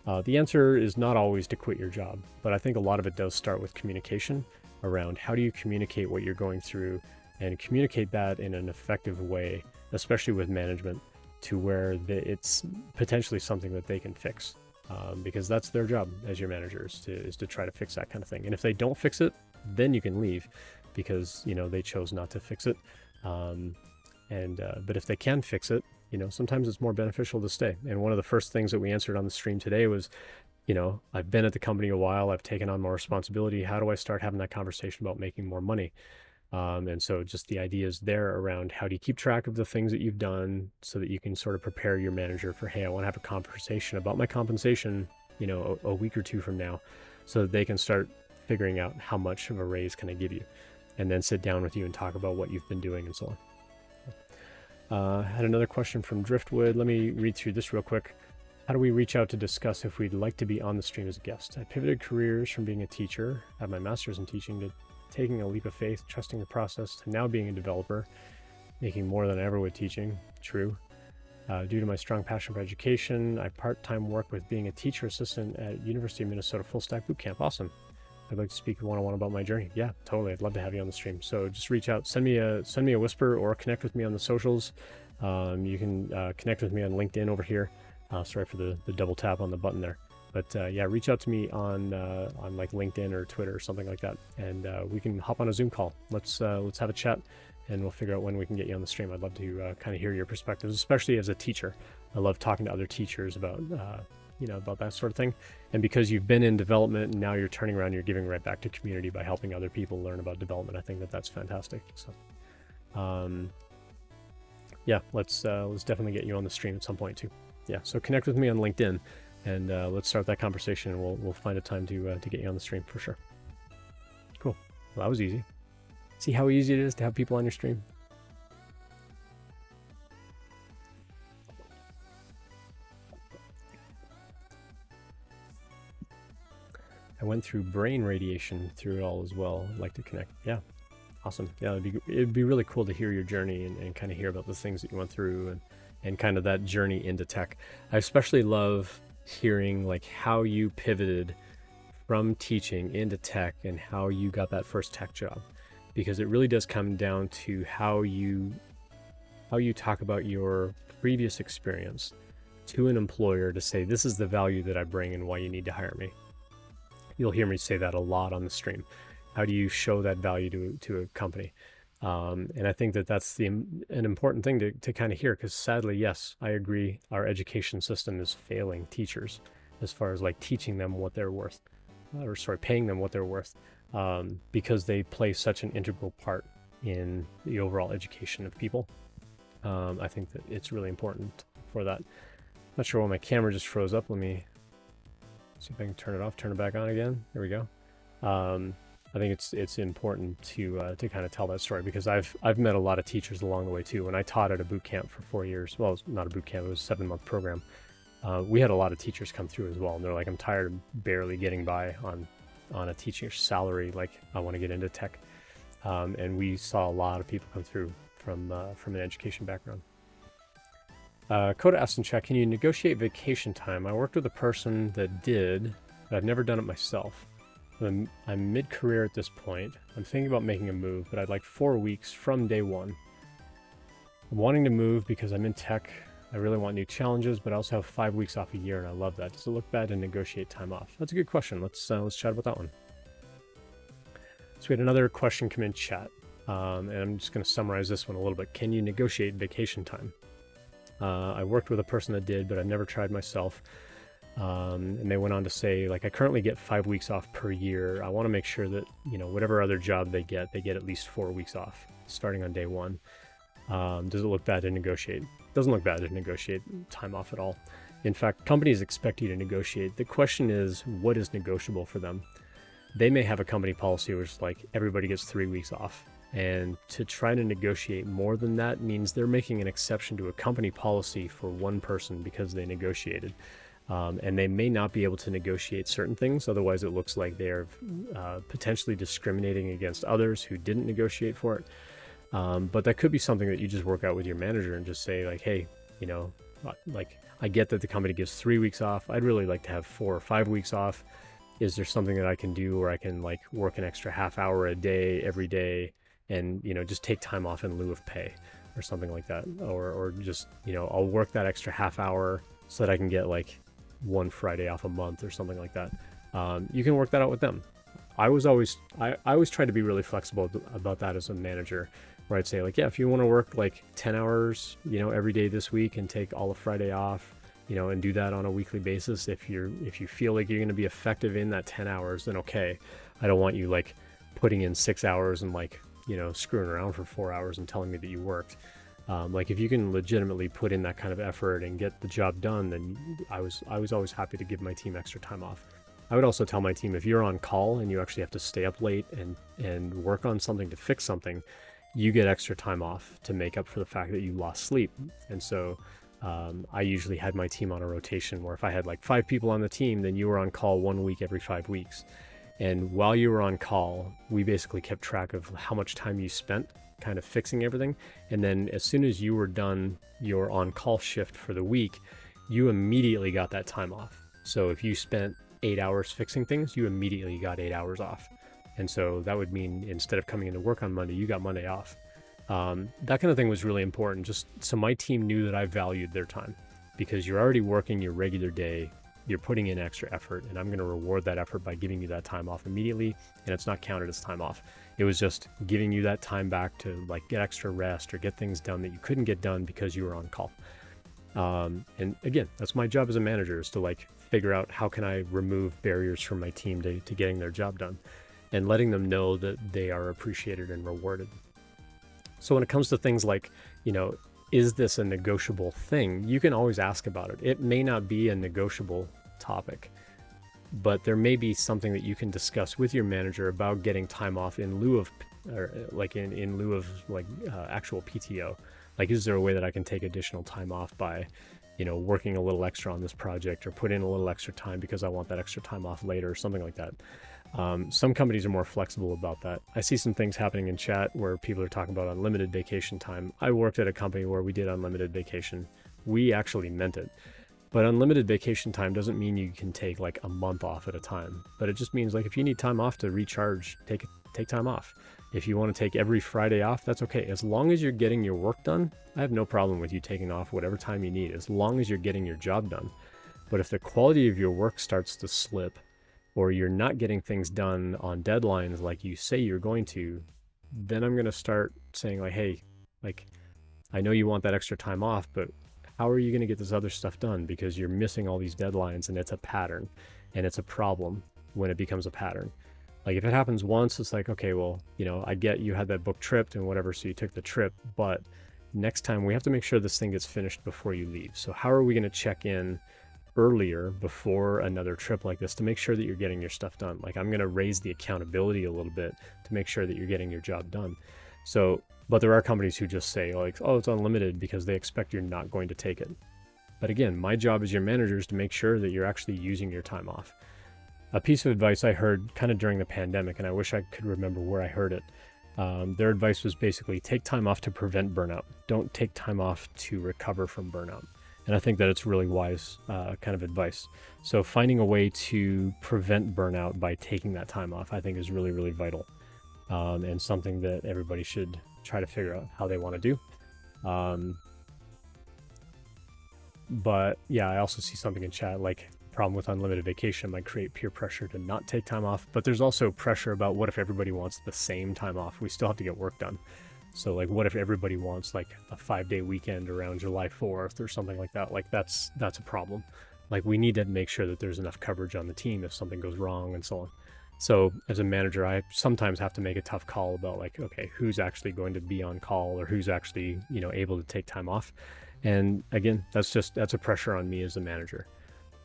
on. The answer is not always to quit your job, but I think a lot of it does start with communication around how do you communicate what you're going through and communicate that in an effective way, especially with management, to where it's potentially something that they can fix, because that's their job as your managers is to try to fix that kind of thing. And if they don't fix it, then you can leave, because, you know, they chose not to fix it. But if they can fix it, you know, sometimes it's more beneficial to stay. And one of the first things that we answered on the stream today was, you know, I've been at the company a while, I've taken on more responsibility. How do I start having that conversation about making more money? And so just the ideas there around how do you keep track of the things that you've done so that you can sort of prepare your manager for, hey, I want to have a conversation about my compensation, you know, a week or two from now, so that they can start figuring out how much of a raise can I give you, and then sit down with you and talk about what you've been doing and so on. I had another question from Driftwood. Let me read through this real quick. How do we reach out to discuss if we'd like to be on the stream as a guest? I pivoted careers from being a teacher, have my master's in teaching, to taking a leap of faith, trusting the process, to now being a developer, making more than I ever would teaching. True. Due to my strong passion for education, I part-time work with being a teacher assistant at University of Minnesota Full Stack Bootcamp. Awesome. I'd like to speak one-on-one about my journey. Yeah, totally. I'd love to have you on the stream. So just reach out, send me a whisper, or connect with me on the socials. You can connect with me on LinkedIn over here. Sorry for the double tap on the button there. But yeah, reach out to me on like LinkedIn or Twitter or something like that, and we can hop on a Zoom call. Let's have a chat, and we'll figure out when we can get you on the stream. I'd love to kind of hear your perspectives, especially as a teacher. I love talking to other teachers about about that sort of thing. And because you've been in development and now you're turning around, you're giving right back to community by helping other people learn about development. I think that's fantastic. So, yeah, let's definitely get you on the stream at some point too. Yeah, so connect with me on LinkedIn, and let's start that conversation, and we'll find a time to get you on the stream for sure. Cool. Well, that was easy. See how easy it is to have people on your stream? I went through brain radiation through it all as well. I'd like to connect. Yeah, awesome. Yeah, it'd be really cool to hear your journey and kind of hear about the things that you went through and kind of that journey into tech. I especially love hearing like how you pivoted from teaching into tech and how you got that first tech job, because it really does come down to how you talk about your previous experience to an employer to say, this is the value that I bring and why you need to hire me. You'll hear me say that a lot on the stream. How do you show that value to a company? And I think that's an important thing to kind of hear, because sadly, yes, I agree, our education system is failing teachers as far as like teaching them what they're worth, paying them what they're worth, because they play such an integral part in the overall education of people. I think that it's really important for that. Not sure why my camera just froze up. Let me see if I can turn it off, turn it back on again. There we go. I think it's important to kind of tell that story, because I've met a lot of teachers along the way too. When I taught at a boot camp for 4 years, well, it's not a boot camp, it was a 7-month program. We had a lot of teachers come through as well, and they're like, I'm tired of barely getting by on a teacher's salary. Like, I want to get into tech. And we saw a lot of people come through from an education background. Coda asked in chat, can you negotiate vacation time? I worked with a person that did, but I've never done it myself. I'm mid-career at this point. I'm thinking about making a move, but I'd like 4 weeks from day one. I'm wanting to move because I'm in tech. I really want new challenges, but I also have 5 weeks off a year, and I love that. Does it look bad to negotiate time off? That's a good question. Let's chat about that one. So we had another question come in chat, and I'm just going to summarize this one a little bit. Can you negotiate vacation time? I worked with a person that did, but I've never tried myself. And they went on to say, like, I currently get 5 weeks off per year. I want to make sure that, whatever other job they get at least 4 weeks off starting on day one. Does it look bad to negotiate? Doesn't look bad to negotiate time off at all. In fact, companies expect you to negotiate. The question is, what is negotiable for them? They may have a company policy which is like everybody gets 3 weeks off. And to try to negotiate more than that means they're making an exception to a company policy for one person because they negotiated. And they may not be able to negotiate certain things. Otherwise, it looks like they're potentially discriminating against others who didn't negotiate for it. But that could be something that you just work out with your manager and just say, like, hey, like, I get that the company gives 3 weeks off. I'd really like to have 4 or 5 weeks off. Is there something that I can do where I can like work an extra half hour a day every day and, just take time off in lieu of pay or something like that? Or just, I'll work that extra half hour so that I can get like 1 Friday off a month or something like that. You can work that out with them. I always try to be really flexible about that as a manager, where I'd say, like, yeah, if you want to work like 10 hours, every day this week and take all of Friday off, and do that on a weekly basis, if you feel like you're going to be effective in that 10 hours, then okay. I don't want you like putting in 6 hours and like, screwing around for 4 hours and telling me that you worked. Like, if you can legitimately put in that kind of effort and get the job done, then I was always happy to give my team extra time off. I would also tell my team, if you're on call and you actually have to stay up late and work on something to fix something, you get extra time off to make up for the fact that you lost sleep. And so I usually had my team on a rotation where if I had like 5 people on the team, then you were on call 1 week every 5 weeks. And while you were on call, we basically kept track of how much time you spent kind of fixing everything. And then as soon as you were done your on-call shift for the week, you immediately got that time off. So if you spent 8 hours fixing things, you immediately got 8 hours off. And so that would mean instead of coming into work on Monday, you got Monday off. That kind of thing was really important, just so my team knew that I valued their time, because you're already working your regular day you're putting in extra effort, and I'm going to reward that effort by giving you that time off immediately, and it's not counted as time off. It was just giving you that time back to like get extra rest or get things done that you couldn't get done because you were on call. And again, that's my job as a manager, is to like figure out how can I remove barriers from my team to getting their job done, and letting them know that they are appreciated and rewarded. So when it comes to things like, is this a negotiable thing? You can always ask about it. It may not be a negotiable topic, but there may be something that you can discuss with your manager about getting time off in lieu of, or like in lieu of like actual PTO. Like, is there a way that I can take additional time off by, working a little extra on this project, or put in a little extra time because I want that extra time off later, or something like that. Some companies are more flexible about that. I see some things happening in chat where people are talking about unlimited vacation time. I worked at a company where we did unlimited vacation. We actually meant it. But unlimited vacation time doesn't mean you can take like a month off at a time. But it just means like if you need time off to recharge, take time off. If you want to take every Friday off, that's okay. As long as you're getting your work done, I have no problem with you taking off whatever time you need, as long as you're getting your job done. But if the quality of your work starts to slip, or you're not getting things done on deadlines like you say you're going to, then I'm going to start saying like, hey, like, I know you want that extra time off, but how are you going to get this other stuff done? Because you're missing all these deadlines, and it's a pattern, and it's a problem when it becomes a pattern. Like if it happens once, it's like, okay, well, I get you had that book tripped and whatever, so you took the trip, but next time we have to make sure this thing gets finished before you leave. So how are we going to check in earlier before another trip like this to make sure that you're getting your stuff done? Like I'm going to raise the accountability a little bit to make sure that you're getting your job done. So, but there are companies who just say like, oh, it's unlimited because they expect you're not going to take it. But again, my job as your manager is to make sure that you're actually using your time off. A piece of advice I heard kind of during the pandemic, and I wish I could remember where I heard it. Their advice was basically take time off to prevent burnout. Don't take time off to recover from burnout. And I think that it's really wise kind of advice. So finding a way to prevent burnout by taking that time off, I think is really, really vital. And something that everybody should try to figure out how they want to do. But yeah, I also see something in chat like problem with unlimited vacation might create peer pressure to not take time off, but there's also pressure about what if everybody wants the same time off? We still have to get work done. So like, what if everybody wants like a 5-day weekend around July 4th or something like that? Like that's a problem. Like we need to make sure that there's enough coverage on the team if something goes wrong and so on. So as a manager, I sometimes have to make a tough call about like, okay, who's actually going to be on call, or who's actually, able to take time off. And again, that's a pressure on me as a manager.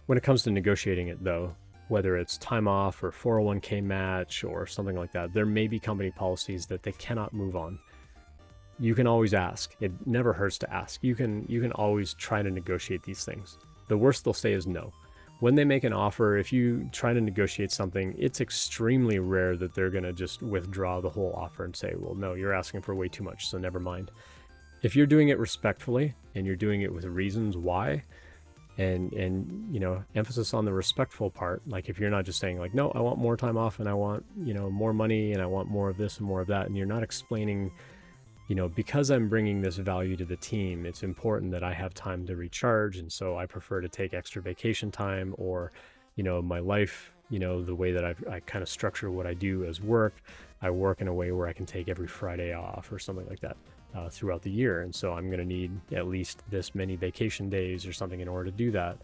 When it comes to negotiating it though, whether it's time off or 401k match or something like that, there may be company policies that they cannot move on. You can always ask. It never hurts to ask. You can always try to negotiate these things. The worst they'll say is no. When they make an offer, if you try to negotiate something, it's extremely rare that they're going to just withdraw the whole offer and say, well, no, you're asking for way too much, so never mind. If you're doing it respectfully and you're doing it with reasons why, and emphasis on the respectful part, like if you're not just saying like, no, I want more time off and I want, more money and I want more of this and more of that, and you're not explaining, because I'm bringing this value to the team, it's important that I have time to recharge, and so I prefer to take extra vacation time, or my life, the way that I kind of structure what I do as work, I work in a way where I can take every Friday off or something like that throughout the year, and so I'm going to need at least this many vacation days or something in order to do that,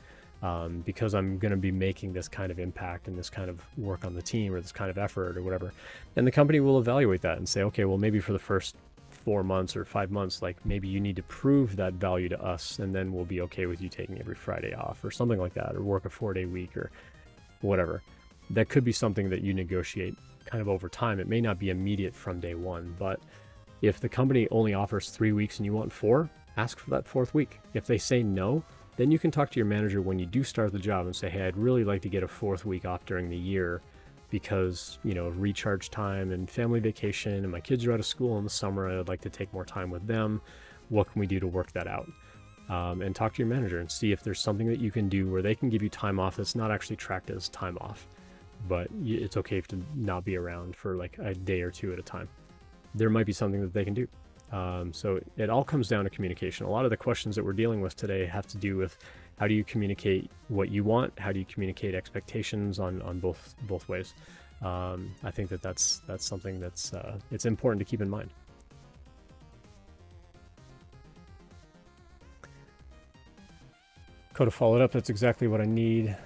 because I'm going to be making this kind of impact and this kind of work on the team, or this kind of effort or whatever. And the company will evaluate that and say, okay, well, maybe for the first 4 months or 5 months, like maybe you need to prove that value to us, and then we'll be okay with you taking every Friday off or something like that, or work a 4-day week or whatever. That could be something that you negotiate kind of over time. It may not be immediate from day one, but if the company only offers 3 weeks and you want 4, ask for that 4th week. If they say no, then you can talk to your manager when you do start the job and say, hey, I'd really like to get a 4th week off during the year because, recharge time and family vacation, and my kids are out of school in the summer, and I'd like to take more time with them. What can we do to work that out? And talk to your manager and see if there's something that you can do where they can give you time off that's not actually tracked as time off, but it's okay to not be around for like a day or 2 at a time. There might be something that they can do. So it all comes down to communication. A lot of the questions that we're dealing with today have to do with, how do you communicate what you want? How do you communicate expectations on both ways? I think that's something that's it's important to keep in mind. Coda followed up. That's exactly what I need.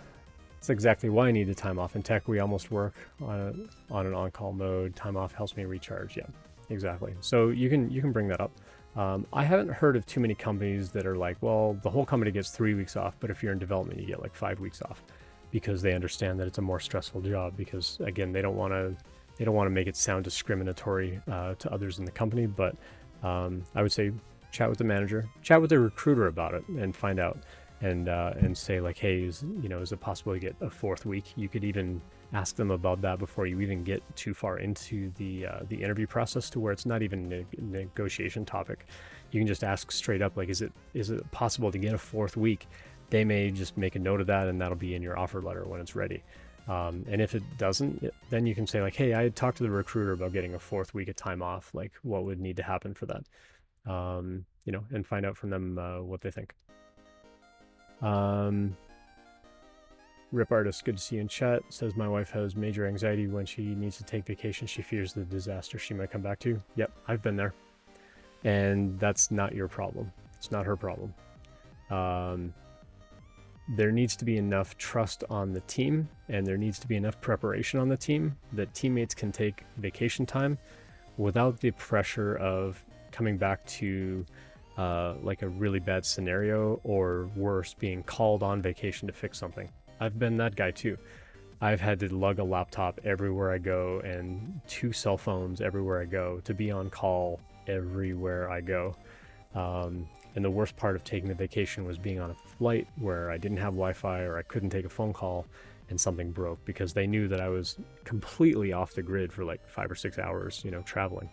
That's exactly why I need the time off. In tech, we almost work on an on-call mode. Time off helps me recharge. Yeah, exactly. So you can bring that up. I haven't heard of too many companies that are like, well, the whole company gets 3 weeks off, but if you're in development, you get like 5 weeks off, because they understand that it's a more stressful job. Because again, they don't want to make it sound discriminatory to others in the company. But I would say chat with the manager, chat with the recruiter about it, and find out. And say like, hey, is it possible to get a 4th week? You could even ask them about that before you even get too far into the interview process, to where it's not even a negotiation topic. You can just ask straight up, like, is it possible to get a 4th week? They may just make a note of that, and that'll be in your offer letter when it's ready. And if it doesn't, then you can say like, hey, I had talked to the recruiter about getting a 4th week of time off. Like, what would need to happen for that? And find out from them what they think. Rip Artist, good to see you in chat. Says my wife has major anxiety when she needs to take vacation. She fears the disaster she might come back to. Yep, I've been there. And that's not your problem. It's not her problem. There needs to be enough trust on the team, and there needs to be enough preparation on the team that teammates can take vacation time without the pressure of coming back to like a really bad scenario, or worse, being called on vacation to fix something. I've been that guy too. I've had to lug a laptop everywhere I go and 2 cell phones everywhere I go to be on call everywhere I go. And the worst part of taking the vacation was being on a flight where I didn't have Wi-Fi, or I couldn't take a phone call and something broke, because they knew that I was completely off the grid for like 5 or 6 hours, traveling.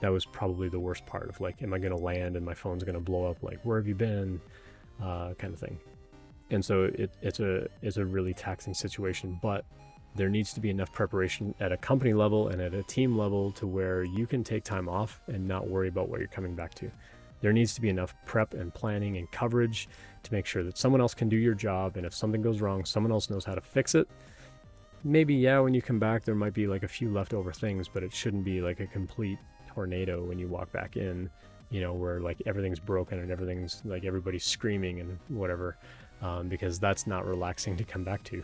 That was probably the worst part of like, am I going to land and my phone's going to blow up? Like, where have you been? Kind of thing. And so it's a really taxing situation, but there needs to be enough preparation at a company level and at a team level to where you can take time off and not worry about what you're coming back to. There needs to be enough prep and planning and coverage to make sure that someone else can do your job. And if something goes wrong, someone else knows how to fix it. Maybe, yeah, when you come back, there might be like a few leftover things, but it shouldn't be like a complete tornado when you walk back in, where like everything's broken and everything's like everybody's screaming and whatever, because that's not relaxing to come back to.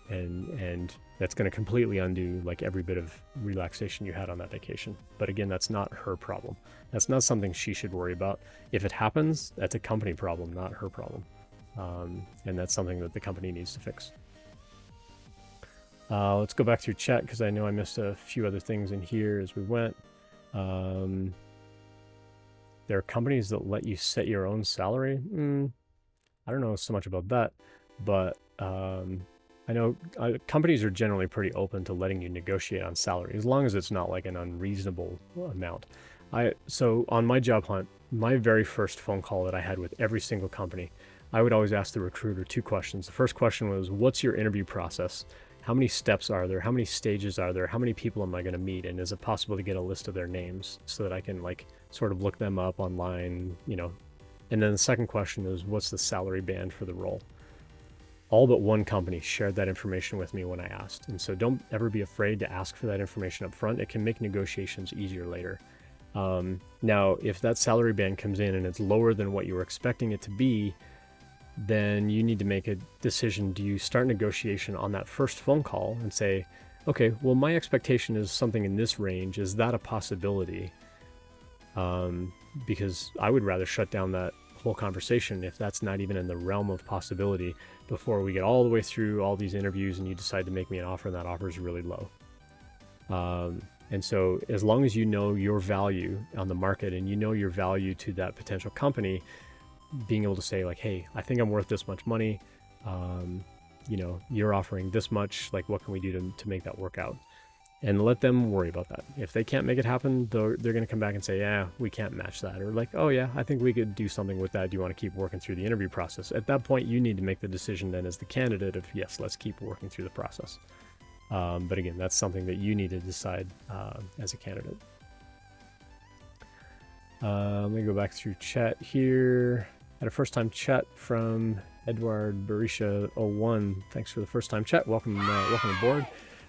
And that's going to completely undo like every bit of relaxation you had on that vacation. But again, that's not her problem. That's not something she should worry about. If it happens, that's a company problem, not her problem. And that's something that the company needs to fix. Let's go back through chat, because I know I missed a few other things in here as we went. There are companies that let you set your own salary. I don't know so much about that, but I know companies are generally pretty open to letting you negotiate on salary, as long as it's not like an unreasonable amount. So on my job hunt, my very first phone call that I had with every single company, I would always ask the recruiter 2 questions. The first question was, what's your interview process? How many steps are there? How many stages are there? How many people am I going to meet? And is it possible to get a list of their names so that I can like sort of look them up online, And then the second question is, what's the salary band for the role? All but one company shared that information with me when I asked. And so don't ever be afraid to ask for that information up front. It can make negotiations easier later. Now, if that salary band comes in and it's lower than what you were expecting it to be, then you need to make a decision. Do you start negotiation on that first phone call and say, okay, well, my expectation is something in this range. Is that a possibility? Because I would rather shut down that whole conversation if that's not even in the realm of possibility before we get all the way through all these interviews and you decide to make me an offer and that offer is really low. And so as long as you know your value on the market and you know your value to that potential company, being able to say like, hey, I think I'm worth this much money. You're offering this much, like what can we do to make that work out? And let them worry about that. If they can't make it happen, they're going to come back and say, yeah, we can't match that. Or like, oh yeah, I think we could do something with that. Do you want to keep working through the interview process? At that point, you need to make the decision then as the candidate of, yes, let's keep working through the process. But again, that's something that you need to decide as a candidate. Let me go back through chat here. Had a first time chat from Edward Barisha 01. Thanks for the first time chat. Welcome aboard.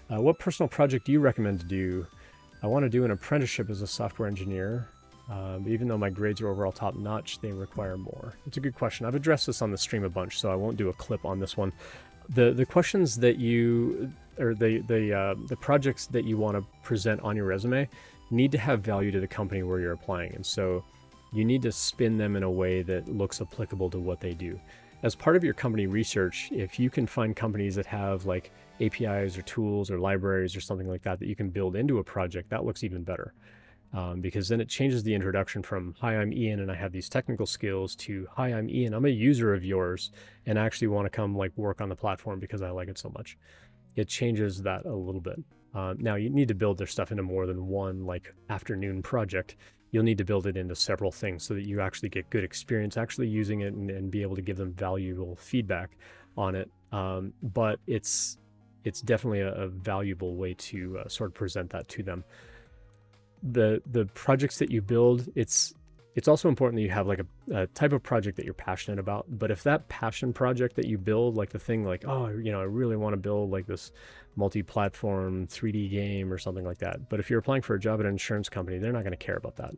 What personal project do you recommend to do? I want to do an apprenticeship as a software engineer. But even though my grades are overall top notch, they require more. It's a good question. I've addressed this on the stream a bunch, so I won't do a clip on this one. The questions that you, or the projects that you want to present on your resume need to have value to the company where you're applying. And so you need to spin them in a way that looks applicable to what they do. As part of your company research, if you can find companies that have like APIs or tools or libraries or something like that that you can build into a project, that looks even better. Because then it changes the introduction from, hi, I'm Ian and I have these technical skills, to, hi, I'm Ian, I'm a user of yours and I actually want to come like work on the platform because I like it so much. It changes that a little bit. Now you need to build their stuff into more than one like afternoon project. You'll need to build it into several things so that you actually get good experience actually using it and be able to give them valuable feedback on it. But it's definitely a valuable way to sort of present that to them. The projects that you build, it's also important that you have like a type of project that you're passionate about. But if that passion project that you build, like the thing like, oh, you know, I really want to build like this multi-platform 3D game or something like that. But if you're applying for a job at an insurance company, they're not going to care about that.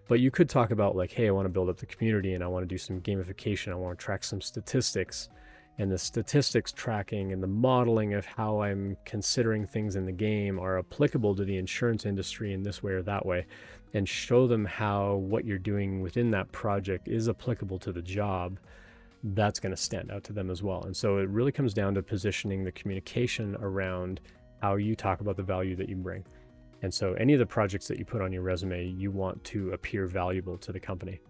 But you could talk about like, hey, I want to build up the community and I want to do some gamification. I want to track some statistics, and the statistics tracking and the modeling of how I'm considering things in the game are applicable to the insurance industry in this way or that way, and show them how what you're doing within that project is applicable to the job. That's going to stand out to them as well. And so it really comes down to positioning the communication around how you talk about the value that you bring. And so any of the projects that you put on your resume, you want to appear valuable to the company.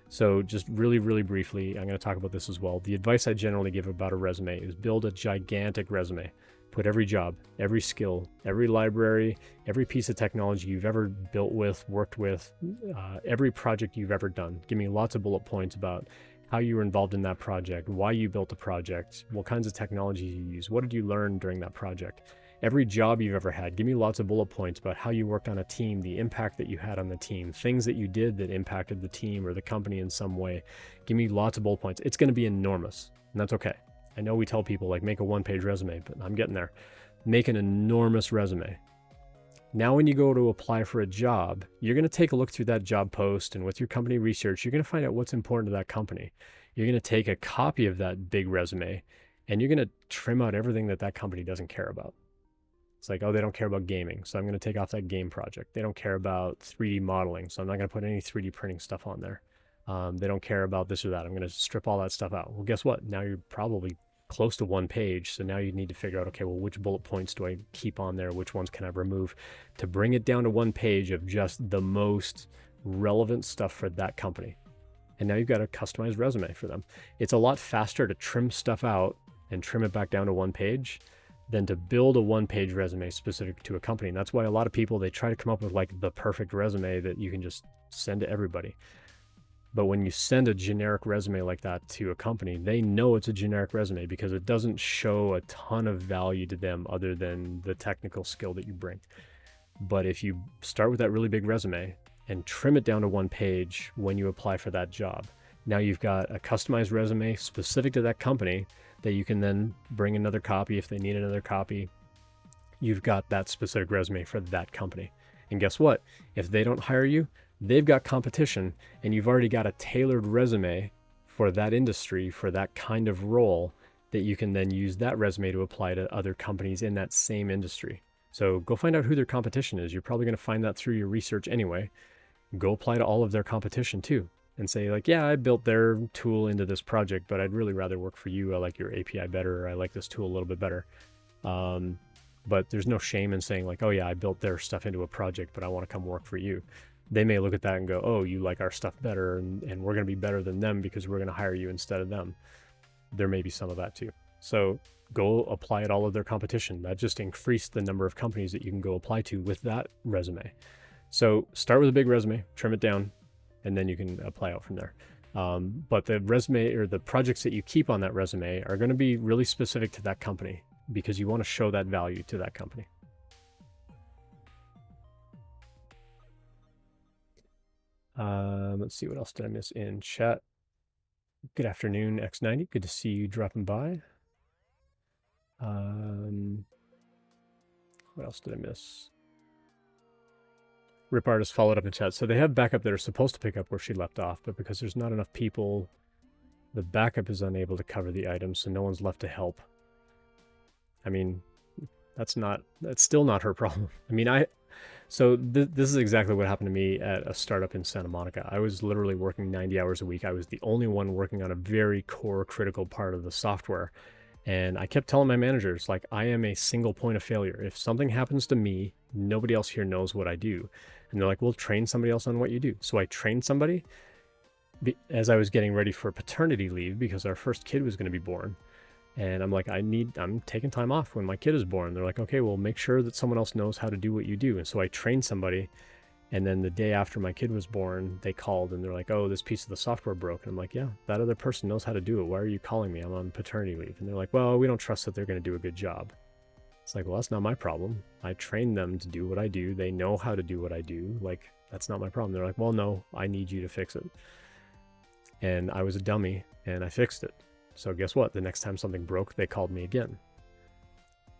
So just really, really briefly, I'm going to talk about this as well. The advice I generally give about a resume is build a gigantic resume. Put every job, every skill, every library, every piece of technology you've ever built with, worked with, every project you've ever done. Give me lots of bullet points about how you were involved in that project, why you built the project, what kinds of technologies you use, what did you learn during that project. Every job you've ever had, give me lots of bullet points about how you worked on a team, the impact that you had on the team, things that you did that impacted the team or the company in some way. Give me lots of bullet points. It's going to be enormous, and that's okay. I know we tell people like make a one-page resume, but I'm getting there. Make an enormous resume. Now, when you go to apply for a job, you're going to take a look through that job post, and with your company research, you're going to find out what's important to that company. You're going to take a copy of that big resume, and you're going to trim out everything that that company doesn't care about. It's like, oh, they don't care about gaming, so I'm going to take off that game project. They don't care about 3D modeling, so I'm not going to put any 3D printing stuff on there. They don't care about this or that. I'm going to strip all that stuff out. Well, guess what? Now you're probably close to one page, so now you need to figure out, okay, well, which bullet points do I keep on there? Which ones can I remove? To bring it down to one page of just the most relevant stuff for that company. And now you've got a customized resume for them. It's a lot faster to trim stuff out and trim it back down to one page than to build a one-page resume specific to a company. And that's why a lot of people, they try to come up with like the perfect resume that you can just send to everybody. But when you send a generic resume like that to a company, they know it's a generic resume because it doesn't show a ton of value to them other than the technical skill that you bring. But if you start with that really big resume and trim it down to one page when you apply for that job, now you've got a customized resume specific to that company that you can then bring another copy if they need another copy. You've got that specific resume for that company. And guess what? If they don't hire you, they've got competition, and you've already got a tailored resume for that industry, for that kind of role, that you can then use that resume to apply to other companies in that same industry. So go find out who their competition is. You're probably going to find that through your research anyway. Go apply to all of their competition too, and say like, yeah, I built their tool into this project, but I'd really rather work for you. I like your API better, or I like this tool a little bit better. But there's no shame in saying like, oh yeah, I built their stuff into a project, but I want to come work for you. They may look at that and go, oh, you like our stuff better, and we're going to be better than them because we're going to hire you instead of them. There may be some of that too. So go apply at all of their competition. That just increased the number of companies that you can go apply to with that resume. So start with a big resume, trim it down, and then you can apply out from there. But the resume or the projects that you keep on that resume are going to be really specific to that company because you want to show that value to that company. Let's see, what else did I miss in chat? Good afternoon, X90. Good to see you dropping by. What else did I miss? Rip Artist followed up in chat. So they have backup that are supposed to pick up where she left off, but because there's not enough people, the backup is unable to cover the items, so no one's left to help. I mean, that's still not her problem. I mean, so this is exactly what happened to me at a startup in Santa Monica. I was literally working 90 hours a week. I was the only one working on a very core critical part of the software. And I kept telling my managers, like, I am a single point of failure. If something happens to me, nobody else here knows what I do. And they're like, well, train somebody else on what you do. So I trained somebody as I was getting ready for paternity leave because our first kid was going to be born. And I'm like, I'm taking time off when my kid is born. They're like, okay, well, make sure that someone else knows how to do what you do. And so I trained somebody. And then the day after my kid was born, they called and they're like, oh, this piece of the software broke. And I'm like, yeah, that other person knows how to do it. Why are you calling me? I'm on paternity leave. And they're like, well, we don't trust that they're going to do a good job. It's like, well, that's not my problem. I trained them to do what I do. They know how to do what I do. Like, that's not my problem. They're like, well, no, I need you to fix it. And I was a dummy and I fixed it. So guess what? The next time something broke, they called me again.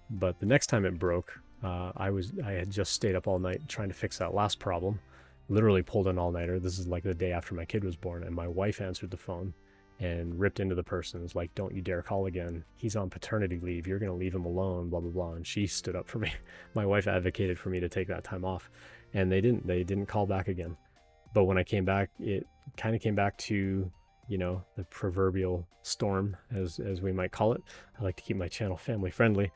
But the next time it broke, I had just stayed up all night trying to fix that last problem. Literally pulled an all-nighter. This is like the day after my kid was born, and my wife answered the phone and ripped into the person. Was like, don't you dare call again. He's on paternity leave. You're going to leave him alone, blah, blah, blah. And she stood up for me. My wife advocated for me to take that time off. And they didn't call back again. But when I came back, it kind of came back to, you know, the proverbial storm, as we might call it. I like to keep my channel family friendly.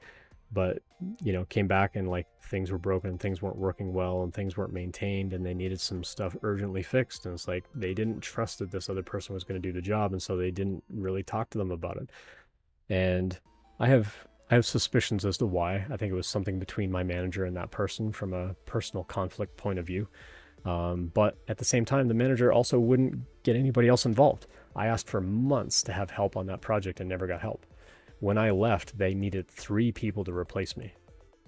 But, you know, came back and like things were broken, things weren't working well, and things weren't maintained, and they needed some stuff urgently fixed. And it's like they didn't trust that this other person was going to do the job, and so they didn't really talk to them about it. And I have suspicions as to why. I think it was something between my manager and that person from a personal conflict point of view. But at the same time, the manager also wouldn't get anybody else involved. I asked for months to have help on that project and never got help. When I left, they needed 3 people to replace me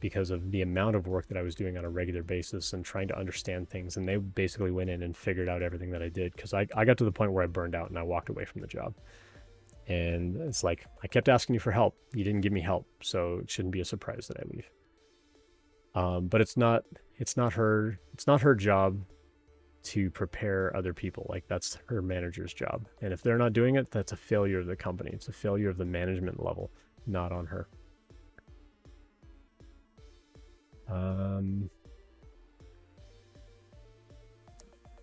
because of the amount of work that I was doing on a regular basis and trying to understand things. And they basically went in and figured out everything that I did because I got to the point where I burned out and I walked away from the job. And it's like, I kept asking you for help. You didn't give me help. So it shouldn't be a surprise that I leave. But it's not her job to prepare other people. Like, that's her manager's job. And if they're not doing it, that's a failure of the company. It's a failure of the management level, not on her.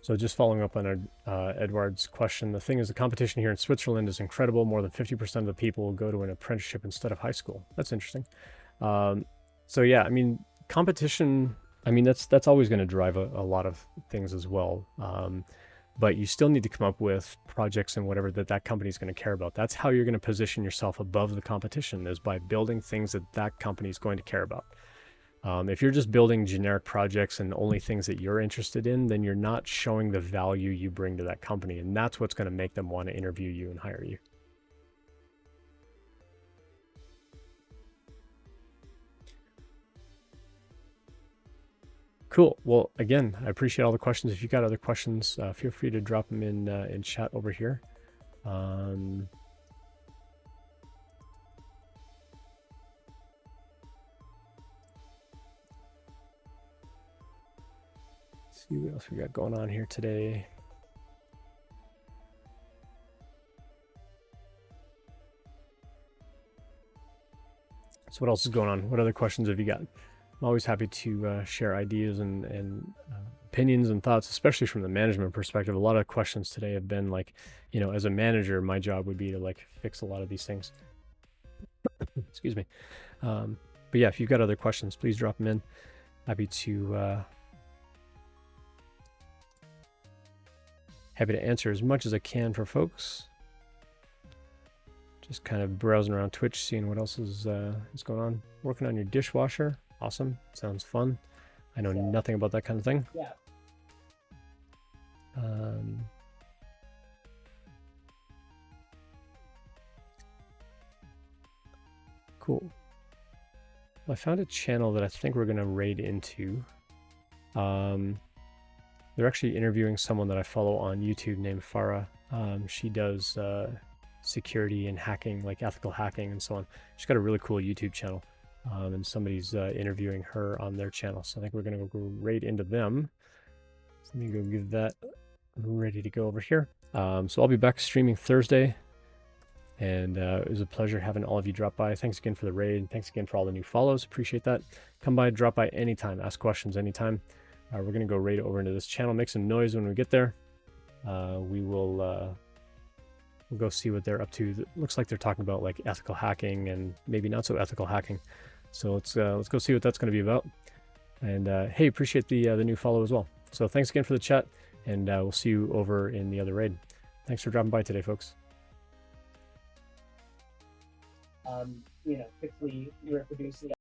So just following up on Edward's question, the thing is, the competition here in Switzerland is incredible. More than 50% of the people will go to an apprenticeship instead of high school. That's interesting. So yeah, I mean, competition, I mean, that's always going to drive a lot of things as well. But you still need to come up with projects and whatever that company is going to care about. That's how you're going to position yourself above the competition, is by building things that company is going to care about. If you're just building generic projects and only things that you're interested in, then you're not showing the value you bring to that company. And that's what's going to make them want to interview you and hire you. Cool. Well, again, I appreciate all the questions. If you've got other questions, feel free to drop them in chat over here. Let's see what else we got going on here today. So what else is going on? What other questions have you got? I'm always happy to share ideas and opinions and thoughts, especially from the management perspective. A lot of questions today have been like, you know, as a manager, my job would be to like fix a lot of these things. Excuse me. But yeah, if you've got other questions, please drop them in. Happy to answer as much as I can for folks. Just kind of browsing around Twitch, seeing what else is going on. Working on your dishwasher. Awesome. Sounds fun. I know nothing about that kind of thing. Yeah. Cool. Well, I found a channel that I think we're going to raid into. They're actually interviewing someone that I follow on YouTube named Farah. She does security and hacking, like ethical hacking and so on. She's got a really cool YouTube channel, and somebody's interviewing her on their channel. So I think we're going to go right into them. So let me go give that ready to go over here. So I'll be back streaming Thursday, and it was a pleasure having all of you drop by. Thanks again for the raid. Thanks again for all the new follows. Appreciate that. Come by, drop by anytime, ask questions anytime. We're going to go right over into this channel, make some noise when we get there. We'll go see what they're up to. It looks like they're talking about like ethical hacking and maybe not so ethical hacking. So let's go see what that's going to be about. And hey, appreciate the new follow as well. So thanks again for the chat, and we'll see you over in the other raid. Thanks for dropping by today, folks. Quickly reproduce the